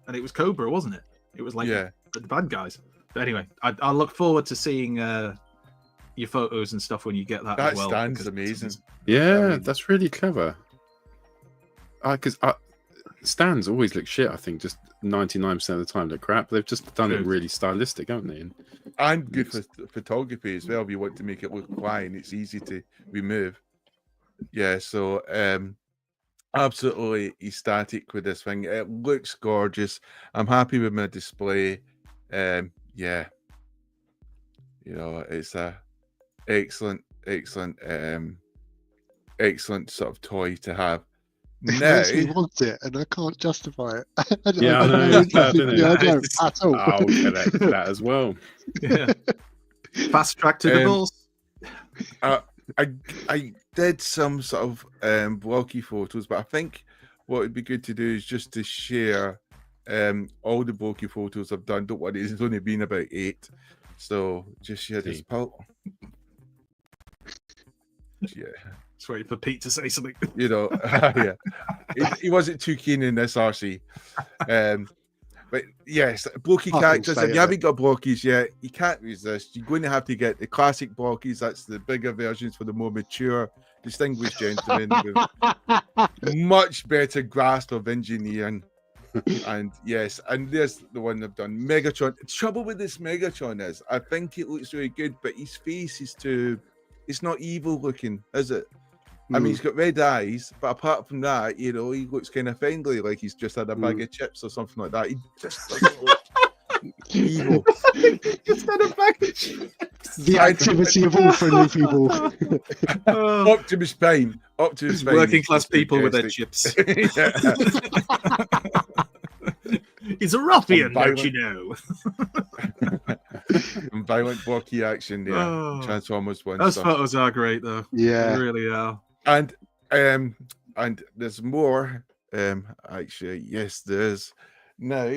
and it was Cobra, wasn't it? It was like the bad guys. But anyway, I look forward to seeing your photos and stuff when you get that. That as well, stand's because amazing. Yeah, that's really clever. Because stands always look shit. I think just 99% of the time they're crap. They've just done it really stylistic, haven't they? And good for photography as well. If you want to make it look fine, it's easy to remove. Yeah, so absolutely ecstatic with this thing. It looks gorgeous. I'm happy with my display. Yeah, you know, it's a excellent sort of toy to have. It Now, makes me want it, and I can't justify it. I don't Oh, at all. I'll collect that as well. Yeah. Fast track to the balls. I did some sort of blocky photos, but I think what would be good to do is just to share all the blocky photos I've done. Don't worry, it's only been about 8, so just share this part. Yeah. Just waiting for Pete to say something. You know, yeah, he wasn't too keen in this, RC. But yes, blokey characters. If you haven't got blockies yet, you can't resist. You're going to have to get the classic blockies. That's the bigger versions for the more mature, distinguished gentlemen with much better grasp of engineering. And yes, and there's the one I've done, Megatron. The trouble with this Megatron is, I think it looks really good, but his face is it's not evil looking, is it? I mean, he's got red eyes, but apart from that, you know, he looks kind of friendly, like he's just had a bag of chips or something like that. He just doesn't look evil. Just had a bag of chips. The activity of all friendly people. Optimus Prime. Optimus Prime. Working class people with their chips. He's a ruffian, don't you know? And violent blocky action there. Transformers 1. Those photos are great, though. Yeah. They really are. And there's more. Actually, yes, there's. Now,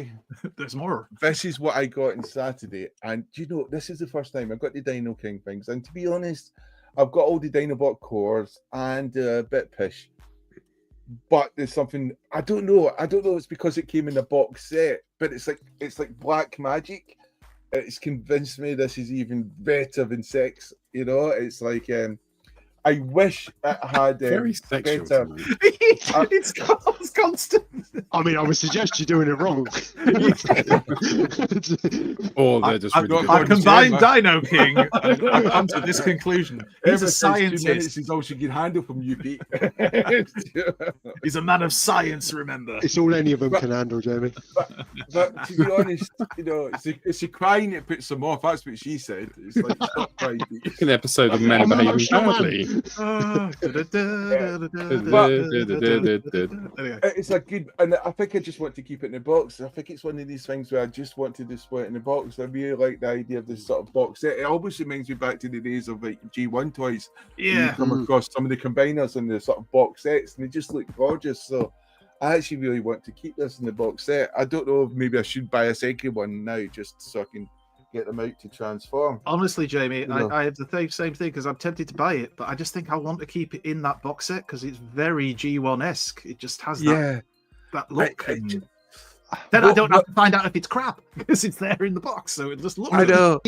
there's more. This is what I got on Saturday, and you know, this is the first time I've got the Dino King things. And to be honest, I've got all the Dinobot cores and a bit pish. But there's something I don't know. It's because it came in a box set, but it's like black magic. It's convinced me this is even better than sex. You know, it's like I wish it had Very sexual. better. It's constant. I mean, I would suggest you're doing it wrong. Or they're just really good. I combined Dino King and I've come to this conclusion. He's a scientist. Is all she can handle from you, Pete. He's a man of science, remember. It's all any of them can handle, Jamie. But to be honest, you know, it's a crying that puts them off. That's what she said. It's like, stop crying, Pete. An episode of Men Behaving Badly. It's a good, and I think I just want to keep it in the box. I think it's one of these things where I just want to display it in the box. I really like the idea of this sort of box set. It always reminds me back to the days of like G1 toys. Yeah. You come across some of the combiners and the sort of box sets, and they just look gorgeous. So I actually really want to keep this in the box set. I don't know if maybe I should buy a second one now just so I can get them out to transform. Honestly, Jamie, You know. I have the same thing because I'm tempted to buy it, but I just think I want to keep it in that box set because it's very G1-esque. It just has that look. Then I don't have to find out if it's crap because it's there in the box, so it just looks. I know.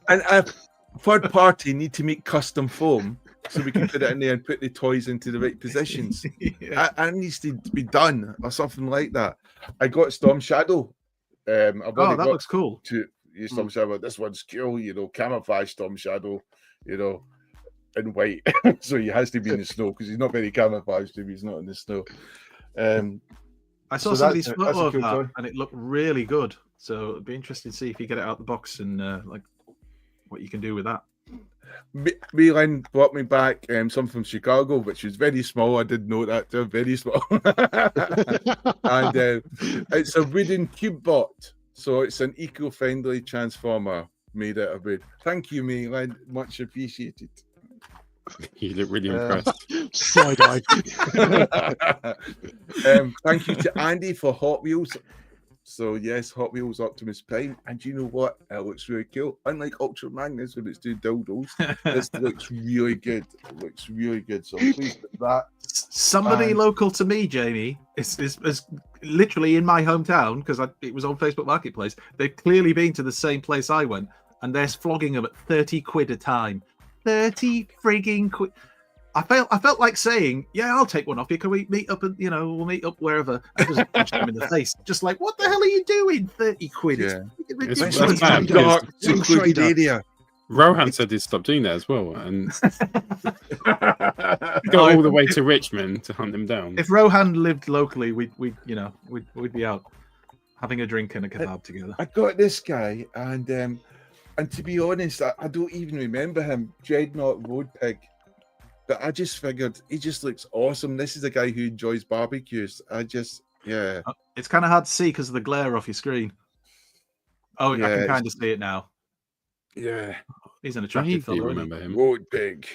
And third party need to make custom foam so we can put it in there and put the toys into the right positions. That needs to be done or something like that. I got Storm Shadow. I've already that got looks cool. To use Storm Shadow. This one's cool, camouflage Storm Shadow, in white. So he has to be in the snow because he's not very camouflaged if he's not in the snow. I saw somebody's photo of that, and it looked really good. So it'd be interesting to see if you get it out the box and what you can do with that. Milan brought me back some from Chicago, which was very small. I did know that they're very small. And it's a wooden cube bot, so it's an eco-friendly transformer made out of wood. Thank you, Milan. Much appreciated. You look really impressed. Side eye. Thank you to Andy for Hot Wheels. So yes, Hot Wheels Optimus Prime, and you know what? It looks really cool. Unlike Ultra Magnus when it's doing dildos, this looks really good. It looks really good. So I'm pleased with that. Somebody local to me, Jamie, is literally in my hometown because it was on Facebook Marketplace. They've clearly been to the same place I went, and they're flogging them at 30 quid a time. 30 frigging quid. I felt like saying, yeah, I'll take one off you. Can we meet up and we'll meet up wherever? I just punched them in the face. Just like, what the hell are you doing? 30 quid. Yeah. It's It's dark, secluded area. Rohan said he'd stop doing that as well, and go all the way to Richmond to hunt them down. If Rohan lived locally, we'd be out having a drink and a kebab together. I got this guy, and to be honest, I don't even remember him. Dreadnought Road Pig. But I just figured he just looks awesome. This is a guy who enjoys barbecues. It's kind of hard to see because of the glare off your screen. Oh, yeah, I can kind of see it now. Yeah, he's an attractive fellow. Remember him? Road Pig.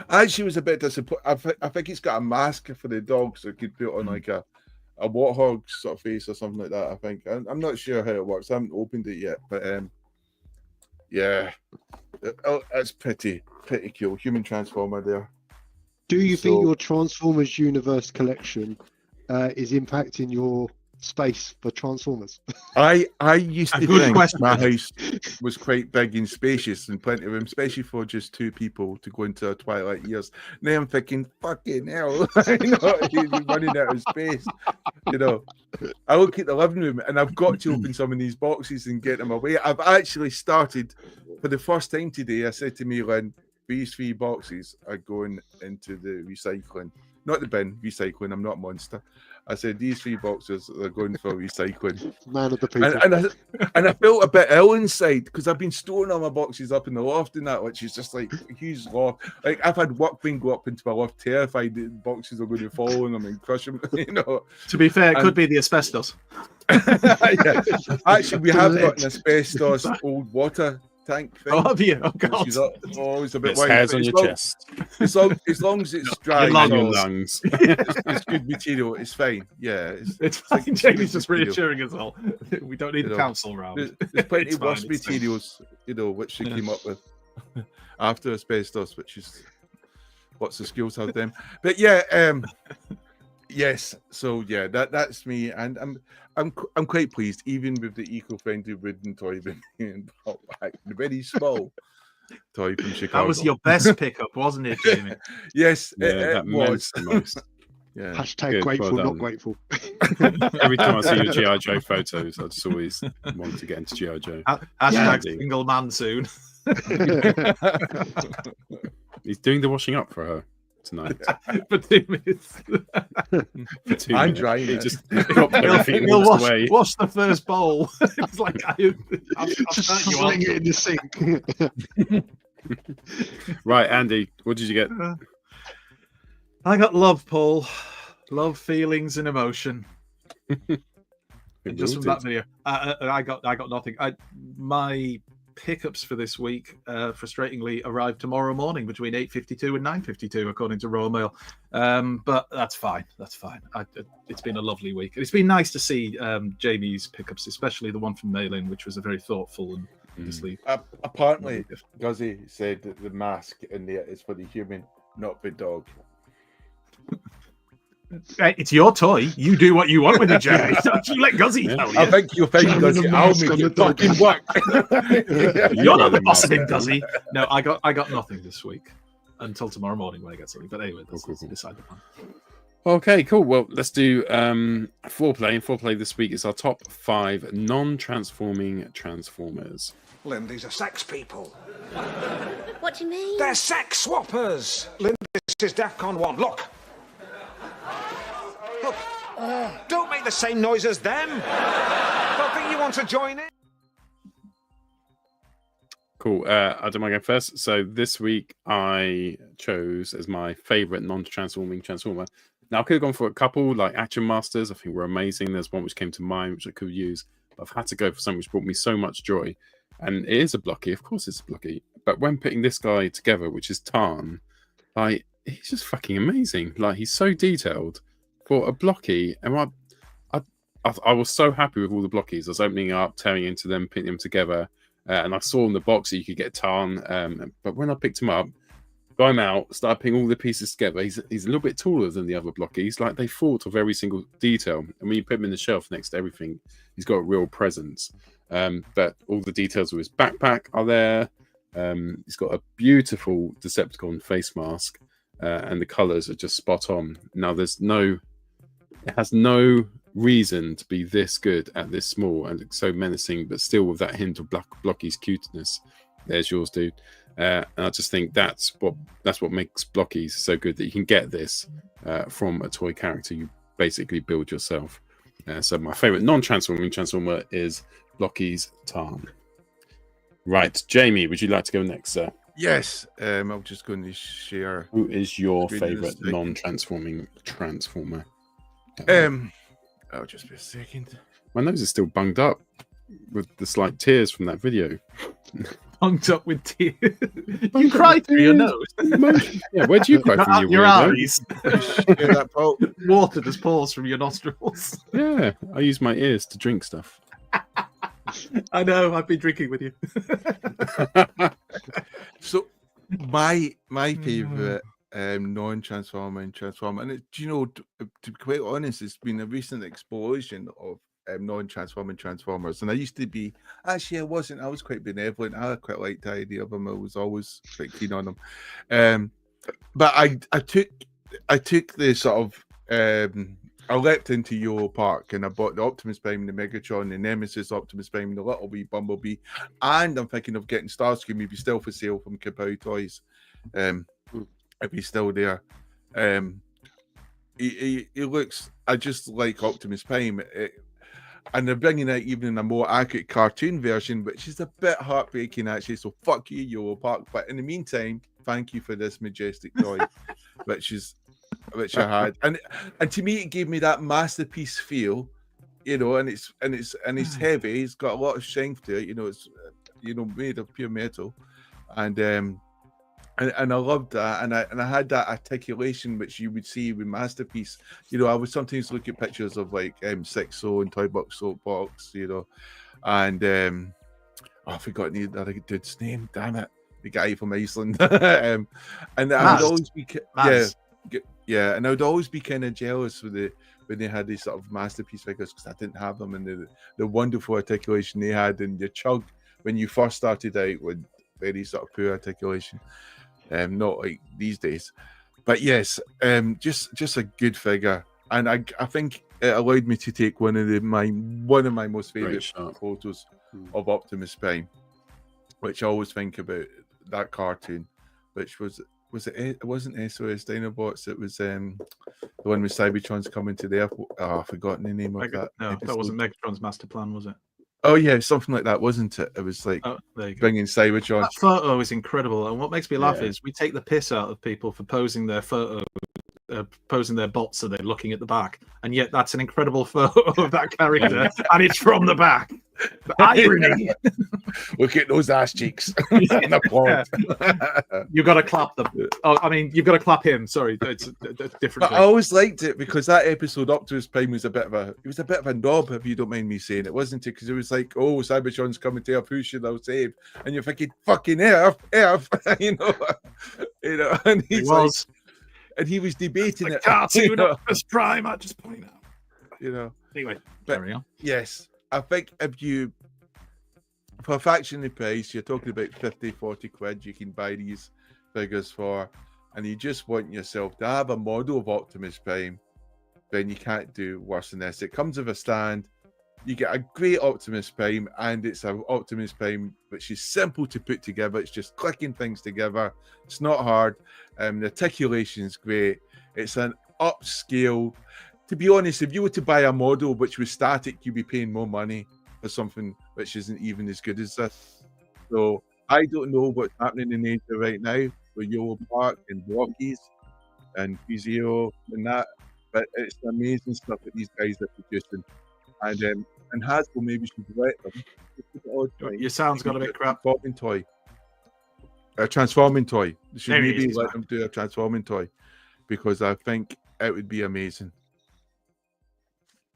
I actually was a bit disappointed. I think he's got a mask for the dog, so he could put on like a warthog sort of face or something like that. I think I'm not sure how it works. I haven't opened it yet, but that's pretty cool. Human Transformer there. Do you think your Transformers Universe collection is impacting your space for Transformers? I used to think my house was quite big and spacious and plenty of room, especially for just two people to go into our twilight years. Now I'm thinking, fucking hell, he's running out of space. I look at the living room and I've got to open some of these boxes and get them away. I've actually started for the first time today. I said to Milan, these 3 boxes are going into the recycling, not the bin, recycling. I'm not a monster. I said these 3 boxes are going for recycling. Man of the people. And I felt a bit ill inside because I've been storing all my boxes up in the loft and that, which is just like a huge loft. Like I've had workmen go up into my loft terrified that boxes are going to fall on them and crush them. To be fair, it could be the asbestos. Yeah. Actually, we have got an asbestos old water tank thing. Oh, have you? Oh, God. Always a bit It's wide. hairs on your chest. As long as it's dry. Your lungs. It's good material. It's fine. Yeah. It's fine. Jamie's just reassuring us all. We don't need the council round. There's plenty of worse materials, which they came up with after asbestos, which is lots of skills have them. But yeah, yes. So yeah, that's me, and I'm quite pleased, even with the eco-friendly wooden toy being brought back, the very small toy from Chicago. That was your best pickup, wasn't it, Jamie? Yes, yeah, it was. The most. Yeah. Hashtag good, grateful, not grateful. Every time I see your G.I. Joe photos, I just always want to get into G.I. Joe. Hashtag single man soon. He's doing the washing up for her tonight. For 2 minutes. For 2 I'm minutes. drying He it. just dropped everything and He'll walked away. wash the first bowl. It's like I'll Just you sling up. it in the sink. Right, Andy, what did you get? I got love, Paul. Love, feelings, and emotion. Just from that video, I got nothing. My pickups for this week, frustratingly, arrive tomorrow morning between 8:52 and 9:52, according to Royal Mail. But that's fine. That's fine. It's been a lovely week. It's been nice to see Jamie's pickups, especially the one from Mail-In, which was a very thoughtful to sleep. Apparently, Guzzy said that the mask in there is for the human, not the dog. It's your toy. You do what you want with it, Jerry. Don't you let Guzzy tell you. I think you'll find Guzzy. I'll make it fucking work. You're not the boss of him, Guzzy. No, I got nothing this week until tomorrow morning when I get something. But anyway, let's decide the plan. Okay, cool. Well, let's do foreplay. And foreplay this week is our top 5 non-transforming Transformers. Lynn, these are sex people. What do you mean? They're sex swappers. Lynn, this is TFCon 1. Look. Look. Don't make the same noise as them. Don't think you want to join in? Cool. I don't mind going first. So this week I chose as my favourite non-transforming Transformer. Now I could have gone for a couple like Action Masters. I think were amazing. There's one which came to mind which I could use. But I've had to go for something which brought me so much joy. And it is a Blockee. Of course it's a Blockee. But when putting this guy together, which is Tarn, like he's just fucking amazing. Like he's so detailed for a Blockee. And I was so happy with all the Blockies. I was opening up, tearing into them, putting them together. And I saw in the box that you could get Tarn. But when I picked him up, got him out, started putting all the pieces together, he's a little bit taller than the other Blockies. Like they thought of every single detail. And when you put him in the shelf next to everything, he's got a real presence. But all the details of his backpack are there. He's got a beautiful Decepticon face mask. And the colours are just spot on. Now it has no reason to be this good at this small and so menacing, but still with that hint of Blockie's cuteness. There's yours, dude. And I just think that's what makes Blockies so good, that you can get this from a toy character you basically build yourself. So my favourite non-transforming Transformer is Blockie's Tarn. Right, Jamie, would you like to go next, sir? Yes, I'm just going to share. Who is your favourite non-transforming Transformer? Oh, just be a second. My nose is still bunged up with the slight tears from that video. Bunged up with tears. You cried through your nose. Yeah, where do you cry from your eyes? Water just pours from your nostrils. Yeah, I use my ears to drink stuff. I know. I've been drinking with you. So, my favourite non-transforming Transformer, and do you know, to be quite honest, it's been a recent explosion of non-transforming Transformers. And I used to be, actually I was quite benevolent. I quite liked the idea of them. I was always quite keen on them. But I took the sort of I leapt into Euro Park and I bought the Optimus Prime, the Megatron, the Nemesis Optimus Prime, the Little Wee Bumblebee, and I'm thinking of getting Starscream if he's still for sale from Kapow Toys. If he's still there. He looks, I just like Optimus Prime. And they're bringing out even a more accurate cartoon version, which is a bit heartbreaking actually. So fuck you, Euro Park. But in the meantime, thank you for this majestic toy, which I had. And to me, it gave me that masterpiece feel, you know. And it's heavy. It's got a lot of strength to it. You know, it's made of pure metal, and I loved that, and I had that articulation which you would see with Masterpiece. You know, I would sometimes look at pictures of like Sixo and Toy Box Soapbox, you know, and I forgot the other dude's name. Damn it, the guy from Iceland. And I would always be and I would always be kind of jealous when they had these sort of Masterpiece figures, because I didn't have them, and the wonderful articulation they had, and your chug when you first started out with very sort of poor articulation. Not like these days, but yes, just a good figure, and I think it allowed me to take one of my most favorite photos of Optimus Prime, which I always think about that cartoon, which was it wasn't SOS Dinobots, it was the one with Cybertron's coming to the airport. Oh, I've forgotten the name of that. No, that wasn't Megatron's master plan, was it? Oh yeah, something like that, wasn't it? It was like bringing Cybertron. That photo is incredible, and what makes me laugh is we take the piss out of people for posing their photo, posing their bots so they're looking at the back, and yet that's an incredible photo of that character, and it's from the back. The irony. Look at those ass cheeks. And applaud. You've got to clap them. Oh, I mean, you've got to clap him. Sorry, it's a different. But I always liked it because that episode Optimus Prime was a bit of a knob, if you don't mind me saying it, wasn't it? Because it was like, oh, Cybertron's coming to Earth, who should I save? And you're thinking, fucking Earth, you know, and he's like, and he was debating it. Cartoon Optimus Prime, I just point out. You know. Anyway, but carry on. Yes, I think for a fraction of the price, you're talking about 50, 40 quid, you can buy these figures for, and you just want yourself to have a model of Optimus Prime, then you can't do worse than this. It comes with a stand, you get a great Optimus Prime, and it's an Optimus Prime which is simple to put together. It's just clicking things together. It's not hard. The articulation is great. It's an upscale. To be honest, if you were to buy a model which was static, you'd be paying more money for something which isn't even as good as this. So I don't know what's happening in Asia right now with Yolo Park and Blokees and P0 and that, but it's amazing stuff that these guys are producing. And Hasbro maybe should let them. Your sound's got a bit crap. A transforming toy. They should There maybe let them do a transforming toy, because I think it would be amazing.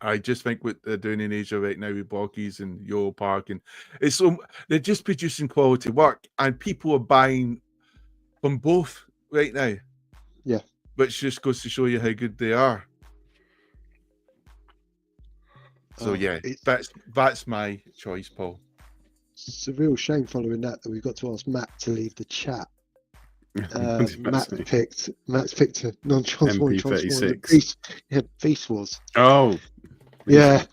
I just think what they're doing in Asia right now with Blokees and Yolo Park, and they're just producing quality work, and people are buying from both right now. Yeah, which just goes to show you how good they are. So yeah, that's my choice, Paul. It's a real shame following that we've got to ask Matt to leave the chat. Matt's picked a non-transforming transformer. Beast Wars. Oh, yeah.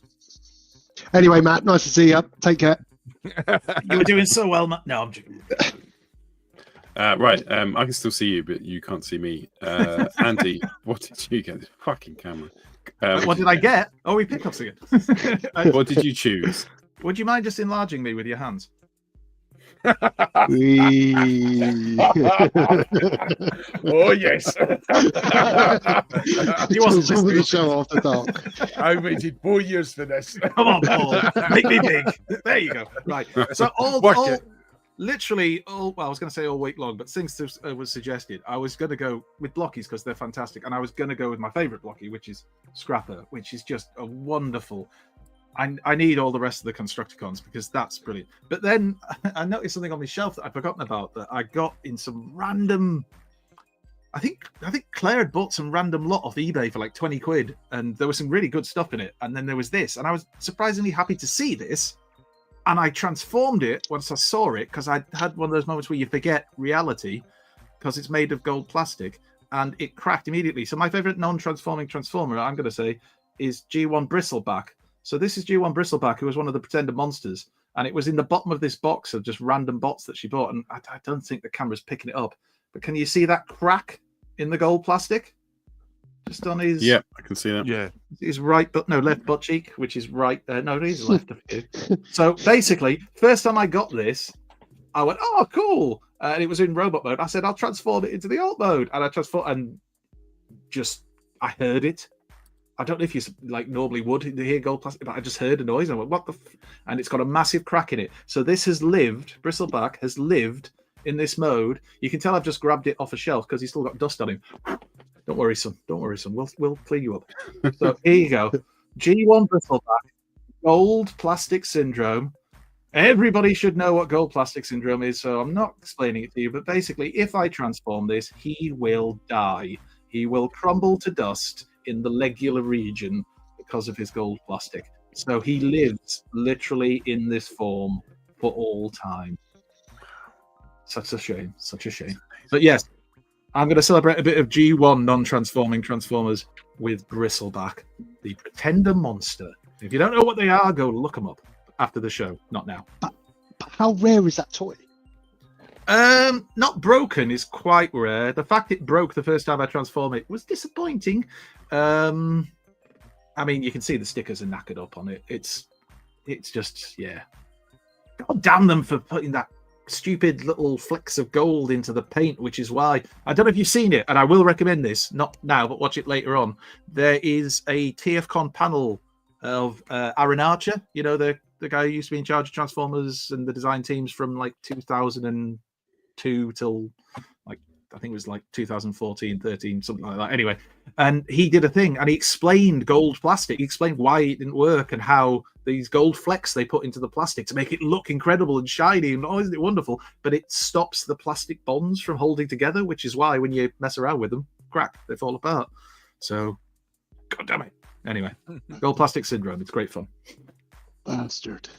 Anyway, Matt, nice to see you. Take care. You were doing so well, Matt. No, I'm joking. Right, I can still see you, but you can't see me. Andy, what did you get? This fucking camera. What did I get? Oh, we pick ups again. What did you choose? Would you mind just enlarging me with your hands? Oh yes. He wasn't listening. The show after dark. I waited 4 years for this. Come on, Paul. Make me big. There you go. Right. So literally all, well, I was going to say all week long, but since this was suggested, I was going to go with Blokees because they're fantastic, and I was going to go with my favorite Blokie, which is Scrapper, which is just a wonderful. I need all the rest of the Constructicons because that's brilliant. But then I noticed something on my shelf that I'd forgotten about that I got in some random. I think Claire had bought some random lot off eBay for like 20 quid, and there was some really good stuff in it. And then there was this, and I was surprisingly happy to see this. And I transformed it once I saw it because I had one of those moments where you forget reality because it's made of gold plastic, and it cracked immediately. So my favorite non-transforming Transformer, I'm going to say, is G1 Bristleback. So this is G1 Bristleback, who was one of the Pretender monsters, and it was in the bottom of this box of just random bots that she bought. And I don't think the camera's picking it up, but can you see that crack in the gold plastic? Just on his... Yeah, I can see that. Yeah. His left butt cheek, which is right. No, it is left of you. So basically, first time I got this, I went, oh, cool. And it was in robot mode. I said, I'll transform it into the alt mode. And I transformed, and just, I heard it. I don't know if you like normally would hear gold plastic, but I just heard a noise. And I went, what the? And it's got a massive crack in it. So this has lived, Bristleback has lived in this mode. You can tell I've just grabbed it off a shelf because he's still got dust on him. Don't worry, son. Don't worry, son. We'll clean you up. So here you go. G1 Bristleback, gold plastic syndrome. Everybody should know what gold plastic syndrome is, so I'm not explaining it to you. But basically, if I transform this, he will die. He will crumble to dust in the legular region because of his gold plastic. So he lives literally in this form for all time. Such a shame. Such a shame. But yes, I'm going to celebrate a bit of G1 non-transforming Transformers with Bristleback, the Pretender monster. If you don't know what they are, go look them up after the show. Not now. But how rare is that toy? Not broken is quite rare. The fact it broke the first time I transformed it was disappointing. I mean, you can see the stickers are knackered up on it. It's just, yeah. God damn them for putting that stupid little flecks of gold into the paint, which is why I don't know if you've seen it, and I will recommend this, not now, but watch it later on. There is a TFCon panel of Aaron Archer, you know, the the guy who used to be in charge of Transformers and the design teams from like 2002 till like I think it was like 2014, 13, something like that. Anyway, and he did a thing and he explained gold plastic. He explained why it didn't work and how these gold flecks they put into the plastic to make it look incredible and shiny and isn't it wonderful? But it stops the plastic bonds from holding together, which is why when you mess around with them, crack, they fall apart. So, God damn it. Anyway, gold plastic syndrome. It's great fun. Bastard.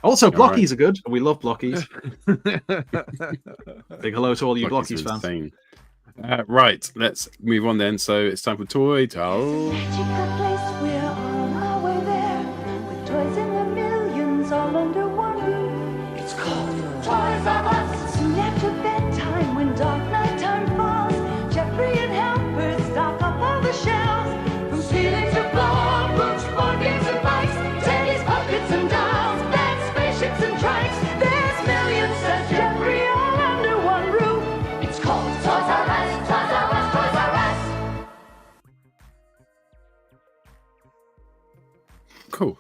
Also, Blokees are good. We love Blokees. Big hello to all you Blokees fans. Insane. Right, let's move on then. So it's time for Toy Tales. Magical place, we're on our way there. With toys in the millions all under one roof. It's called Toys R Us. Soon after bedtime, when dark nighttime falls, Jeffrey and helpers stock up all the shelves. From ceiling to floor, books, board games and bikes, teddies, puppets and dolls, beds, spaceships and trikes. There's millions, says Jeffrey, all under one roof. It's called Toys R Us. Cool.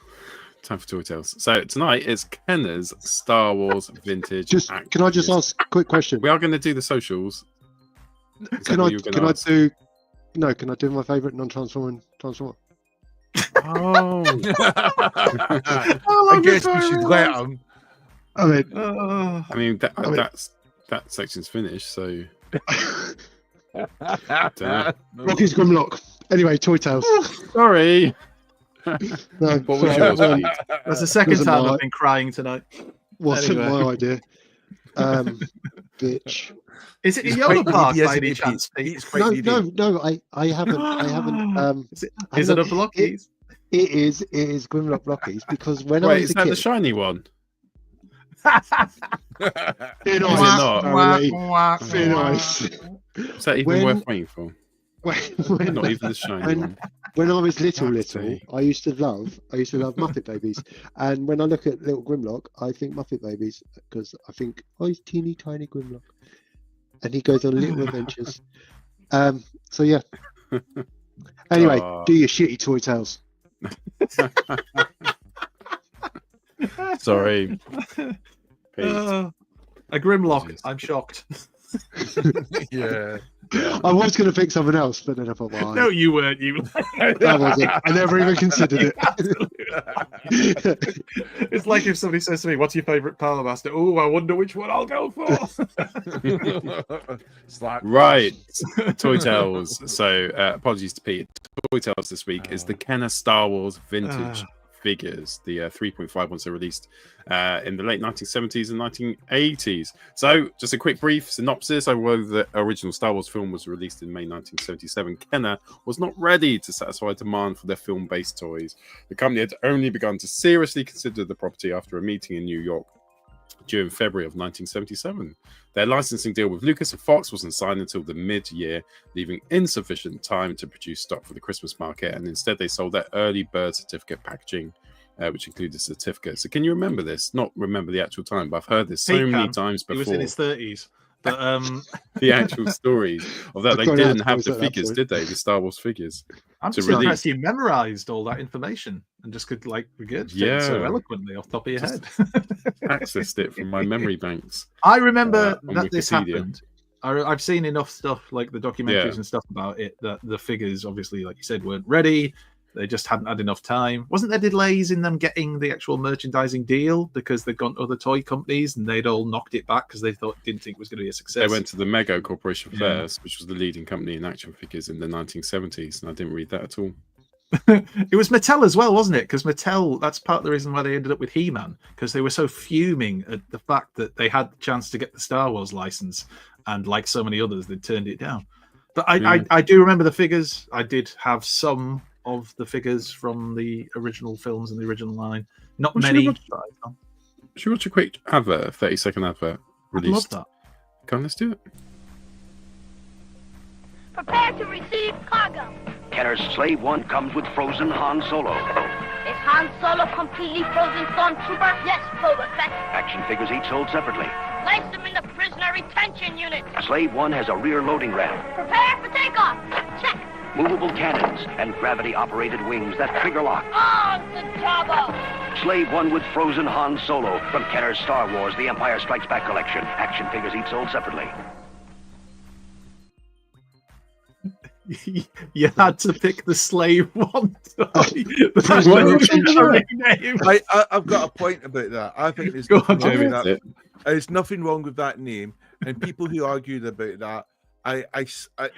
Time for Toy Tales. So tonight it's Kenna's Star Wars vintage. Action Can I just figures. ask a quick question? We are going to do the socials. Can I do my favourite non-transforming transformer? Oh. I guess we should let him. I mean, that section's finished, so Rocky's Grimlock. Anyway, Toy Tales. Sorry. No, what was yours, Pete? That's the second time I've been crying tonight. Wasn't Anyway. my idea. Bitch. Is it a Yoda Park by any chance? No, I haven't. Is it a Blokees? It is Grimlock Blockies because when I Wait, was is a that kid, the shiny one? Thin Is ice, it not? apparently. Thin ice. Is that even worth waiting for? Not even the shiny one. When I was little, I used to love Muppet Babies, and when I look at little Grimlock, I think Muppet Babies because I think, oh, he's teeny tiny Grimlock, and he goes on little adventures. So yeah. Anyway, do your shitty Toy Tales. Sorry. A Grimlock. I'm shocked. Yeah. I was going to pick something else, but then I thought, well, No, you weren't. You. that was it. I never even considered it. It's like if somebody says to me, "What's your favourite Power Master?" Oh, I wonder which one I'll go for. Right, Toy Tales. So apologies to Pete. Toy Tales this week is the Kenner Star Wars vintage figures, the 3.5 ones are released in the late 1970s and 1980s. So just a quick brief synopsis. Although the original Star Wars film was released in May 1977, Kenner was not ready to satisfy demand for their film-based toys. The company had only begun to seriously consider the property after a meeting in New York during February of 1977. Their licensing deal with Lucas and Fox wasn't signed until the mid-year, leaving insufficient time to produce stock for the Christmas market, and instead they sold their early bird certificate packaging, which included certificates. So can you remember this? Not remember the actual time, but I've heard this so many times before. He was in his 30s. But the actual stories of that, they didn't have the figures, did they? The Star Wars figures. I'm surprised you memorized all that information and just could like regurgitate it so eloquently off the top of your head. Accessed it from my memory banks. I remember that Wikipedia. this happened. I've seen enough stuff, like the documentaries and stuff about it, that the figures, obviously, like you said, weren't ready. They just hadn't had enough time. Wasn't there delays in them getting the actual merchandising deal because they'd gone to other toy companies and they'd all knocked it back because they didn't think it was going to be a success? They went to the Mego Corporation first, which was the leading company in action figures in the 1970s, and I didn't read that at all. It was Mattel as well, wasn't it? Because Mattel, that's part of the reason why they ended up with He-Man, because they were so fuming at the fact that they had the chance to get the Star Wars license, and like so many others, they turned it down. But I do remember the figures. I did have some of the figures from the original films and the original line. Not many. Should we watch a quick advert, 30-second advert released? I'd love that. Come on, let's do it. Prepare to receive cargo. Kenner's Slave One comes with frozen Han Solo. Is Han Solo completely frozen stormtrooper? Yes, Boba Fett. Action figures each sold separately. Place them in the prisoner retention unit. Slave One has a rear loading ramp, Prepare for takeoff. Check. movable cannons, and gravity-operated wings that trigger lock. On to Jabba. Slave One with frozen Han Solo from Kenner's Star Wars: The Empire Strikes Back collection. Action figures each sold separately. You had to pick the Slave One toy. I've got a point about that. I think there's there's nothing wrong with that name, and people who argued about that, there's part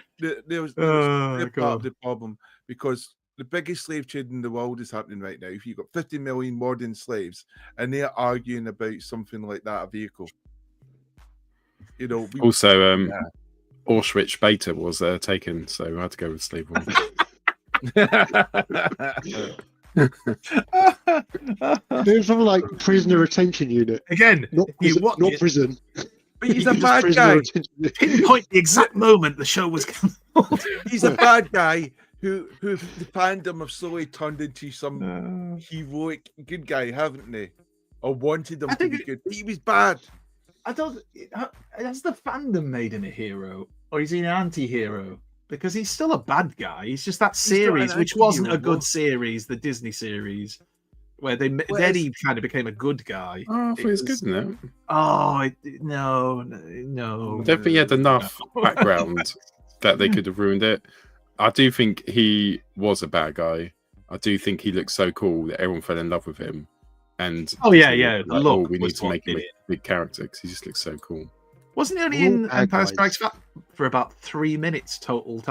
of the problem, because the biggest slave trade in the world is happening right now. If you've got 50 million modern slaves, and they're arguing about something like that, a vehicle. You know. Also, Auschwitz Beta was taken, so I had to go with Slave One. There's something like prisoner retention unit. Again, not prison. But he's a bad guy. Pinpoint the exact moment the show was cancelled. He's a bad guy who the fandom have slowly turned into some heroic good guy, haven't they? Or wanted him to be good. He was bad. Has the fandom made him a hero, or is he an anti-hero? Because he's still a bad guy. He's just that series, which wasn't a good series, the Disney series, where then he kind of became a good guy. Oh, I thought it was good, isn't it? Oh, no. I don't think he had enough background that they could have ruined it. I do think he was a bad guy. I do think he looked so cool that everyone fell in love with him. And we need to make him a big character because he just looks so cool. Wasn't he only in Empire Strikes Back for about 3 minutes total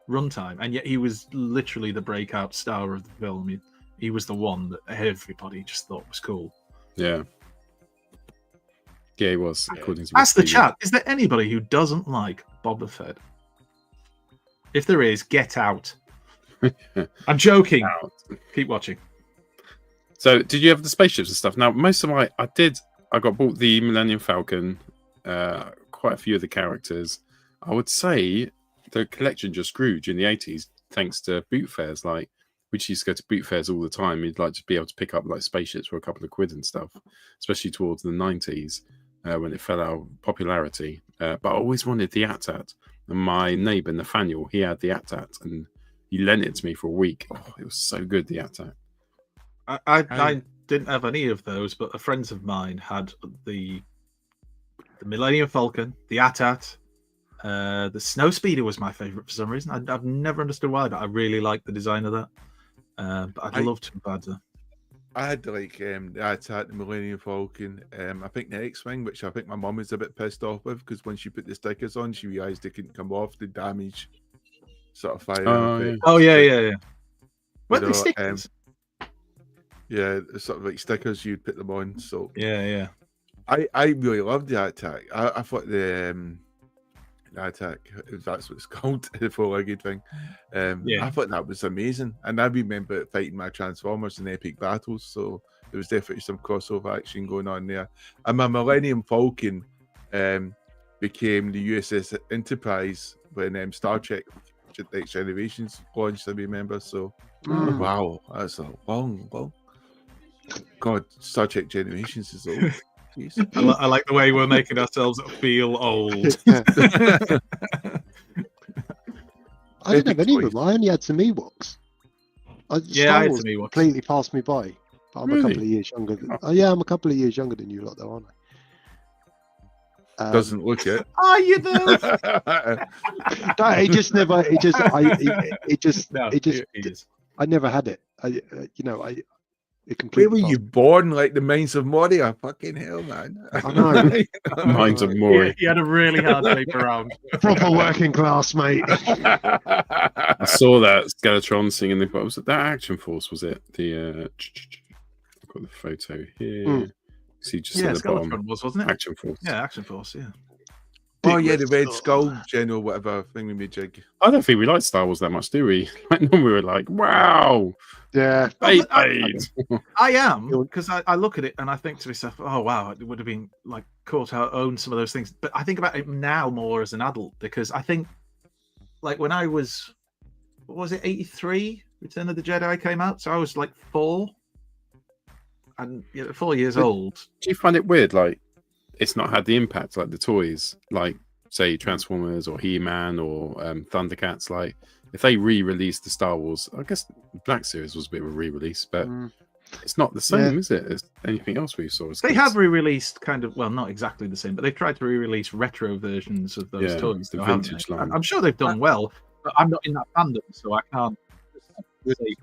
runtime, and yet he was literally the breakout star of the film. He was the one that everybody just thought was cool. Yeah, he was. According to Ask the chat: is there anybody who doesn't like Boba Fett? If there is, get out. I'm joking. Keep watching. So, did you have the spaceships and stuff? Now, most of I got bought the Millennium Falcon, quite a few of the characters. I would say the collection just grew during the 80s thanks to boot fairs. Like, we used to go to boot fairs all the time. You'd like to be able to pick up like spaceships for a couple of quid and stuff, especially towards the 90s when it fell out of popularity. But I always wanted the AT-AT. And my neighbour, Nathaniel, he had the AT-AT and he lent it to me for a week. Oh, it was so good, the AT-AT. I didn't have any of those, but friends of mine had the Millennium Falcon, the AT-AT, the Snowspeeder was my favourite for some reason. I've never understood why, but I really liked the design of that. But I'd love to have had that. I had the AT-AT, the Millennium Falcon. I think the X-Wing, which I think my mum was a bit pissed off with, because when she put the stickers on, she realised they couldn't come off. The damage sort of fire. Yeah. What the stickers? Yeah, sort of like stickers, you'd put them on. So yeah. I really loved the AT-AT. I thought the AT-AT, if that's what it's called, the four-legged thing. I thought that was amazing, and I remember fighting my Transformers in epic battles. So there was definitely some crossover action going on there. And my Millennium Falcon became the USS Enterprise when Star Trek Next Generations launched. I remember. So wow, that's a long. God, Star Trek Generations is old. I like the way we're making ourselves feel old. I didn't have any of them. I only had some Ewoks. I had some Ewoks. Completely passed me by. But I'm a couple of years younger. I'm a couple of years younger than you lot, though, aren't I? Doesn't look it. Are you though? No, it just never. I never had it. Where were you born? Like the Mines of Moria? Fucking hell, man! I know. Mines of Moria. You had a really hard sleep around. Proper working class, mate. I saw that Skeletron singing. Was it that Action Force? Was it the? I've got the photo here. See, just at the bottom. Wasn't it? Action Force. Yeah, Action Force. Yeah. Oh yeah, the Red Skull General, whatever thing we made jig. I don't think we like Star Wars that much, do we? Like, we were like, wow. Yeah, I am, because I look at it and I think to myself, oh wow, it would have been like cool to own some of those things. But I think about it now more as an adult, because I think, like when I was, what was it, 83? Return of the Jedi came out, so I was like 4, and 4 years old. Do you find it weird, like it's not had the impact like the toys, like say Transformers or He-Man or Thundercats, like? If they re-released the Star Wars, I guess Black Series was a bit of a re-release, but It's not the same, is it, as anything else we saw? They have re-released kind of, well, not exactly the same, but they've tried to re-release retro versions of those toys. The though, haven't vintage they? line. I'm sure they've done well, but I'm not in that fandom, so I can't say.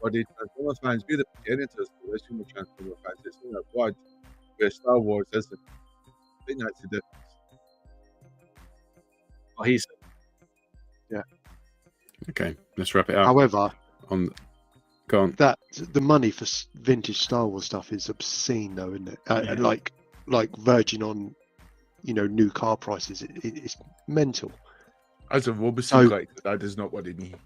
Body Transformer fans be the beginning to this relation with Transformer fans. It's in their blood, where Star Wars isn't. I think that's the difference. Well, he's Yeah. Okay, let's wrap it up. However, go on. That the money for vintage Star Wars stuff is obscene, though, isn't it? Like verging on, new car prices. It's mental. As a Robertson collector, that is not what I mean.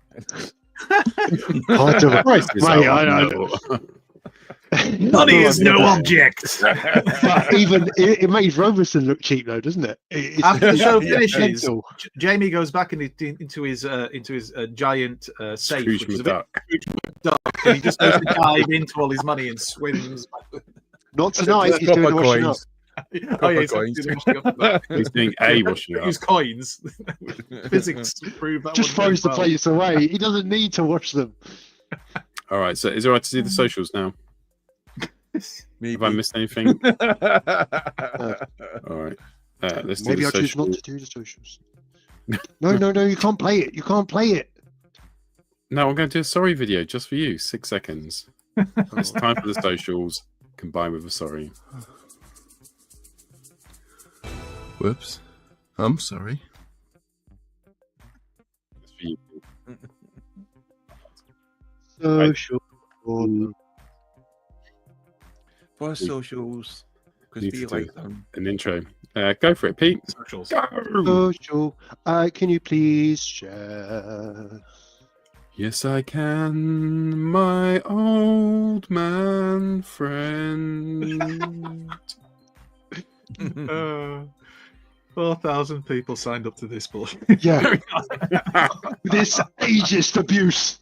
Money is no object. But even it makes Robertson look cheap, though, doesn't it? After the show finishes, mental. Jamie goes back into his giant safe, which is a bit dark, and he just goes to dive into all his money and swims. Not tonight. He's doing the washing up. Oh yeah, he's doing a washing up. Use coins. Physics prove that. Just throws the plates away. He doesn't need to wash them. All right. So is it all right to do the socials now? Maybe. Have I missed anything? All right. Let's do Maybe the I choose socials. not to do the socials. No, you can't play it. You can't play it. No, I'm going to do a sorry video just for you. 6 seconds. It's time for the socials combined with a sorry. Whoops. I'm sorry. It's for you. Social. For socials. Because Need we to do like them. an intro. Go for it, Pete. Socials. Go! Social. Can you please share? Yes, I can, my old man friend. 4,000 people signed up to this bullshit. Yeah. This ageist abuse.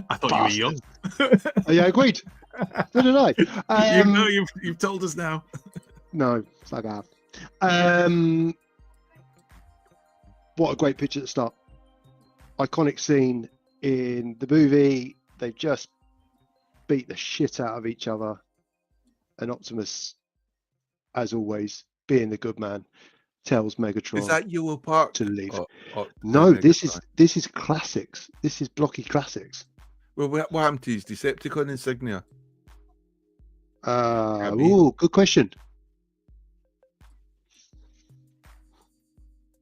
I thought you were young. Yeah, agreed. So did I. You've told us now. No, fuck off. What a great picture at the start. Iconic scene in the movie. They just beat the shit out of each other. And Optimus, as always, being the good man, tells Megatron Is that Yellow Park to leave. Or No, Megatron? this is classics. This is Blokees Classics. Well, what happened to his Decepticon insignia? Good question.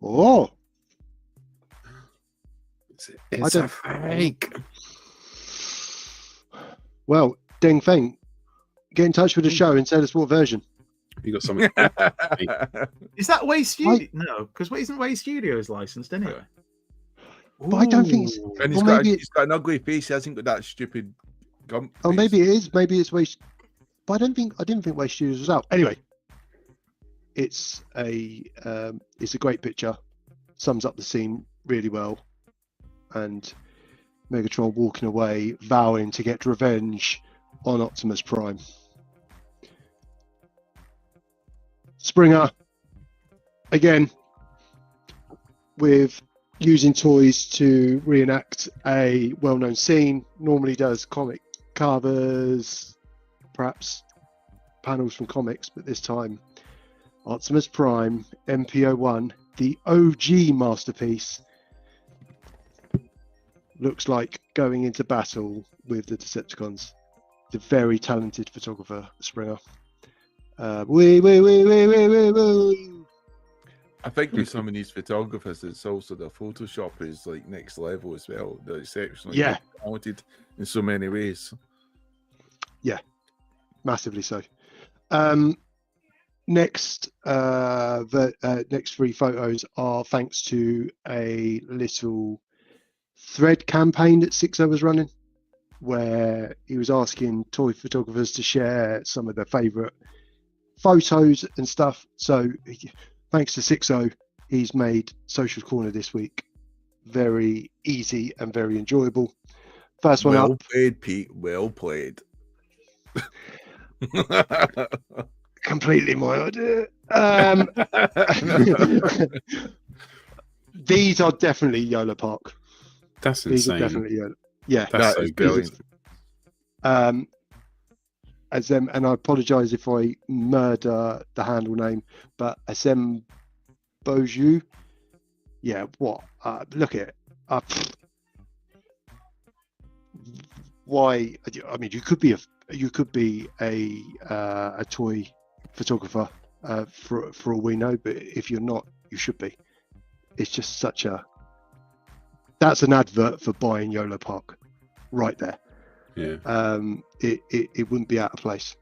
Oh, It's a fake. Well, Deng Feng, get in touch with the show and tell us what version. You got something? Is that Way Studio? No, because isn't Way Studios licensed anyway? But I don't think it's. And he's got an ugly face. He hasn't got that stupid gump. Oh, maybe it is. Maybe it's Waste. But I didn't think Waste Studios was out. Anyway, it's a great picture. Sums up the scene really well. And Megatron walking away, vowing to get revenge on Optimus Prime. Springer, again, with using toys to reenact a well-known scene. Normally does comic covers, perhaps panels from comics, but this time Optimus Prime, MPO1, the OG masterpiece, looks like going into battle with the Decepticons. The very talented photographer, Springer. I think with some of these photographers, it's also the Photoshop is like next level as well. They're exceptionally talented in so many ways. Yeah, massively so. Next three photos are thanks to a little thread campaign that Sixo was running, where he was asking toy photographers to share some of their favourite photos and stuff. So thanks to Sixo, he's made Social Corner this week very easy and very enjoyable. First one well up. Played, Pete. Well played. Completely my idea. These are definitely Yola Park. That's These insane. are definitely Yola. Yeah, That's so brilliant. As them, and I apologise if I murder the handle name, but Asem Boju. Yeah, what? Look at it. Why? I mean, you could be a toy photographer for all we know, but if you're not, you should be. It's just that's an advert for buying YOLO Park, right there. Yeah. It wouldn't be out of place.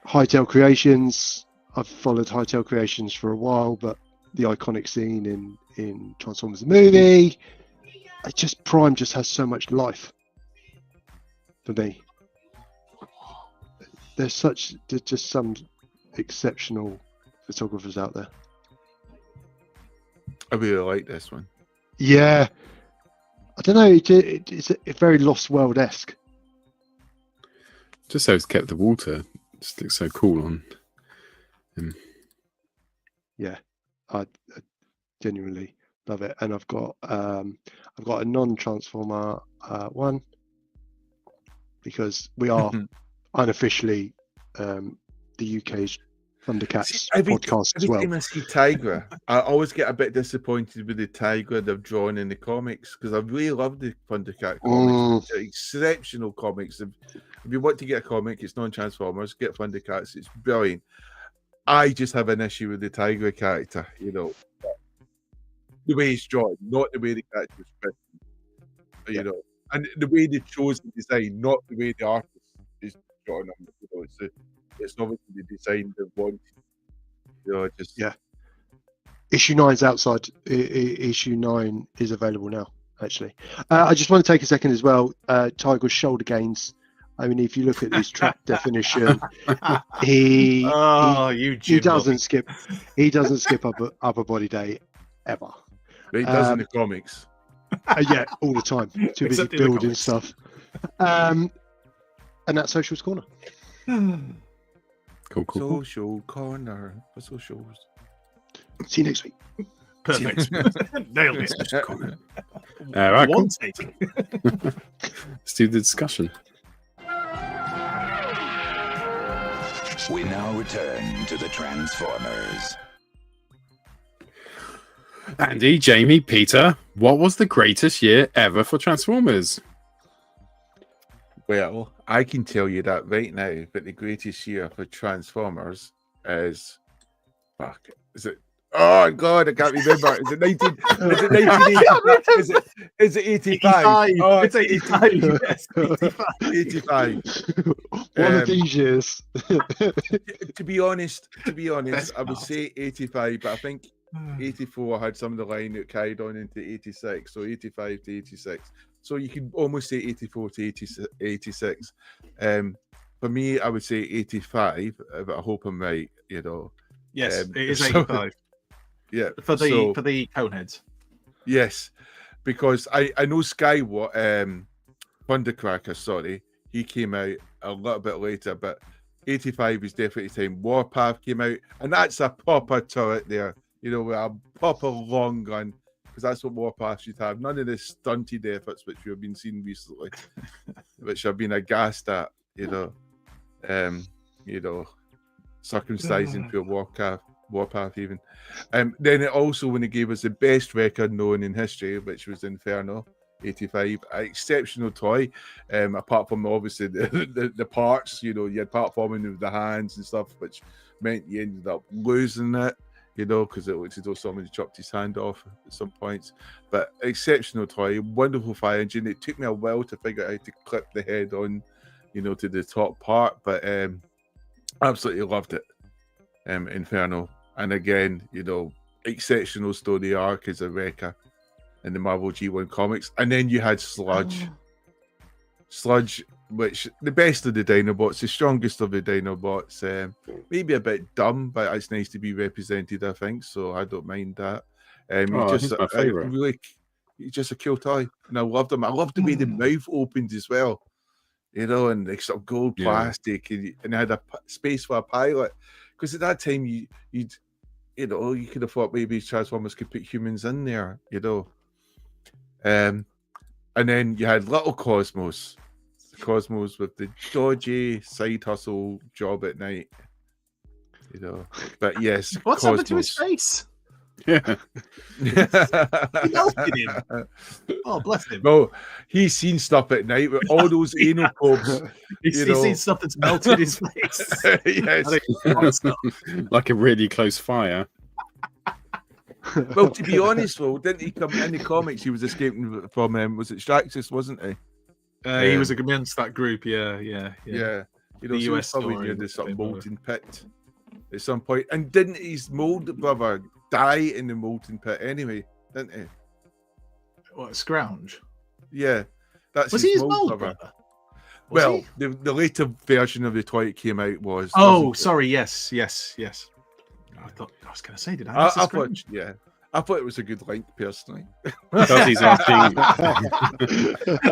Hightail Creations. I've followed Hightail Creations for a while, but the iconic scene in Transformers the movie, Prime just has so much life for me. There's just some exceptional photographers out there. I really like this one. Yeah. I don't know. It's very Lost World-esque. Just so it's kept the water. Just looks so cool on him. Yeah, I genuinely love it. And I've got a non-Transformer one, because we are unofficially the UK's Thundercats podcast as well. Every time I see Tigra, I always get a bit disappointed with the Tigra they've drawn in the comics, because I really love the Thundercat comics. They're exceptional comics. If you want to get a comic, it's non-Transformers, get Thundercats. It's brilliant. I just have an issue with the Tigra character, the way he's drawn, not the way the character's written, and the way they chose the design, not the way the artist is drawn on. It's obviously the design they wanted. Yeah. Issue 9's outside. Issue 9 is available now, actually. I just want to take a second as well. Tiger's shoulder gains. I mean, if you look at his track definition, he doesn't skip upper body day ever. But he does in the comics. Yeah, all the time. Too busy building stuff. And that's Socials Corner. Cool. Social Corner for socials. See you next week. Perfect. Nailed it. All right, One cool. take. Let's do the discussion. We now return to the Transformers. Andy, Jamie, Peter, what was the greatest year ever for Transformers? Well, I can tell you that right now, but the greatest year for Transformers is... Is it... Oh, God, I can't remember. Is it 1980? Is it 85? Oh, it's 85. Yes, 85. One of these years. To be honest, I would say 85, but I think 84 had some of the line that carried on into 86, so 85 to 86. So you can almost say 84 to 86. For me, I would say 85, but I hope I'm right, Yes, it is 85. Yeah, for the Coneheads. Yes, because I know Thundercracker, sorry, he came out a little bit later, but 85 is definitely time. Warpath came out, and that's a proper turret there, with a proper long gun, because that's what Warpath should have. None of the stunted efforts which we have been seeing recently, which I've been aghast at, circumcising for Warpath even. Then it also, when it gave us the best record known in history, which was Inferno 85, an exceptional toy. Apart from obviously the parts, you had platforming with the hands and stuff, which meant you ended up losing it, because it looked as though somebody chopped his hand off at some points. But exceptional toy, wonderful fire engine. It took me a while to figure out how to clip the head on, to the top part, but absolutely loved it. Inferno. And again, exceptional story arc as a Wrecker in the Marvel G1 comics. And then you had Sludge. Sludge, which the best of the Dinobots, the strongest of the Dinobots. Maybe a bit dumb, but it's nice to be represented, I think. So I don't mind that. He's my favourite. He's just a cool toy. And I loved him. I loved the way the mouth opened as well. And like sort of gold plastic. And it had a space for a pilot. Because at that time, you could have thought maybe Transformers could put humans in there, And And then you had little Cosmos. Cosmos with the dodgy side hustle job at night. You know, but yes, What's Cosmos. happened to his face? Yeah. He melted him. Oh, bless him. No, he's seen stuff at night with all those anal probes. He's seen stuff that's melted his face. Yes. Like a really close fire. Well, to be honest, though, didn't he come in the comics? He was escaping from was it Straxus, wasn't he? He was against that group. Yeah. You know, The so he US was probably story near the sort of came over. molten pit at some point. And didn't his mold brother die in the molten pit anyway? Didn't he? What, Scrounge? Yeah, that's Was he his mold mold brother? Was Well, he? the later version of the toy that came out was. Oh, wasn't it? sorry. Yes. I thought I was going to say, did I I miss a thought, Scrounge? yeah, I thought it was a good link personally. Guzzy's asking. I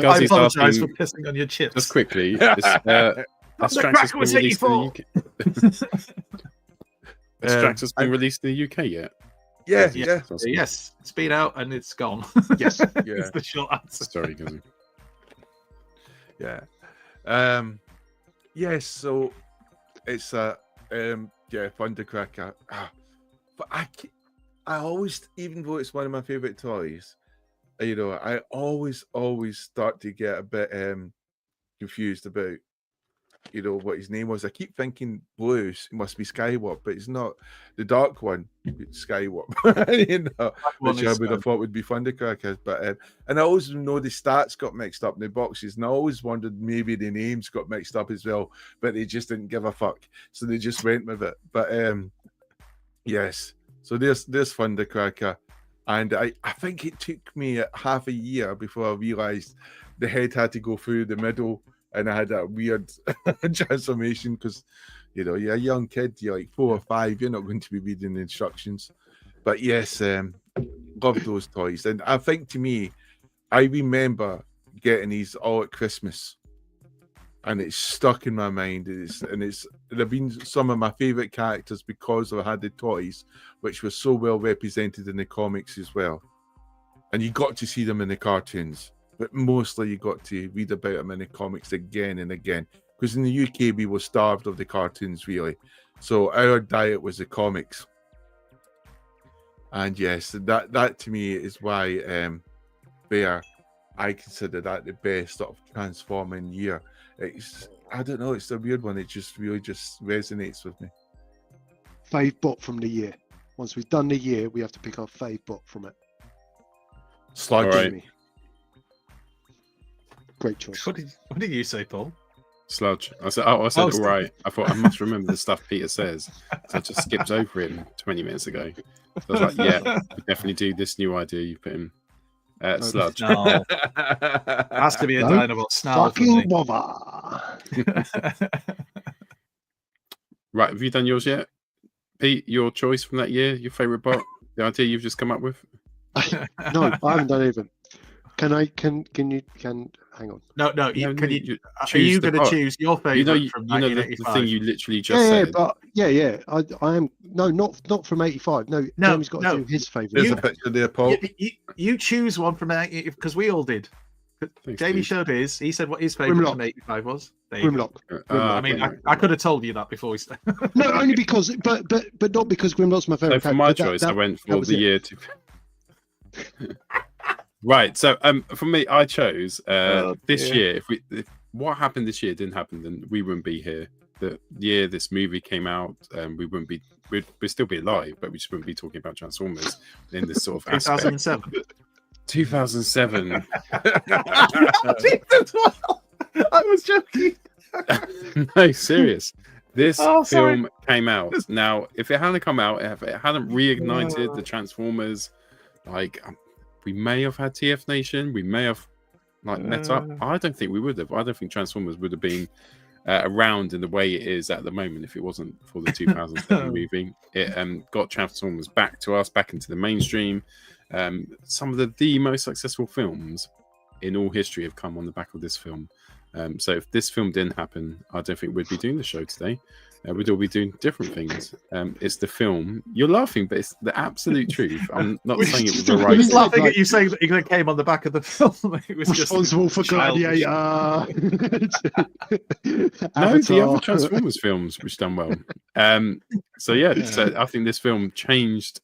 Guzzy's apologise asking. for pissing on your chips. Just quickly, has Straxus been released in the UK? Has Straxus been released in the UK yet? Yeah. Yes, it's been out and it's gone. Yes, yeah. It's the short answer. Sorry, Guzzy. Yeah. Yes, so it's Thundercracker. But I always, even though it's one of my favorite toys, you know, I always start to get a bit confused about, you know, what his name was. I keep thinking Blue must be Skywarp, but it's not. The dark one, it's Skywarp, you know, which I would have thought would be Thundercracker. But and I always know the stats got mixed up in the boxes, and I always wondered maybe the names got mixed up as well, but they just didn't give a fuck, so they just went with it. But yes, so there's Thundercracker, and I think it took me half a year before I realised the head had to go through the middle. And I had that weird transformation because, you know, you're a young kid, you're like 4 or 5, you're not going to be reading the instructions. But yes, love those toys. And I think to me, I remember getting these all at Christmas. And it's stuck in my mind. They've been some of my favourite characters because I had the toys, which were so well represented in the comics as well. And you got to see them in the cartoons. But mostly you got to read about them in the comics again and again. Because in the UK, we were starved of the cartoons, really. So our diet was the comics. And yes, that to me is why I consider that the best sort of transforming year. I don't know, it's a weird one. It just really just resonates with me. Fave bot from the year. Once we've done the year, we have to pick our fave bot from it. Sludge. Right. Great choice. What did you say, Paul? Sludge. I said all right. I thought I must remember the stuff Peter says. So I just skipped over it 20 minutes ago. So I was like, yeah, we definitely do this new idea you put in. Sludge. Snarl. Has to be a Dinobot snarl. Fucking bother. Right, have you done yours yet? Pete, your choice from that year, your favourite bot, the idea you've just come up with? No, I haven't done even. Can you hang on? No. Are you going to choose your favourite from 1985? The thing you literally just said. Yeah. I am not from 85. No, Jamie's got to do his favourite. There's a picture there, Paul. You choose one from 85 because we all did. Jamie showed his. He said what his favourite from 85 was. Grimlock. I mean, I could have told you that before we started. No, only because, but not because Grimlock's my favourite. So for my choice, I went for the year to. Right, so for me, I chose this year. If what happened this year didn't happen, then we wouldn't be here. The year this movie came out, we wouldn't be. We'd still be alive, but we just wouldn't be talking about Transformers in this sort of aspect. 2007. 2007. I was joking. No, serious. This film came out. Now, if it hadn't come out, if it hadn't reignited the Transformers, like we may have had TF Nation, we may have met up. I don't think we would have. I don't think Transformers would have been around in the way it is at the moment if it wasn't for the 2007 movie. It got Transformers back to us, back into the mainstream. Some of the most successful films in all history have come on the back of this film. So if this film didn't happen, I don't think we'd be doing the show today. we'd all be doing different things. It's the film. You're laughing, but it's the absolute truth. I'm not saying it was the right. I was laughing at you saying that it came on the back of the film. It was responsible for childish. Gladiator. No, the other Transformers films, which done well. So I think this film changed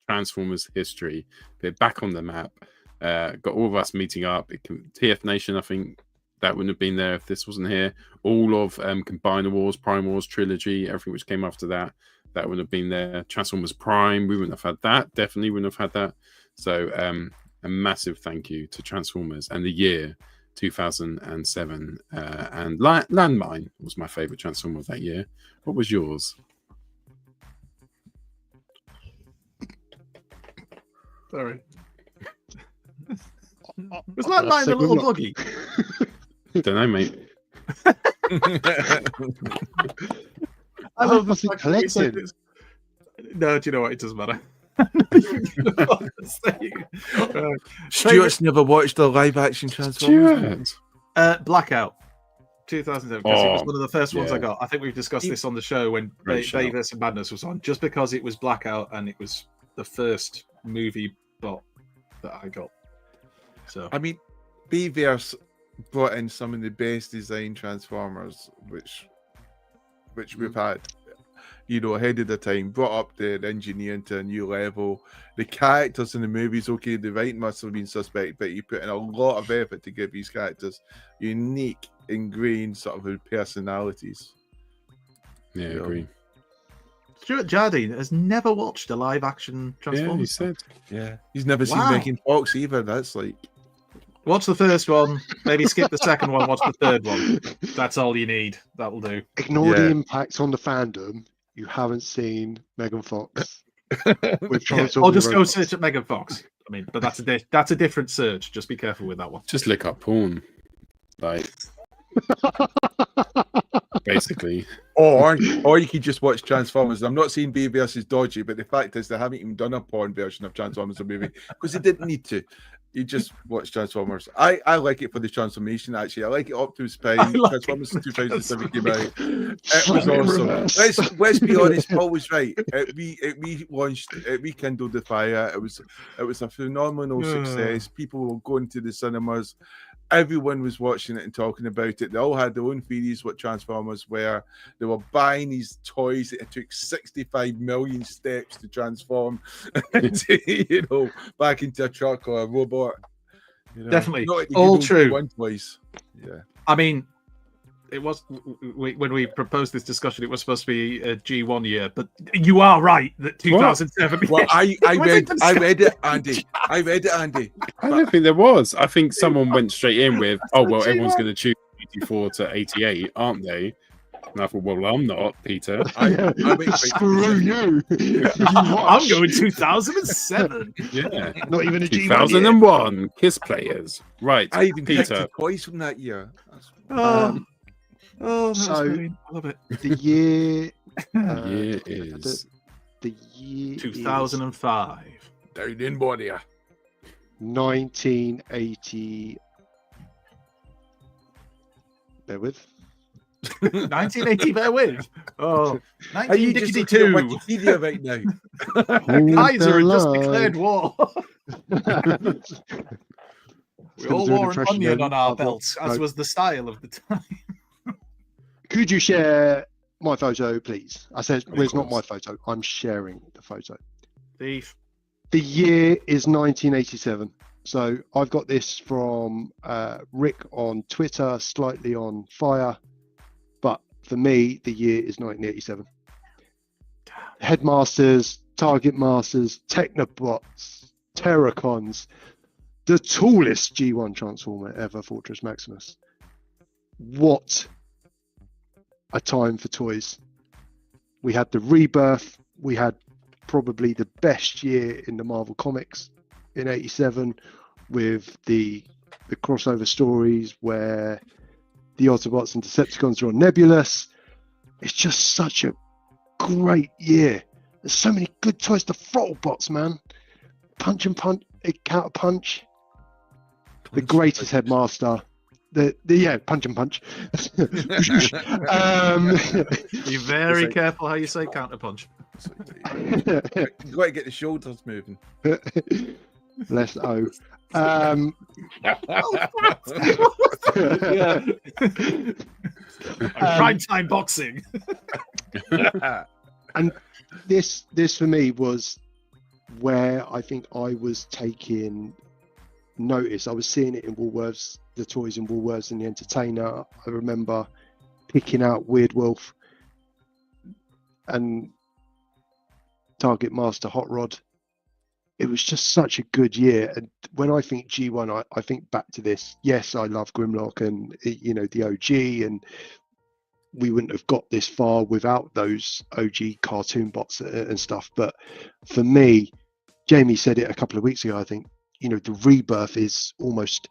Transformers history. They're back on the map. Got all of us meeting up. TF Nation, I think that wouldn't have been there if this wasn't here. All of Combiner Wars, Prime Wars trilogy, everything which came after that, that wouldn't have been there. Transformers Prime, we wouldn't have had that. Definitely wouldn't have had that. So a massive thank you to Transformers and the year 2007. And Landmine was my favourite Transformer of that year. What was yours? Sorry. Was Landmine the little buggy? Don't know, mate. I love the fact fact that we said collected. this. No, do you know what? It doesn't matter. Stuart's never watched the live action Transformers. Blackout, 2007. Because it was Oh, one of the first ones I yeah. got. I think we've discussed this on the show when Great shout. Davis and Madness was on, just because it was Blackout and it was the first movie bot that I got. So I mean, Bayverse brought in some of the best design Transformers, which we've had, ahead of the time. Brought up the engineering to a new level. The characters in the movies, okay, the writing must have been suspect, but he put in a lot of effort to give these characters unique, ingrained sort of personalities. Yeah, I agree. Stuart Jardine has never watched a live action Yeah, Transformers. you said. Yeah, he's never seen Wow. Megan Fox either. That's like, Watch the first one, maybe skip the second one, watch the third one. That's all you need. That'll do. Ignore the Yeah. impact on the fandom. You haven't seen Megan Fox. With Yeah, or Transformers just go robots. search at Megan Fox. I mean, but that's a different search. Just be careful with that one. Just look up porn. Like, basically. or you could just watch Transformers. I'm not saying Bayverse is dodgy, but the fact is they haven't even done a porn version of Transformers, the movie, because they didn't need to. You just watch Transformers. I like it for the transformation, actually. I like it up to its spine. Transformers 2007 came out. It was awesome. Let's be honest, Paul was right. It rekindled the fire. It was a phenomenal success. People were going to the cinemas. Everyone was watching it and talking about it. They all had their own theories what Transformers were. They were buying these toys. It took 65 million steps to transform into, back into a truck or a robot. Definitely. Not like you All could true. do one twice. Yeah. I mean, it was when we proposed this discussion, it was supposed to be a G1 year, but you are right that 2007. Well, I read it, Andy. I don't think there was. I think someone went straight in with, oh, well, everyone's going to choose 84 to 88, aren't they? And I thought, well, I'm not, Peter. Screw you. I'm going 2007. Yeah. Not even a G1 year. 2001, Kiss Players. Right, I even picked Peter. the toys from that year. That's So brilliant. I love it. the year year is the year 2005. Down in Borneo. 1980. Bear with. 1980, bear with. Oh, Are you just looking at 1982. Wikipedia right now? Kaiser had just line. declared war. We all wore an onion on our belts, as was the style of the time. Could you share my photo, please? I said, well, it's not my photo. I'm sharing the photo. Thief. The year is 1987. So I've got this from Rick on Twitter, slightly on fire. But for me, the year is 1987. Headmasters, Target Masters, Technobots, Terracons, the tallest G1 Transformer ever, Fortress Maximus. What a time for toys. We had the rebirth. We had probably the best year in the Marvel Comics in 87 with the crossover stories where the Autobots and Decepticons are on Nebulous. It's just such a great year. There's so many good toys. The Throttlebots, man. Punch and Punch, Counter Punch. The greatest Headmaster. punch and punch. Be very careful how you say counterpunch. You got to get the shoulders moving. Less O. Yeah. Prime time boxing. And this for me was where I think I was taking notice. I was seeing it in Woolworths, the toys in Woolworths and the Entertainer. I remember picking out Weird Wolf and Target Master Hot Rod. It was just such a good year. And when I think G1, I think back to this. Yes, I love Grimlock and, you know, the OG, and we wouldn't have got this far without those OG cartoon bots and stuff. But for me, Jamie said it a couple of weeks ago, I think, you know, the Rebirth is almost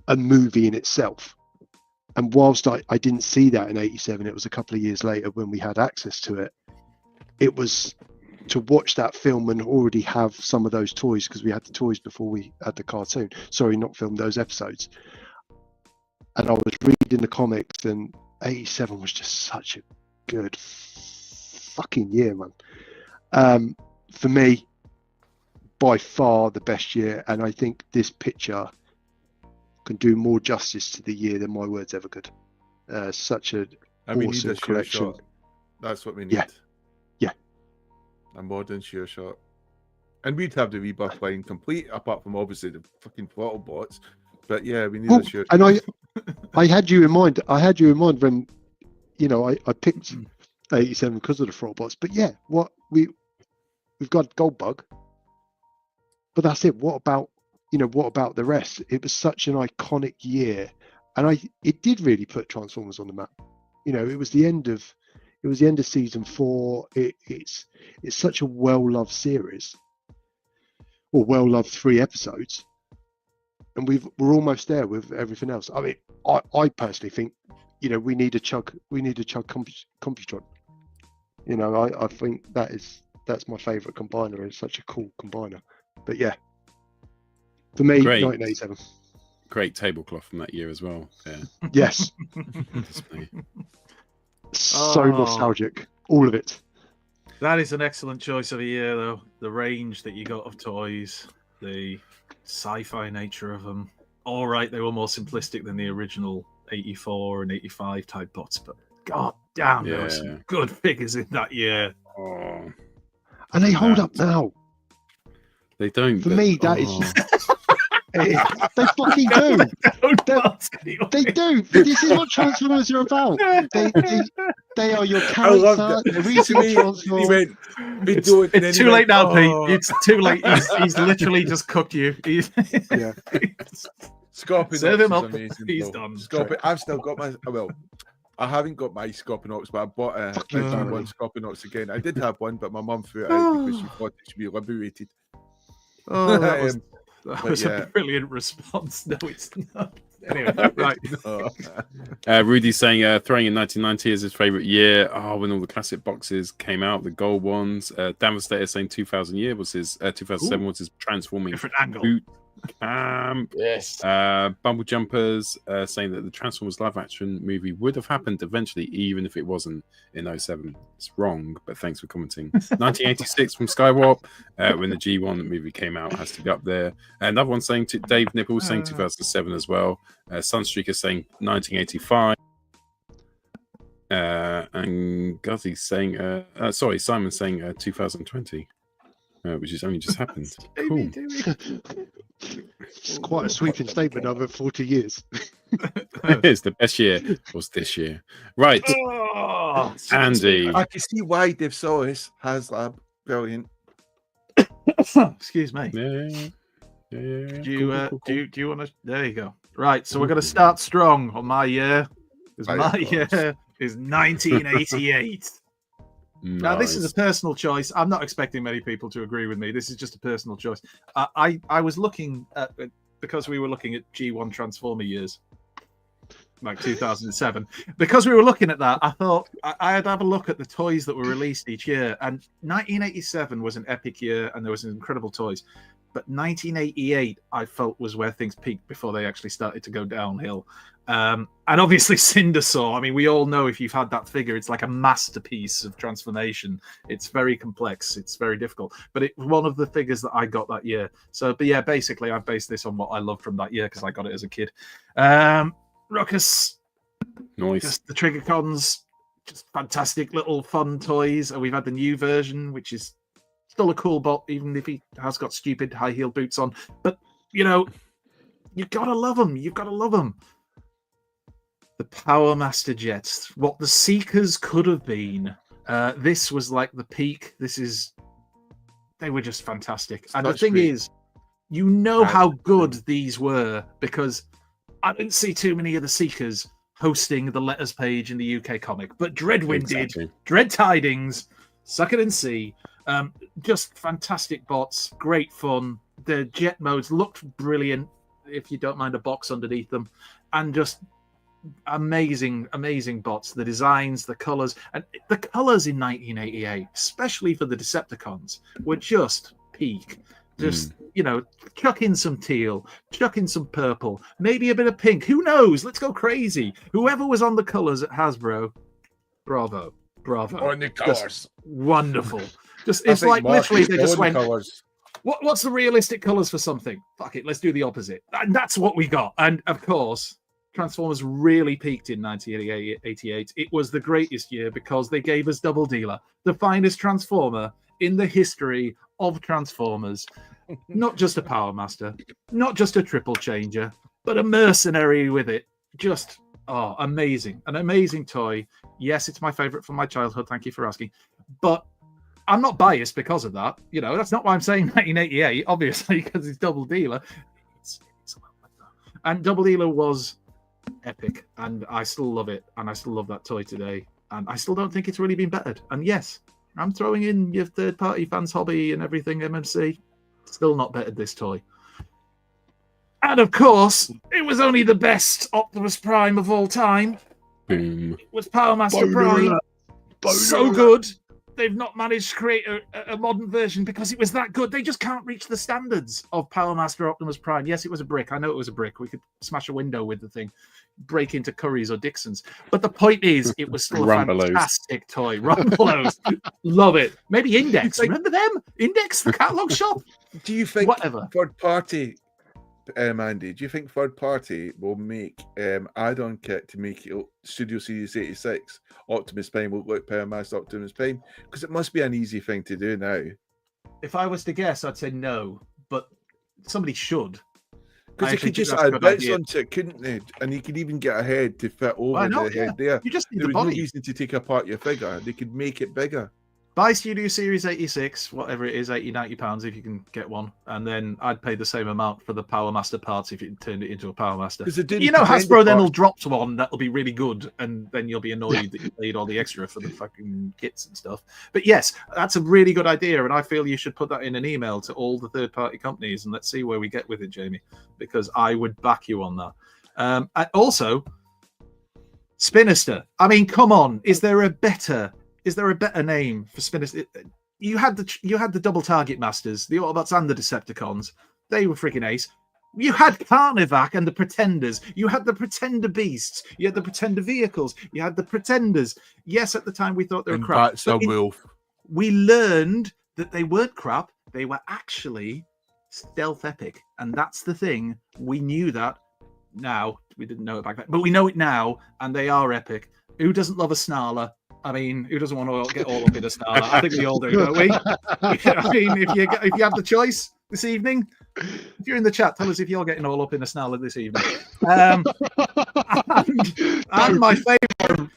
a movie in itself. And whilst I didn't see that in '87, it was a couple of years later when we had access to it. It was to watch that film and already have some of those toys, because we had the toys before we had the cartoon. Sorry, not film, those episodes. And I was reading the comics, and '87 was just such a good fucking year, man. For me, by far the best year, and I think this picture can do more justice to the year than my words ever could. Such an awesome collection. Shot. That's what we need. Yeah. A modern Sure Shot. And we'd have the Rebirth line complete, apart from obviously the fucking throttle bots. But yeah, we need a Sure Shot. And I had you in mind. I had you in mind when, you know, I picked '87 because of the throttle bots. But yeah, we've got Goldbug. But that's it. What about the rest? It was such an iconic year, and it did really put Transformers on the map. You know, it was the end of season 4. It's such a well-loved series, or well-loved 3 episodes, and we're almost there with everything else. I mean, I personally think, you know, we need a chug Computron. You know, I think that's my favourite combiner. It's such a cool combiner. But yeah, for me, 1987. Great tablecloth from that year as well. Yeah. Yes. So nostalgic, all of it. That is an excellent choice of a year, though. The range that you got of toys, the sci-fi nature of them. All right, they were more simplistic than the original 84 and 85 type bots, but god damn, there were some good figures in that year. Oh. And they hold up now. They don't. For me, that is. They fucking do. They do. This is what Transformers are about. They are your character. It's too late now, Pete. It's too late. He's literally just cooked you. Yeah. Scorpion Serve him up. Amazing, He's though. done. I've still got my. Well, I haven't got my Scorpionox, but I bought a one Scorpionox again. I did have one, but my mum threw it out because she thought it should be liberated. Oh, that was a brilliant response. No, it's not. Anyway, right. Rudy's saying throwing in 1990 as his favourite year. When all the classic boxes came out, the gold ones. Devastator saying 2007 was his transforming different angle. boot camp. Yes. Bumble Jumpers saying that the Transformers live action movie would have happened eventually, even if it wasn't in 2007. It's wrong, but thanks for commenting. 1986 from Skywarp, when the G1 movie came out, has to be up there. Another one saying Dave Nichols saying 2007 as well. Sunstreaker saying 1985. And Guzzy saying Simon saying 2020. Which has only just happened. Cool. It's quite a sweeping statement over 40 years. It is. The best year was this year. Right. Andy. I can see why Dave Solis has Lab. Brilliant. Excuse me. Yeah. Do you want to? There you go. Right. So we're going to start strong on my year. Because my year is 1988. Nice. Now, this is a personal choice. I'm not expecting many people to agree with me. This is just a personal choice. I was looking at, because we were looking at G1 Transformer years, like 2007. Because we were looking at that, I thought I'd have a look at the toys that were released each year. And 1987 was an epic year, and there was incredible toys. But 1988, I felt, was where things peaked before they actually started to go downhill. And obviously Cindersaw. I mean, we all know if you've had that figure, it's like a masterpiece of transformation. It's very complex. It's very difficult. But it was one of the figures that I got that year. So, but yeah, basically, I've based this on what I loved from that year because I got it as a kid. Ruckus. Nice. Just the Triggercons. Just fantastic little fun toys. And we've had the new version, which is still a cool bot, even if he has got stupid high-heel boots on. But, you know, you've got to love them. You've got to love them. The Power Master Jets, what the Seekers could have been. This was like the peak. They were just fantastic. And the thing is, you know how good these were because I didn't see too many of the Seekers hosting the letters page in the UK comic, but Dreadwind did. Dread Tidings, Suck It and See. Just fantastic bots, great fun. The jet modes looked brilliant, if you don't mind a box underneath them, and just amazing bots. The designs, the colors, and the colors in 1988, especially for the Decepticons, were just peak. Just you know, chuck in some teal, chuck in some purple, maybe a bit of pink. Who knows? Let's go crazy. Whoever was on the colors at Hasbro, bravo. On the colors, wonderful. Just it's like literally they just went. What's the realistic colors for something? Fuck it, let's do the opposite. And that's what we got. And of course, Transformers really peaked in 1988. It was the greatest year because they gave us Double Dealer, the finest Transformer in the history of Transformers. Not just a Power Master, not just a triple changer, but a mercenary with it. Just amazing. An amazing toy. Yes, it's my favorite from my childhood. Thank you for asking. But I'm not biased because of that. You know, that's not why I'm saying 1988, obviously, because it's Double Dealer. And Double Dealer was epic, and I still love it, and I still love that toy today, and I still don't think it's really been bettered. And yes, I'm throwing in your third-party fans hobby and everything, MMC. Still not bettered this toy. And of course, it was only the best Optimus Prime of all time. Boom. It was Power Master Prime. So good. They've not managed to create a modern version because it was that good. They just can't reach the standards of Power Master Optimus Prime. Yes, it was a brick. I know it was a brick. We could smash a window with the thing, break into Curry's or Dixon's. But the point is, it was still a fantastic toy. Rumbelows. Love it. Maybe Index. Remember them? Index, the catalog shop? Do you think whatever third party, Andy, do you think third party will make add-on kit to make it Studio Series 86 Optimus Prime will look like Power Master Optimus Prime? Because it must be an easy thing to do now. If I was to guess, I'd say no, but somebody should. Because they could just add bits onto it, couldn't they? And you could even get a head to fit over the head there. You just need there the was body. no reason to take apart your figure. They could make it bigger. Buy Studio Series 86, whatever it is, £80-90 if you can get one, and then I'd pay the same amount for the Power Master parts if you turned it into a Power Master. You know, Hasbro then will drop one that'll be really good, and then you'll be annoyed that you paid all the extra for the fucking kits and stuff. But yes, that's a really good idea, and I feel you should put that in an email to all the third-party companies, and let's see where we get with it, Jamie, because I would back you on that. And also, Spinister. I mean, come on, is there a better name for Spinister? You had the double target masters, the Autobots and the Decepticons. They were freaking ace. You had Carnivac and the Pretenders. You had the Pretender Beasts. You had the Pretender Vehicles. You had the Pretenders. Yes, at the time we thought they were crap. We learned that they weren't crap. They were actually stealth epic. And that's the thing. We knew that now. We didn't know it back then. But we know it now, and they are epic. Who doesn't love a Snarler? I mean, who doesn't want to get all up in a Snarler? I think we all do, don't we? I mean, if you have the choice this evening, if you're in the chat, tell us if you're getting all up in a Snarler this evening. And my favourite,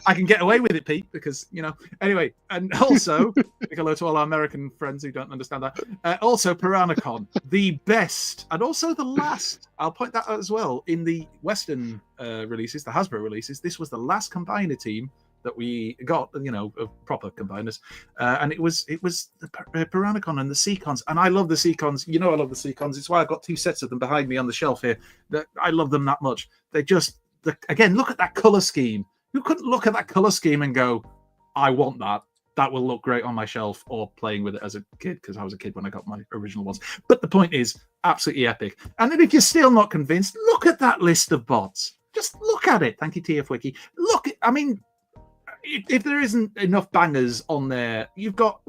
I can get away with it, Pete, because, you know. Anyway, and also, big hello to all our American friends who don't understand that. Also, Piranacon, the best, and also the last, I'll point that out as well, in the Western releases, the Hasbro releases, this was the last combiner team that we got, you know, of proper combiners, and it was the Piranacon and the Seacons, and I love the Seacons. You know, I love the Seacons. It's why I've got 2 sets of them behind me on the shelf here. That I love them that much. again, look at that color scheme. Who couldn't look at that color scheme and go, I want that. That will look great on my shelf, or playing with it as a kid, because I was a kid when I got my original ones. But the point is, absolutely epic. And then if you're still not convinced, look at that list of bots. Just look at it. Thank you, TFWiki. Look, I mean, if there isn't enough bangers on there, you've got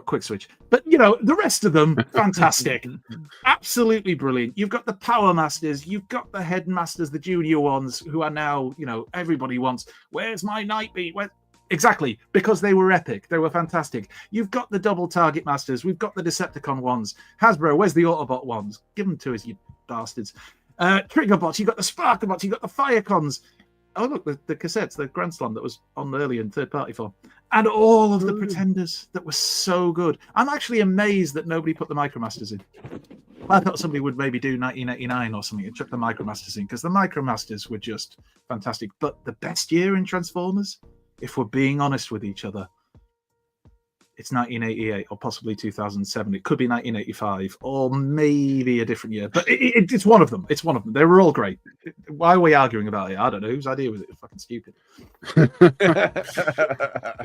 Quick Switch, but the rest of them, fantastic, absolutely brilliant. You've got the Power Masters, you've got the Headmasters, the junior ones, who are now, everybody wants. Where's my Night Beat? Exactly, because they were epic, they were fantastic. You've got the Double Target Masters, we've got the Decepticon ones. Hasbro, where's the Autobot ones? Give them to us, you bastards. Trigger bots, you've got the Sparker bots, you've got the Firecons. Oh, look, the cassettes, the Grand Slam that was on earlier in third-party form. And all of the Pretenders that were so good. I'm actually amazed that nobody put the Micromasters in. I thought somebody would maybe do 1989 or something and chuck the Micromasters in, because the Micromasters were just fantastic. But the best year in Transformers, if we're being honest with each other, it's 1988 or possibly 2007. It could be 1985 or maybe a different year. But it's one of them. It's one of them. They were all great. Why are we arguing about it? I don't know. Whose idea was it? It's fucking stupid.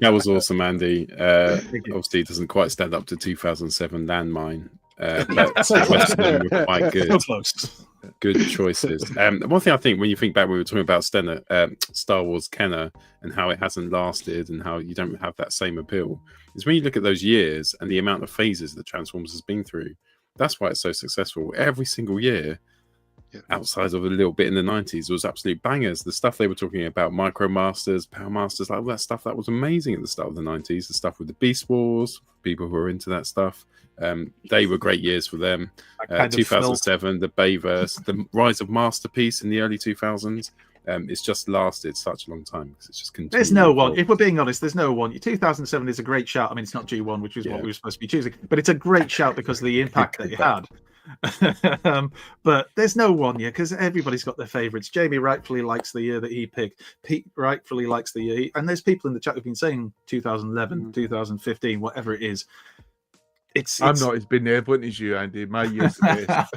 That was awesome, Andy. Obviously, it doesn't quite stand up to 2007 Landmine. But the rest of them were quite good. So close. Good choices. One thing I think, when you think back, we were talking about Star Wars Kenner and how it hasn't lasted and how you don't have that same appeal, is when you look at those years and the amount of phases that Transformers has been through. That's why it's so successful. Every single year, outside of a little bit in the 90s, was absolute bangers. The stuff they were talking about, Micromasters, Power Masters, like all that stuff, that was amazing at the start of the 90s. The stuff with the Beast Wars, people who are into that stuff. They were great years for them. 2007, the Bayverse, the rise of Masterpiece in the early 2000s. It's just lasted such a long time because it's just continued. There's no one. If we're being honest, there's no one. 2007 is a great shout. I mean, it's not G1, which is what we were supposed to be choosing, but it's a great shout because of the impact that it had. But there's no one yet, because everybody's got their favourites. Jamie rightfully likes the year that he picked. Pete rightfully likes the year. And there's people in the chat who've been saying 2011, 2015, whatever it is. I'm not as benevolent as you, Andy. My year's the best.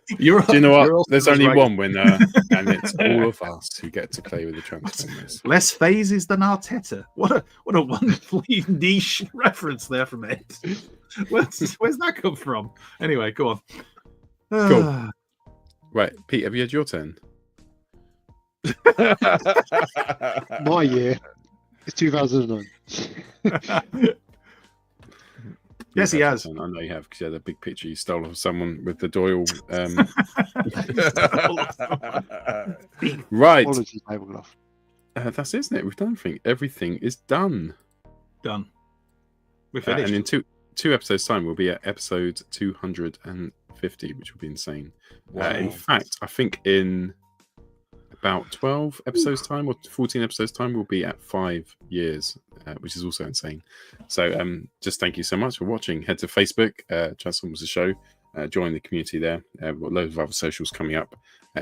Do you know what? There's only one winner, and it's all of us who get to play with the Transformers. Less phases than Arteta. What a wonderfully niche reference there from Ed. Where's that come from? Anyway, go on. Cool. Right, Pete, have you had your turn? My year is 2009. Yes, he has. I know you have, because you had a big picture you stole of someone with the Doyle. Right. That's it, isn't it? We've done everything. Everything is done. Done. We're finished. And in two episodes' time, we'll be at episode 250, which will be insane. Wow. In fact, I think in about 12 episodes' time or 14 episodes' time, we'll be at 5 years, which is also insane. So just thank you so much for watching. Head to Facebook, Transformers the Show, join the community there. We've got loads of other socials coming up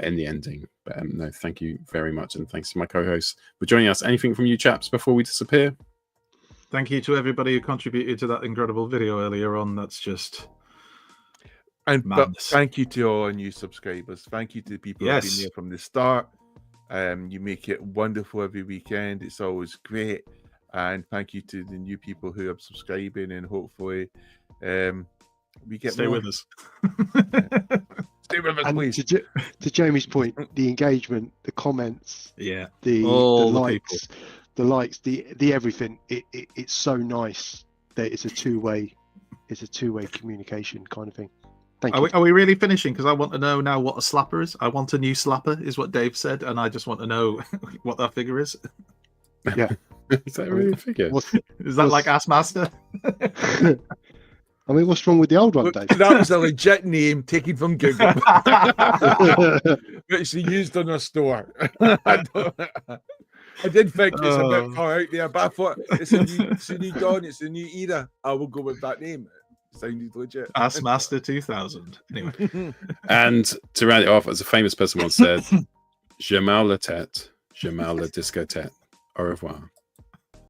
in the ending. But no, thank you very much. And thanks to my co-hosts for joining us. Anything from you chaps before we disappear? Thank you to everybody who contributed to that incredible video earlier on. That's just... But thank you to all our new subscribers. Thank you to the people who have been there from the start. You make it wonderful every weekend. It's always great. And thank you to the new people who are subscribing, and hopefully we get Stay more. with us. Stay with us, And please. to Jamie's point, the engagement, the comments, the likes, the everything. It's so nice that it's a two-way communication kind of thing. Are we really finishing? Because I want to know now what a slapper is. I want a new slapper, is what Dave said, and I just want to know what that figure is. Yeah. Is that really a figure? Is that like Ass Master? I mean, what's wrong with the old one, Dave? That was a legit name taken from Google, which they used on our store. I did think it's a bit far out there, but I thought it's a new dawn, it's a new era. I will go with that name. It sounded legit. Ass Master 2000. Anyway. And to round it off, as a famous person once said, Jamal la tête, Jamal la discothèque. Au revoir.